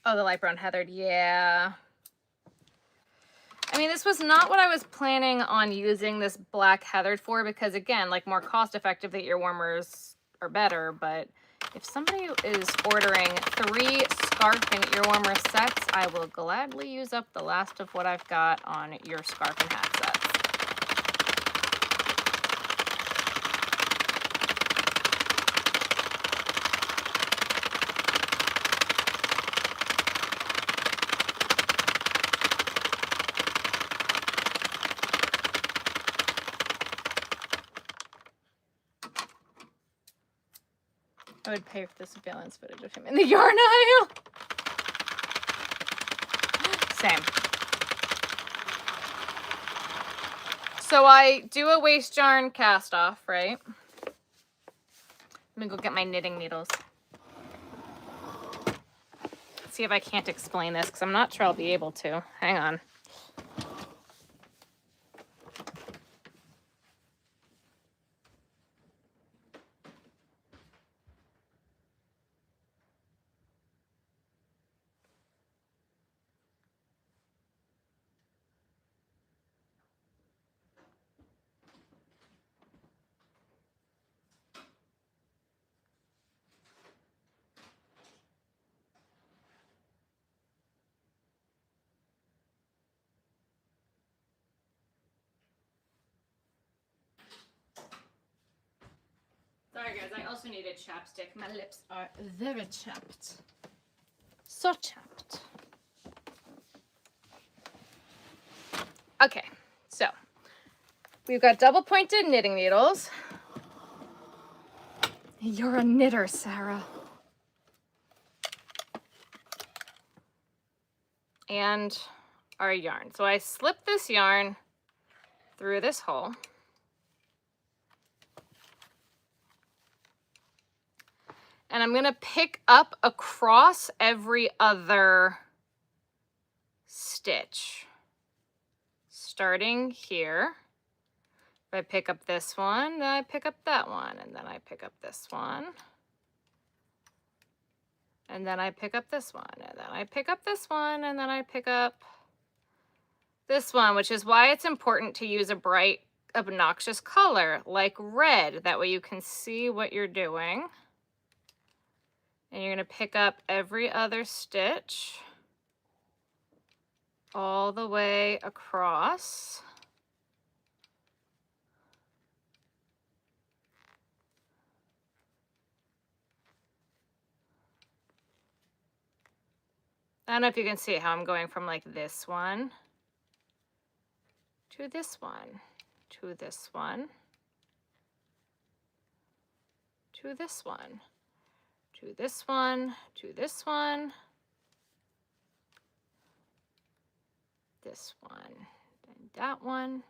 Oh, the light brown heathered, yeah. mean, this was not what I was planning on using this black heathered for, because again, like, more cost effective, the earwarmers are better, but if somebody is ordering 3 scarf and earwarmer sets, I will gladly use up the last of what I've got on your scarf and hat sets. I would pay for the surveillance footage of him in the yarn aisle. Same. So I do a waste yarn cast off, right? Let me go get my knitting needles. Let's see if I can't explain this, because I'm not sure I'll be able to. Hang on. Sorry guys, I also need a chapstick. My lips are very chapped. So chapped. Okay, so we've got double pointed knitting needles. You're a knitter, Sarah. And our yarn. So I slip this yarn through this hole. And I'm gonna pick up across every other stitch. Starting here. If I pick up this one, then I pick up that one, and then I pick up this one. And then I pick up this one, and then I pick up this one, and then I pick up this one, which is why it's important to use a bright, obnoxious color like red. That way you can see what you're doing. And you're going to pick up every other stitch all the way across. I don't know if you can see how I'm going from like this one to this one, to this one, to this one, to this one, to this one, this one, then that one,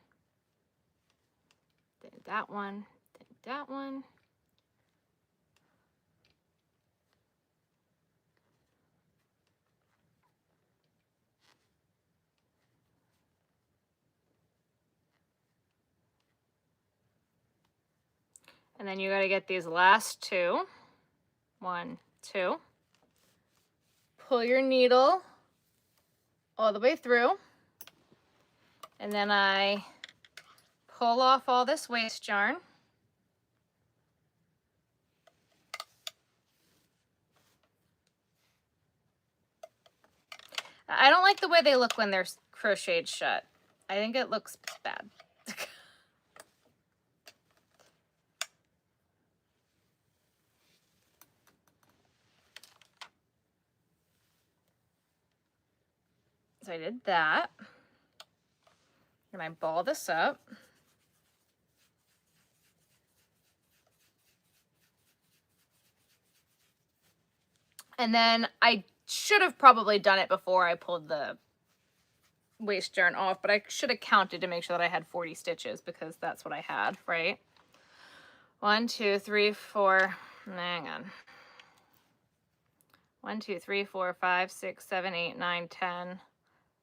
then that one, then that one. And then you got to get these last two. 1, 2. Pull your needle all the way through. And then I pull off all this waste yarn. I don't like the way they look when they're crocheted shut. I think it looks bad. So I did that. And I ball this up. And then I should have probably done it before I pulled the waste yarn off, but I should have counted to make sure that I had 40 stitches because that's what I had, right? 1, 2, 3, 4, hang on. 1, 2, 3, 4, 5, 6, 7, 8, 9, 10,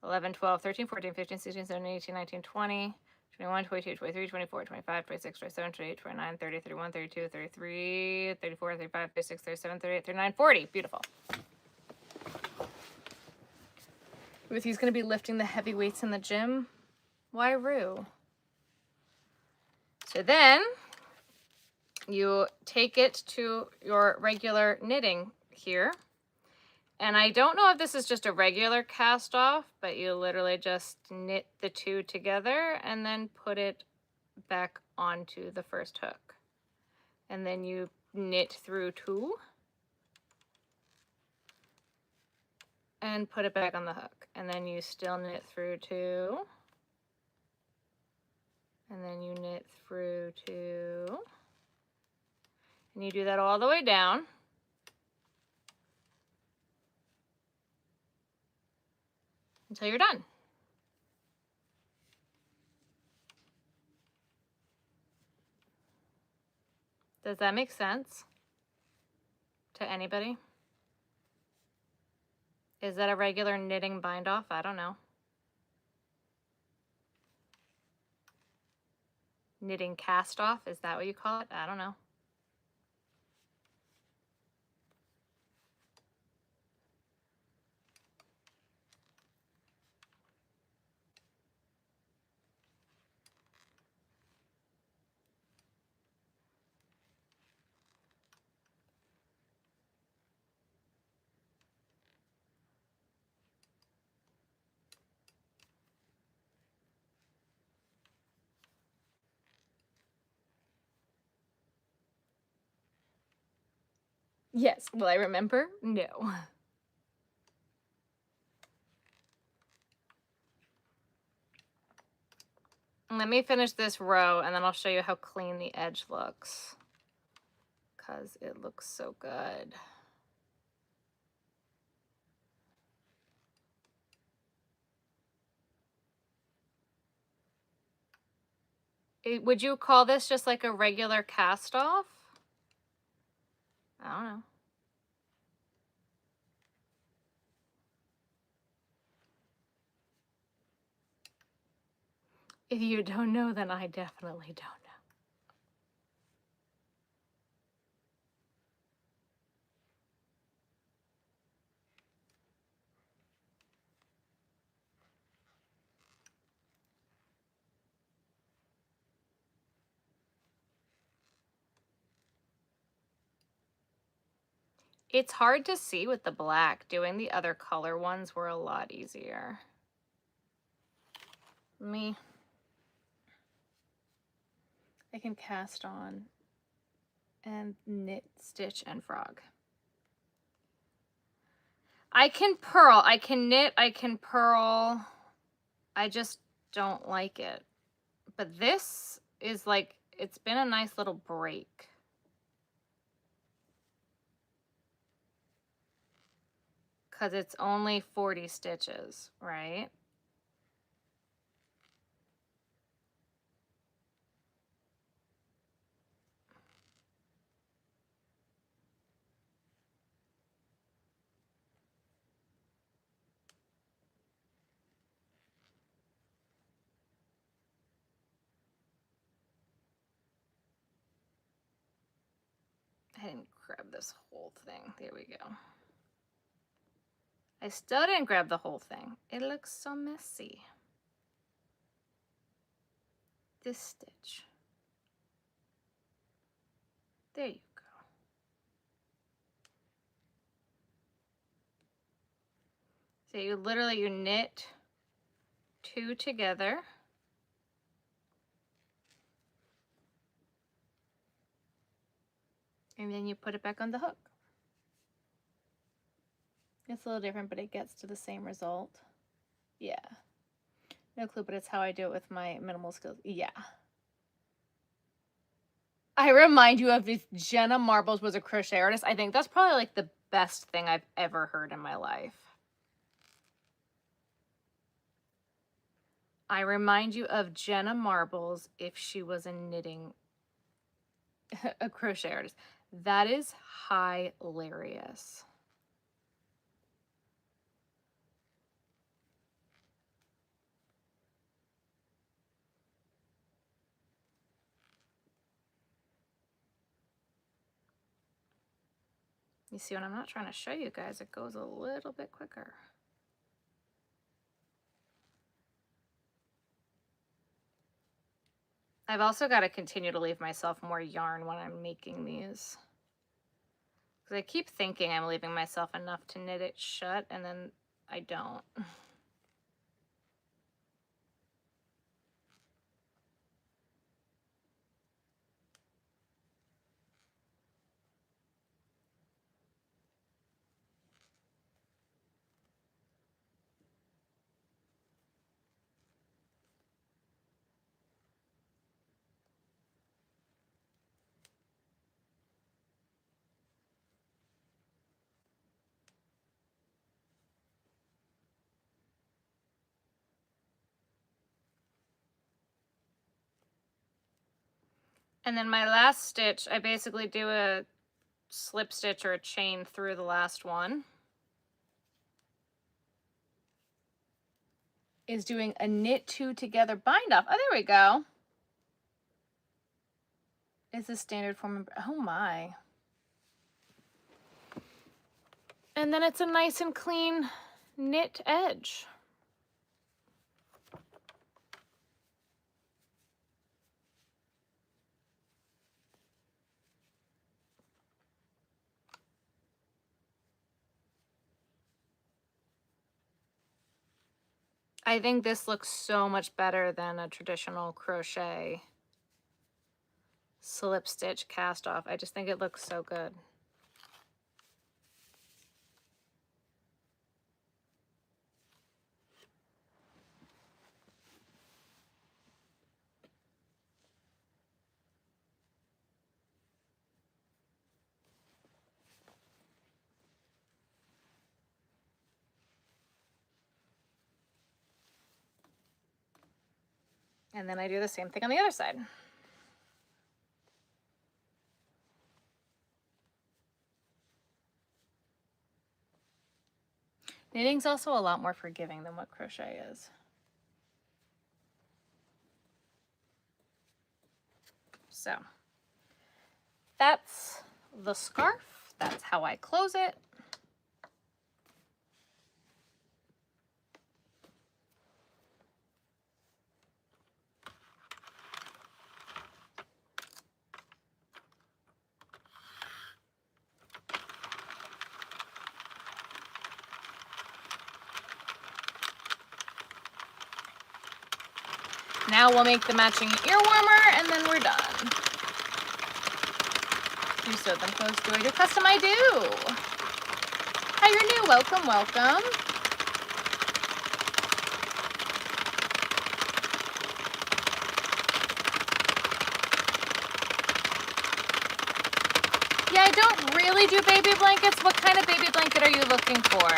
11, 12, 13, 14, 15, 16, 17, 18, 19, 20, 21, 22, 23, 24, 25, 26, 27, 28, 29, 30, 31, 32, 33, 34, 35, 36, 37, 38, 39, 40. Beautiful. Ruthie's going to be lifting the heavy weights in the gym. Why rue? So then you take it to your regular knitting here. And I don't know if this is just a regular cast off, but you literally just knit the two together and then put it back onto the first hook. And then you knit through two and put it back on the hook. And then you still knit through two. And then you knit through two. And you do that all the way down. Until you're done. Does that make sense to anybody? Is that a regular knitting bind off? I don't know. Knitting cast off, is that what you call it? I don't know. Yes, will I remember? No. Let me finish this row and then I'll show you how clean the edge looks, because it looks so good. Would you call this just like a regular cast off? I don't know. If you don't know, then I definitely don't know. It's hard to see with the black. Doing the other color ones were a lot easier. I can cast on and knit, stitch, and frog. I can purl, I can knit, I can purl. I just don't like it. But this is like, it's been a nice little break. Because it's only 40 stitches, right? I didn't grab this whole thing. There we go. I still didn't grab the whole thing. It looks so messy. This stitch. There you go. So you literally, you knit two together. And then you put it back on the hook. It's a little different, but it gets to the same result. Yeah. No clue, but it's how I do it with my minimal skills. Yeah. I remind you of this. Jenna Marbles was a crochet artist. I think that's probably like the best thing I've ever heard in my life. I remind you of Jenna Marbles if she was a knitting, a crochet artist. That is hilarious. You see, when I'm not trying to show you guys, it goes a little bit quicker. I've also got to continue to leave myself more yarn when I'm making these. Because I keep thinking I'm leaving myself enough to knit it shut, and then I don't. And then my last stitch, I basically do a slip stitch or a chain through the last one. Is doing a knit two together bind off. Oh, there we go. Is the standard form of, oh my. And then it's a nice and clean knit edge. I think this looks so much better than a traditional crochet slip stitch cast off. I just think it looks so good. And then I do the same thing on the other side. Knitting's also a lot more forgiving than what crochet is. So that's the scarf. That's how I close it. Now we'll make the matching ear warmer and then we're done. You sewed them close. Do I do custom? I do. Hi, you're new. Welcome, welcome. Yeah, I don't really do baby blankets. What kind of baby blanket are you looking for?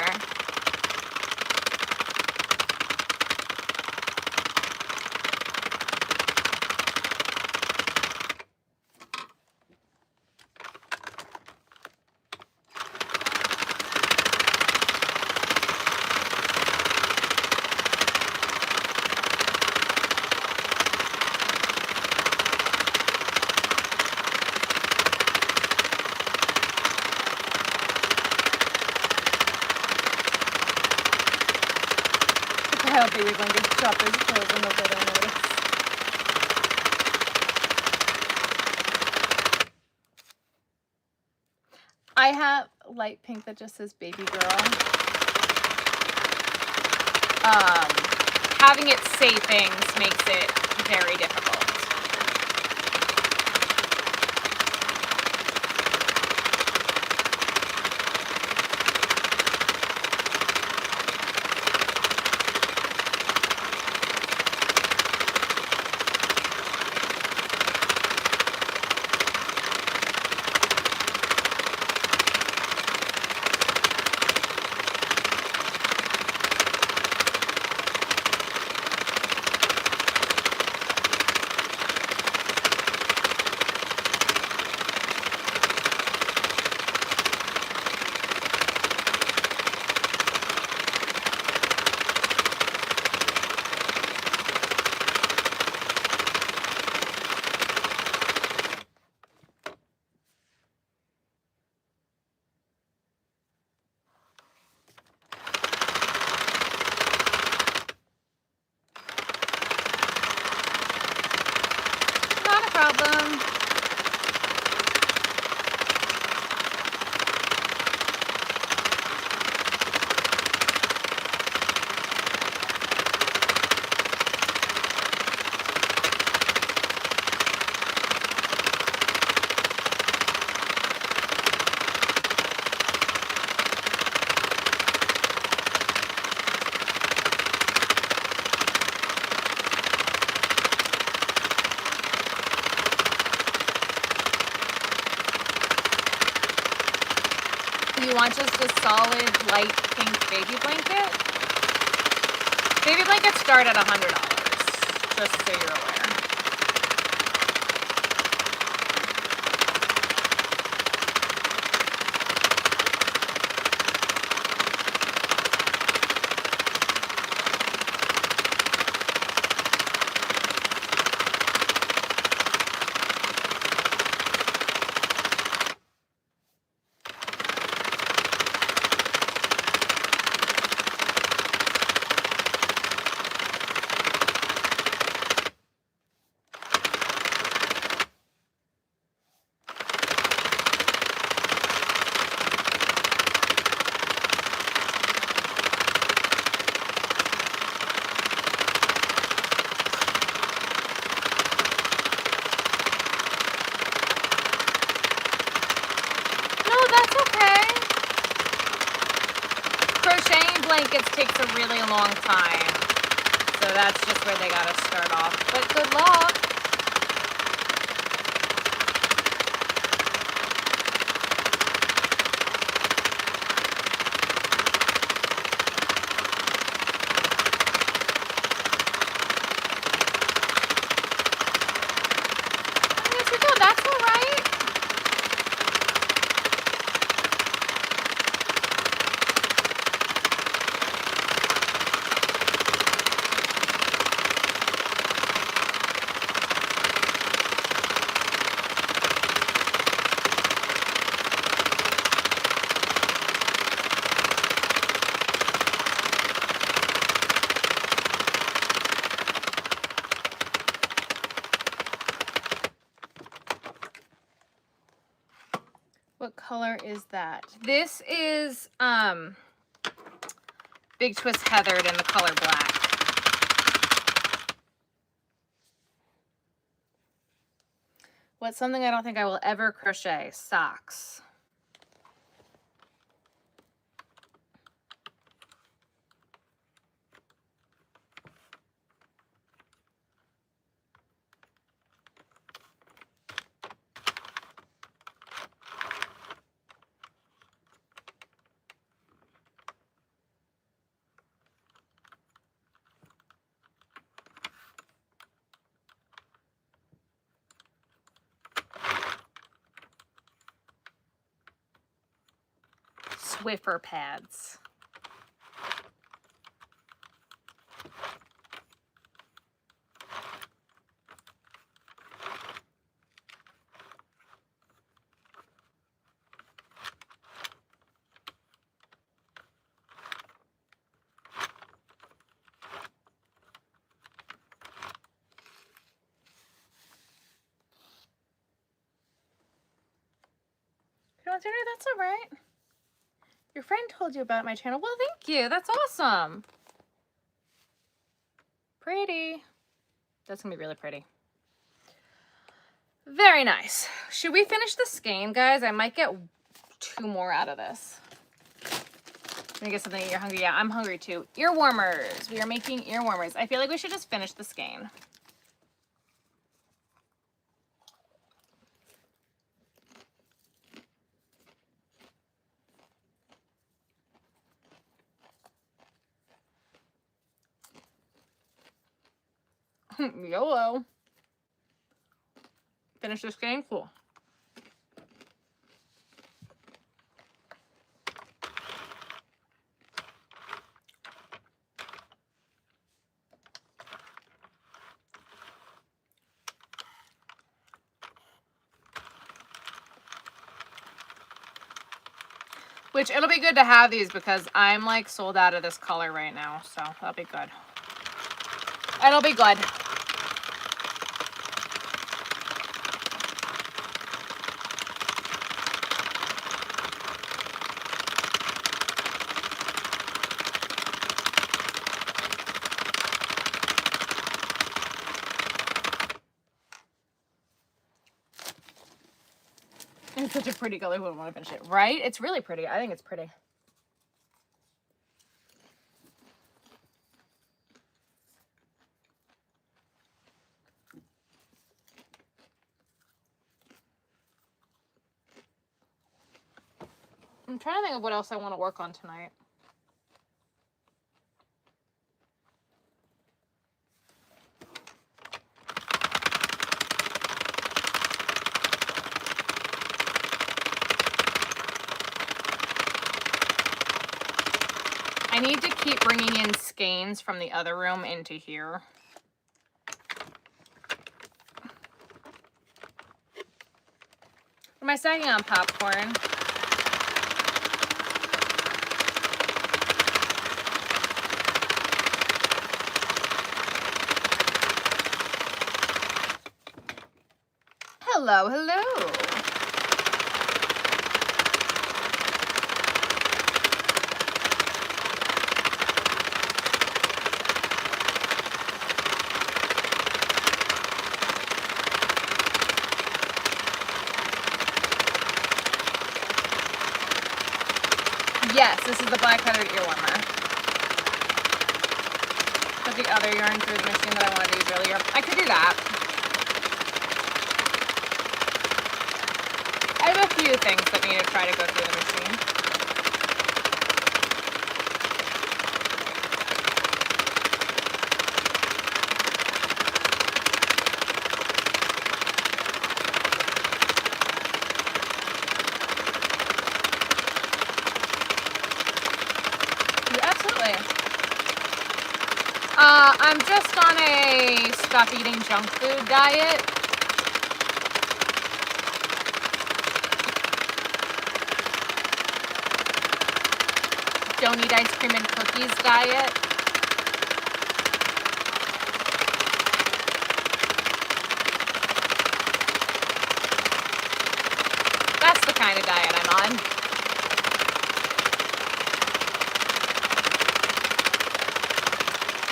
Baby blankets drop his clothes in the lid, I notice. I have light pink that just says baby girl. Having it say things makes it very difficult. not just a solid light pink baby blanket. Baby blankets start at $100, just so you're aware. Blankets takes a really long time, so that's just where they gotta start off, but good luck. I guess we go, that's all right. What color is that? This is Big Twist Heathered in the color black. What's something I don't think I will ever crochet? Socks. Swiffer pads. That's all right. Your friend told you about my channel. Well, thank you. That's awesome. Pretty. That's gonna be really pretty. Very nice. Should we finish the skein, guys? I might get 2 more out of this. Let me get something. You're hungry? Yeah, I'm hungry too. Ear warmers. We are making ear warmers. I feel like we should just finish the skein. YOLO. Finish this game? Cool. Which it'll be good to have these because I'm like sold out of this color right now. So that'll be good. It'll be good. It's such a pretty color. Who wouldn't want to finish it? Right? It's really pretty. I think it's pretty. I'm trying to think of what else I want to work on tonight. I need to keep bringing in skeins from the other room into here. Am I stacking on popcorn? Hello, hello. Yes, this is the black-headed earwormer. Put the other yarn through the machine that I wanted to use earlier. I could do that. I have a few things that need to try to go through the machine. I'm just on a stop eating junk food diet. Don't eat ice cream and cookies diet. That's the kind of diet I'm on.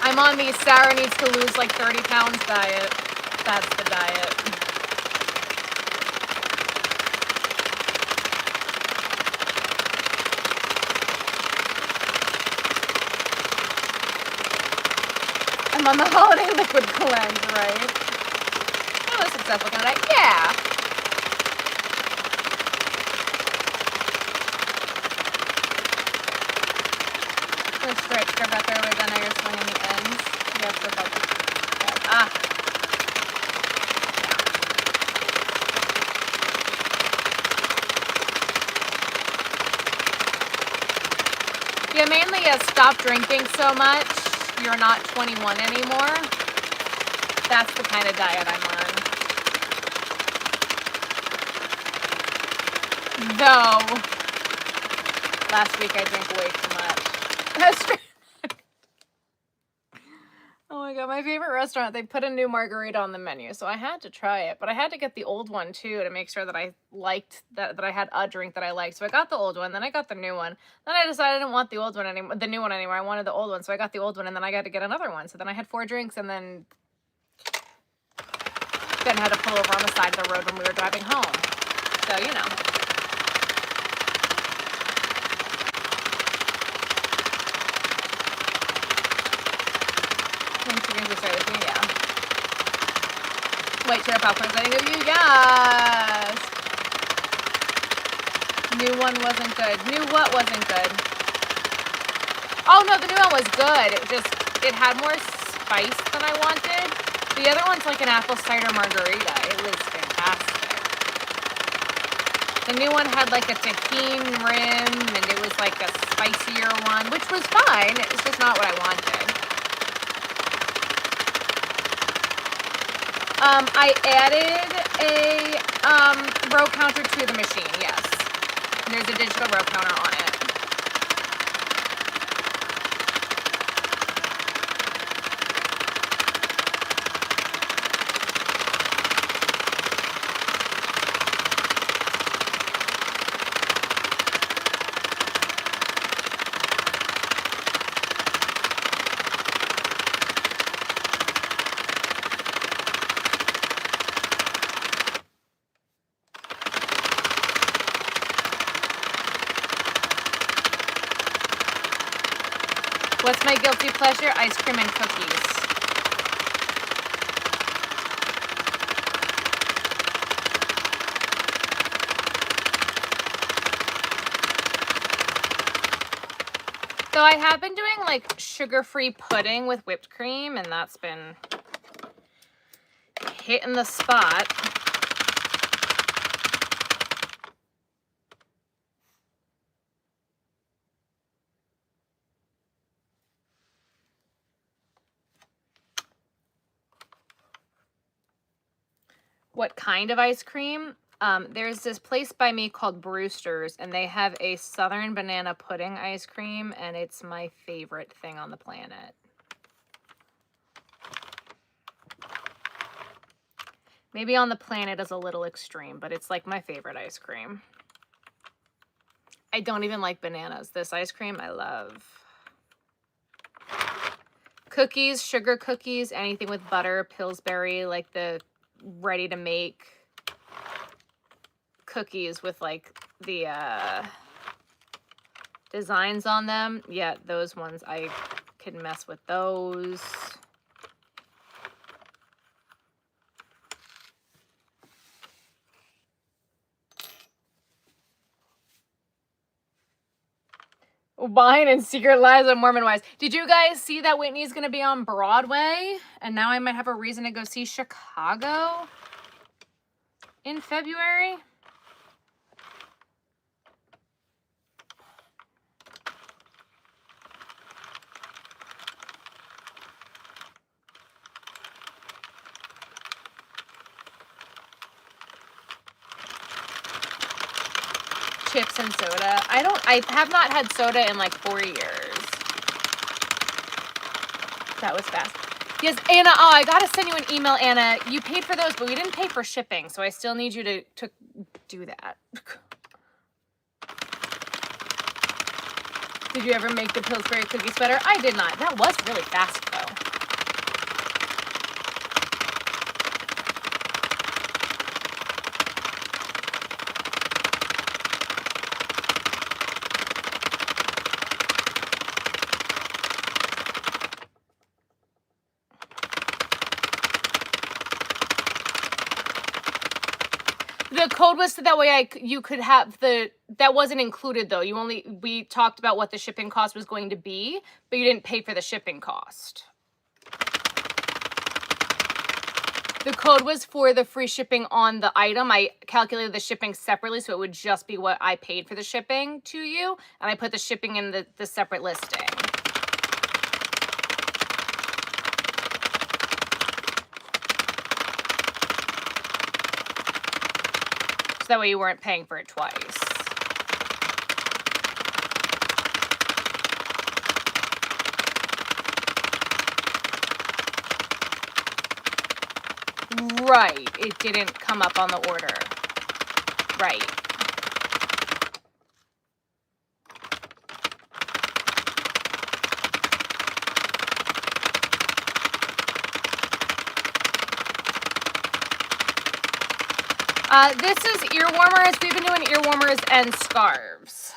I'm on the Sarah needs to lose like 30 pounds diet. That's the diet. I'm on the holiday liquid cleanse, right? That was successful kind of diet. Yeah. Stretch, grab that fairway, then now you're swinging the ends. You have to focus. Ah. Yeah, mainly stop drinking so much. You're not 21 anymore. That's the kind of diet I'm on. Though, last week I drank way too much. That's true. Oh my god, my favorite restaurant, they put a new margarita on the menu, so I had to try it, but I had to get the old one too to make sure that I liked that I had a drink that I liked. So I got the old one, then I got the new one. Then I decided I didn't want the old one anymore, the new one anymore. I wanted the old one, so I got the old one, and then I got to get another one. So then I had 4 drinks, and then had to pull over on the side of the road when we were driving home. So, you know. Yeah. White cheddar popcorn, I think of you, yes. New one wasn't good. New what wasn't good? Oh no, the new one was good. It had more spice than I wanted. The other one's like an apple cider margarita. It was fantastic. The new one had like a tahini rim, and it was like a spicier one, which was fine. It's just not what I wanted. I added a row counter to the machine, yes. There's a digital row counter on it. What's my guilty pleasure? Ice cream and cookies. So I have been doing like sugar-free pudding with whipped cream, and that's been hitting the spot. What kind of ice cream? There's this place by me called Brewster's, and they have a Southern banana pudding ice cream, and it's my favorite thing on the planet. Maybe on the planet is a little extreme, but it's like my favorite ice cream. I don't even like bananas. This ice cream I love. Cookies, sugar cookies, anything with butter, Pillsbury, like the ready to make cookies with like the designs on them. Yeah, those ones, I can mess with those. Wine and Secret Lives of Mormon Wives. Did you guys see that Whitney's going to be on Broadway? And now I might have a reason to go see Chicago in February. Chips and soda. I have not had soda in like 4 years. That was fast. Yes, Anna, oh, I gotta send you an email, Anna. You paid for those, but we didn't pay for shipping, so I still need you to do that. Did you ever make the Pillsbury cookies better? I did not. That was really fast, though. The code was so that way you could have that wasn't included though. We talked about what the shipping cost was going to be, but you didn't pay for the shipping cost. The code was for the free shipping on the item. I calculated the shipping separately, so it would just be what I paid for the shipping to you, and I put the shipping in the separate listing. So that way you weren't paying for it twice. Right, it didn't come up on the order. Right. This is ear warmers. We've been doing ear warmers and scarves.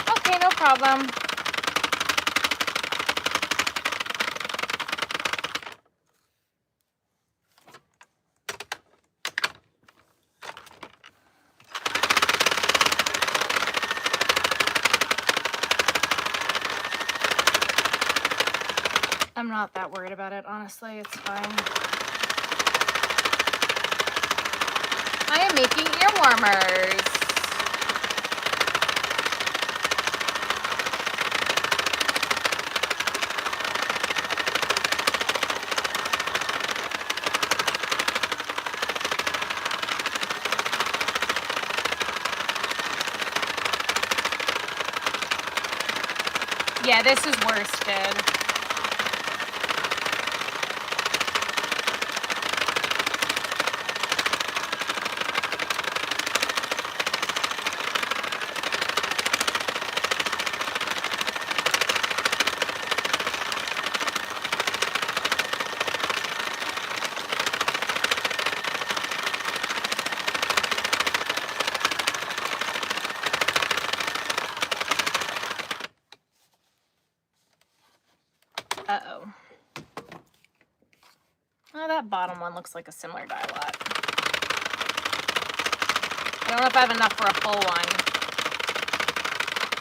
Okay, no problem. I'm not that worried about it, honestly. It's fine. I am making ear warmers. Yeah, this is worsted. Uh-oh. Oh, that bottom one looks like a similar dye lot. I don't know if I have enough for a full one.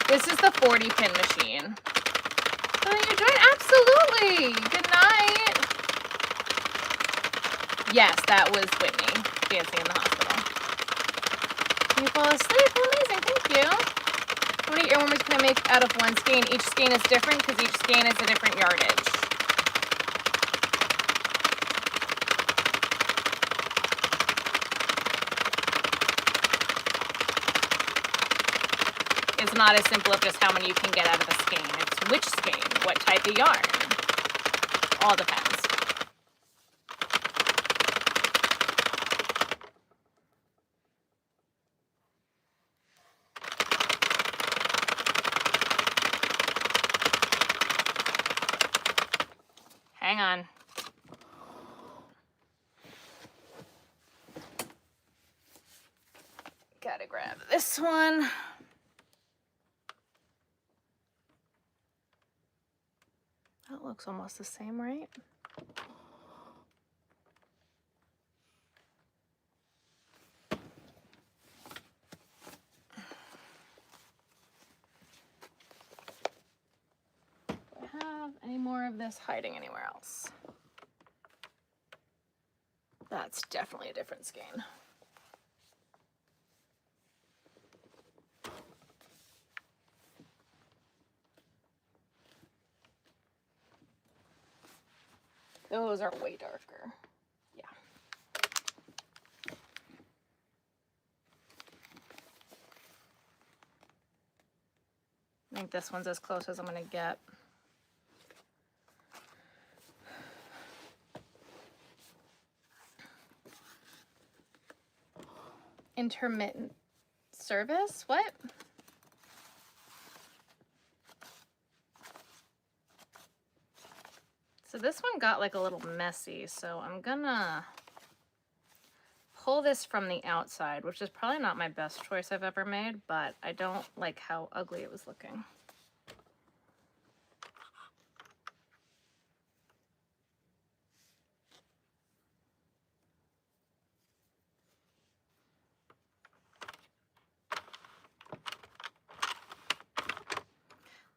This is the 40 pin machine. Oh, you're doing absolutely. Good night. Yes, that was Whitney dancing in the hospital. You fall asleep. Amazing. Thank you. How many earwormers can I make out of one skein? Each skein is different because each skein is a different yardage. It's not as simple of just how many you can get out of a skein. It's which skein, what type of yarn. All depends. Hang on. Gotta grab this one. That looks almost the same, right? Do I have any more of this hiding anywhere else? That's definitely a different skein. Those are way darker. Yeah. I think this one's as close as I'm gonna get. Intermittent service? What? So this one got like a little messy, so I'm gonna pull this from the outside, which is probably not my best choice I've ever made, but I don't like how ugly it was looking.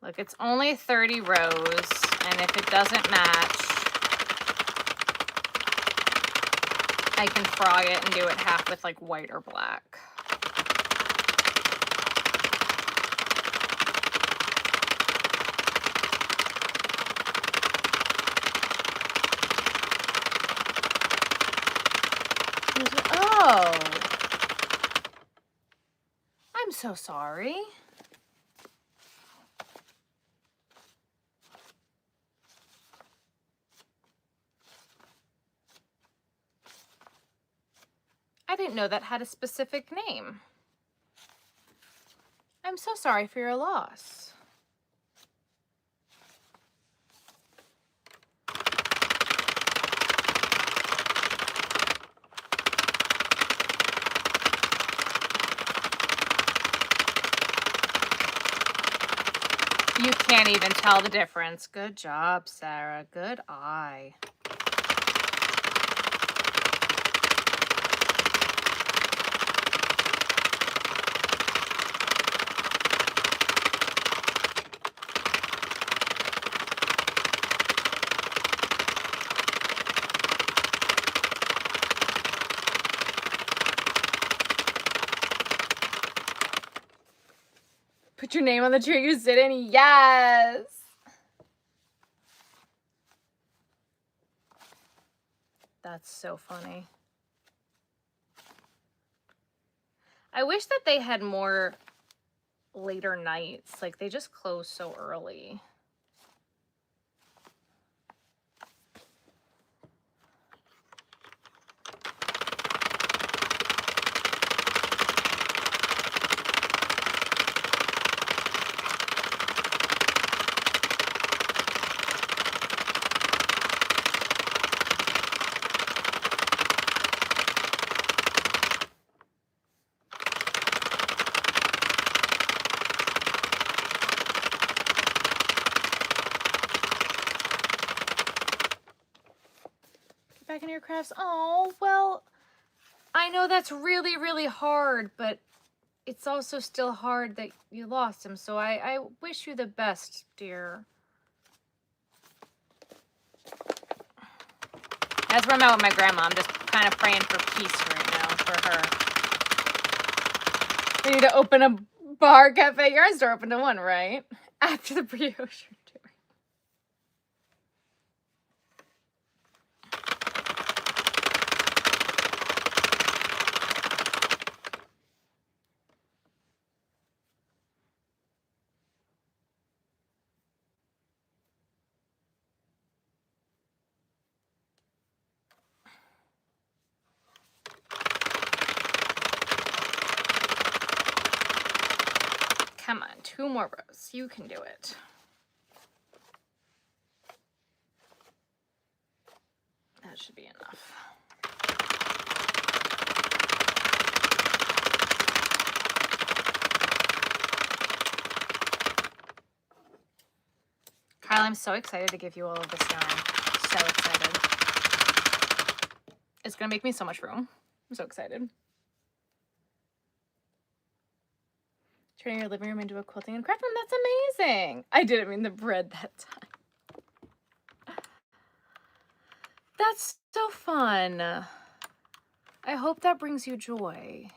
Look, it's only 30 rows, and if it doesn't match, I can frog it and do it half with like white or black. Oh, I'm so sorry. I didn't know that had a specific name. I'm so sorry for your loss. You can't even tell the difference. Good job, Sarah. Good eye. Put your name on the chair you sit in. Yes. That's so funny. I wish that they had more later nights. Like, they just close so early. back into your crafts? Oh, well, I know that's really, really hard, but it's also still hard that you lost him. So I wish you the best, dear. As where I'm at with my grandma, I'm just kind of praying for peace right now for her. We need to open a bar cafe. Your eyes are open to one, right? After the brioche you're doing. Come on, 2 more rows. You can do it. That should be enough. Kyle, I'm so excited to give you all of this yarn. So excited. It's gonna make me so much room. I'm so excited. Turning your living room into a quilting and craft room. That's amazing. I didn't mean the bread that time. That's so fun. I hope that brings you joy.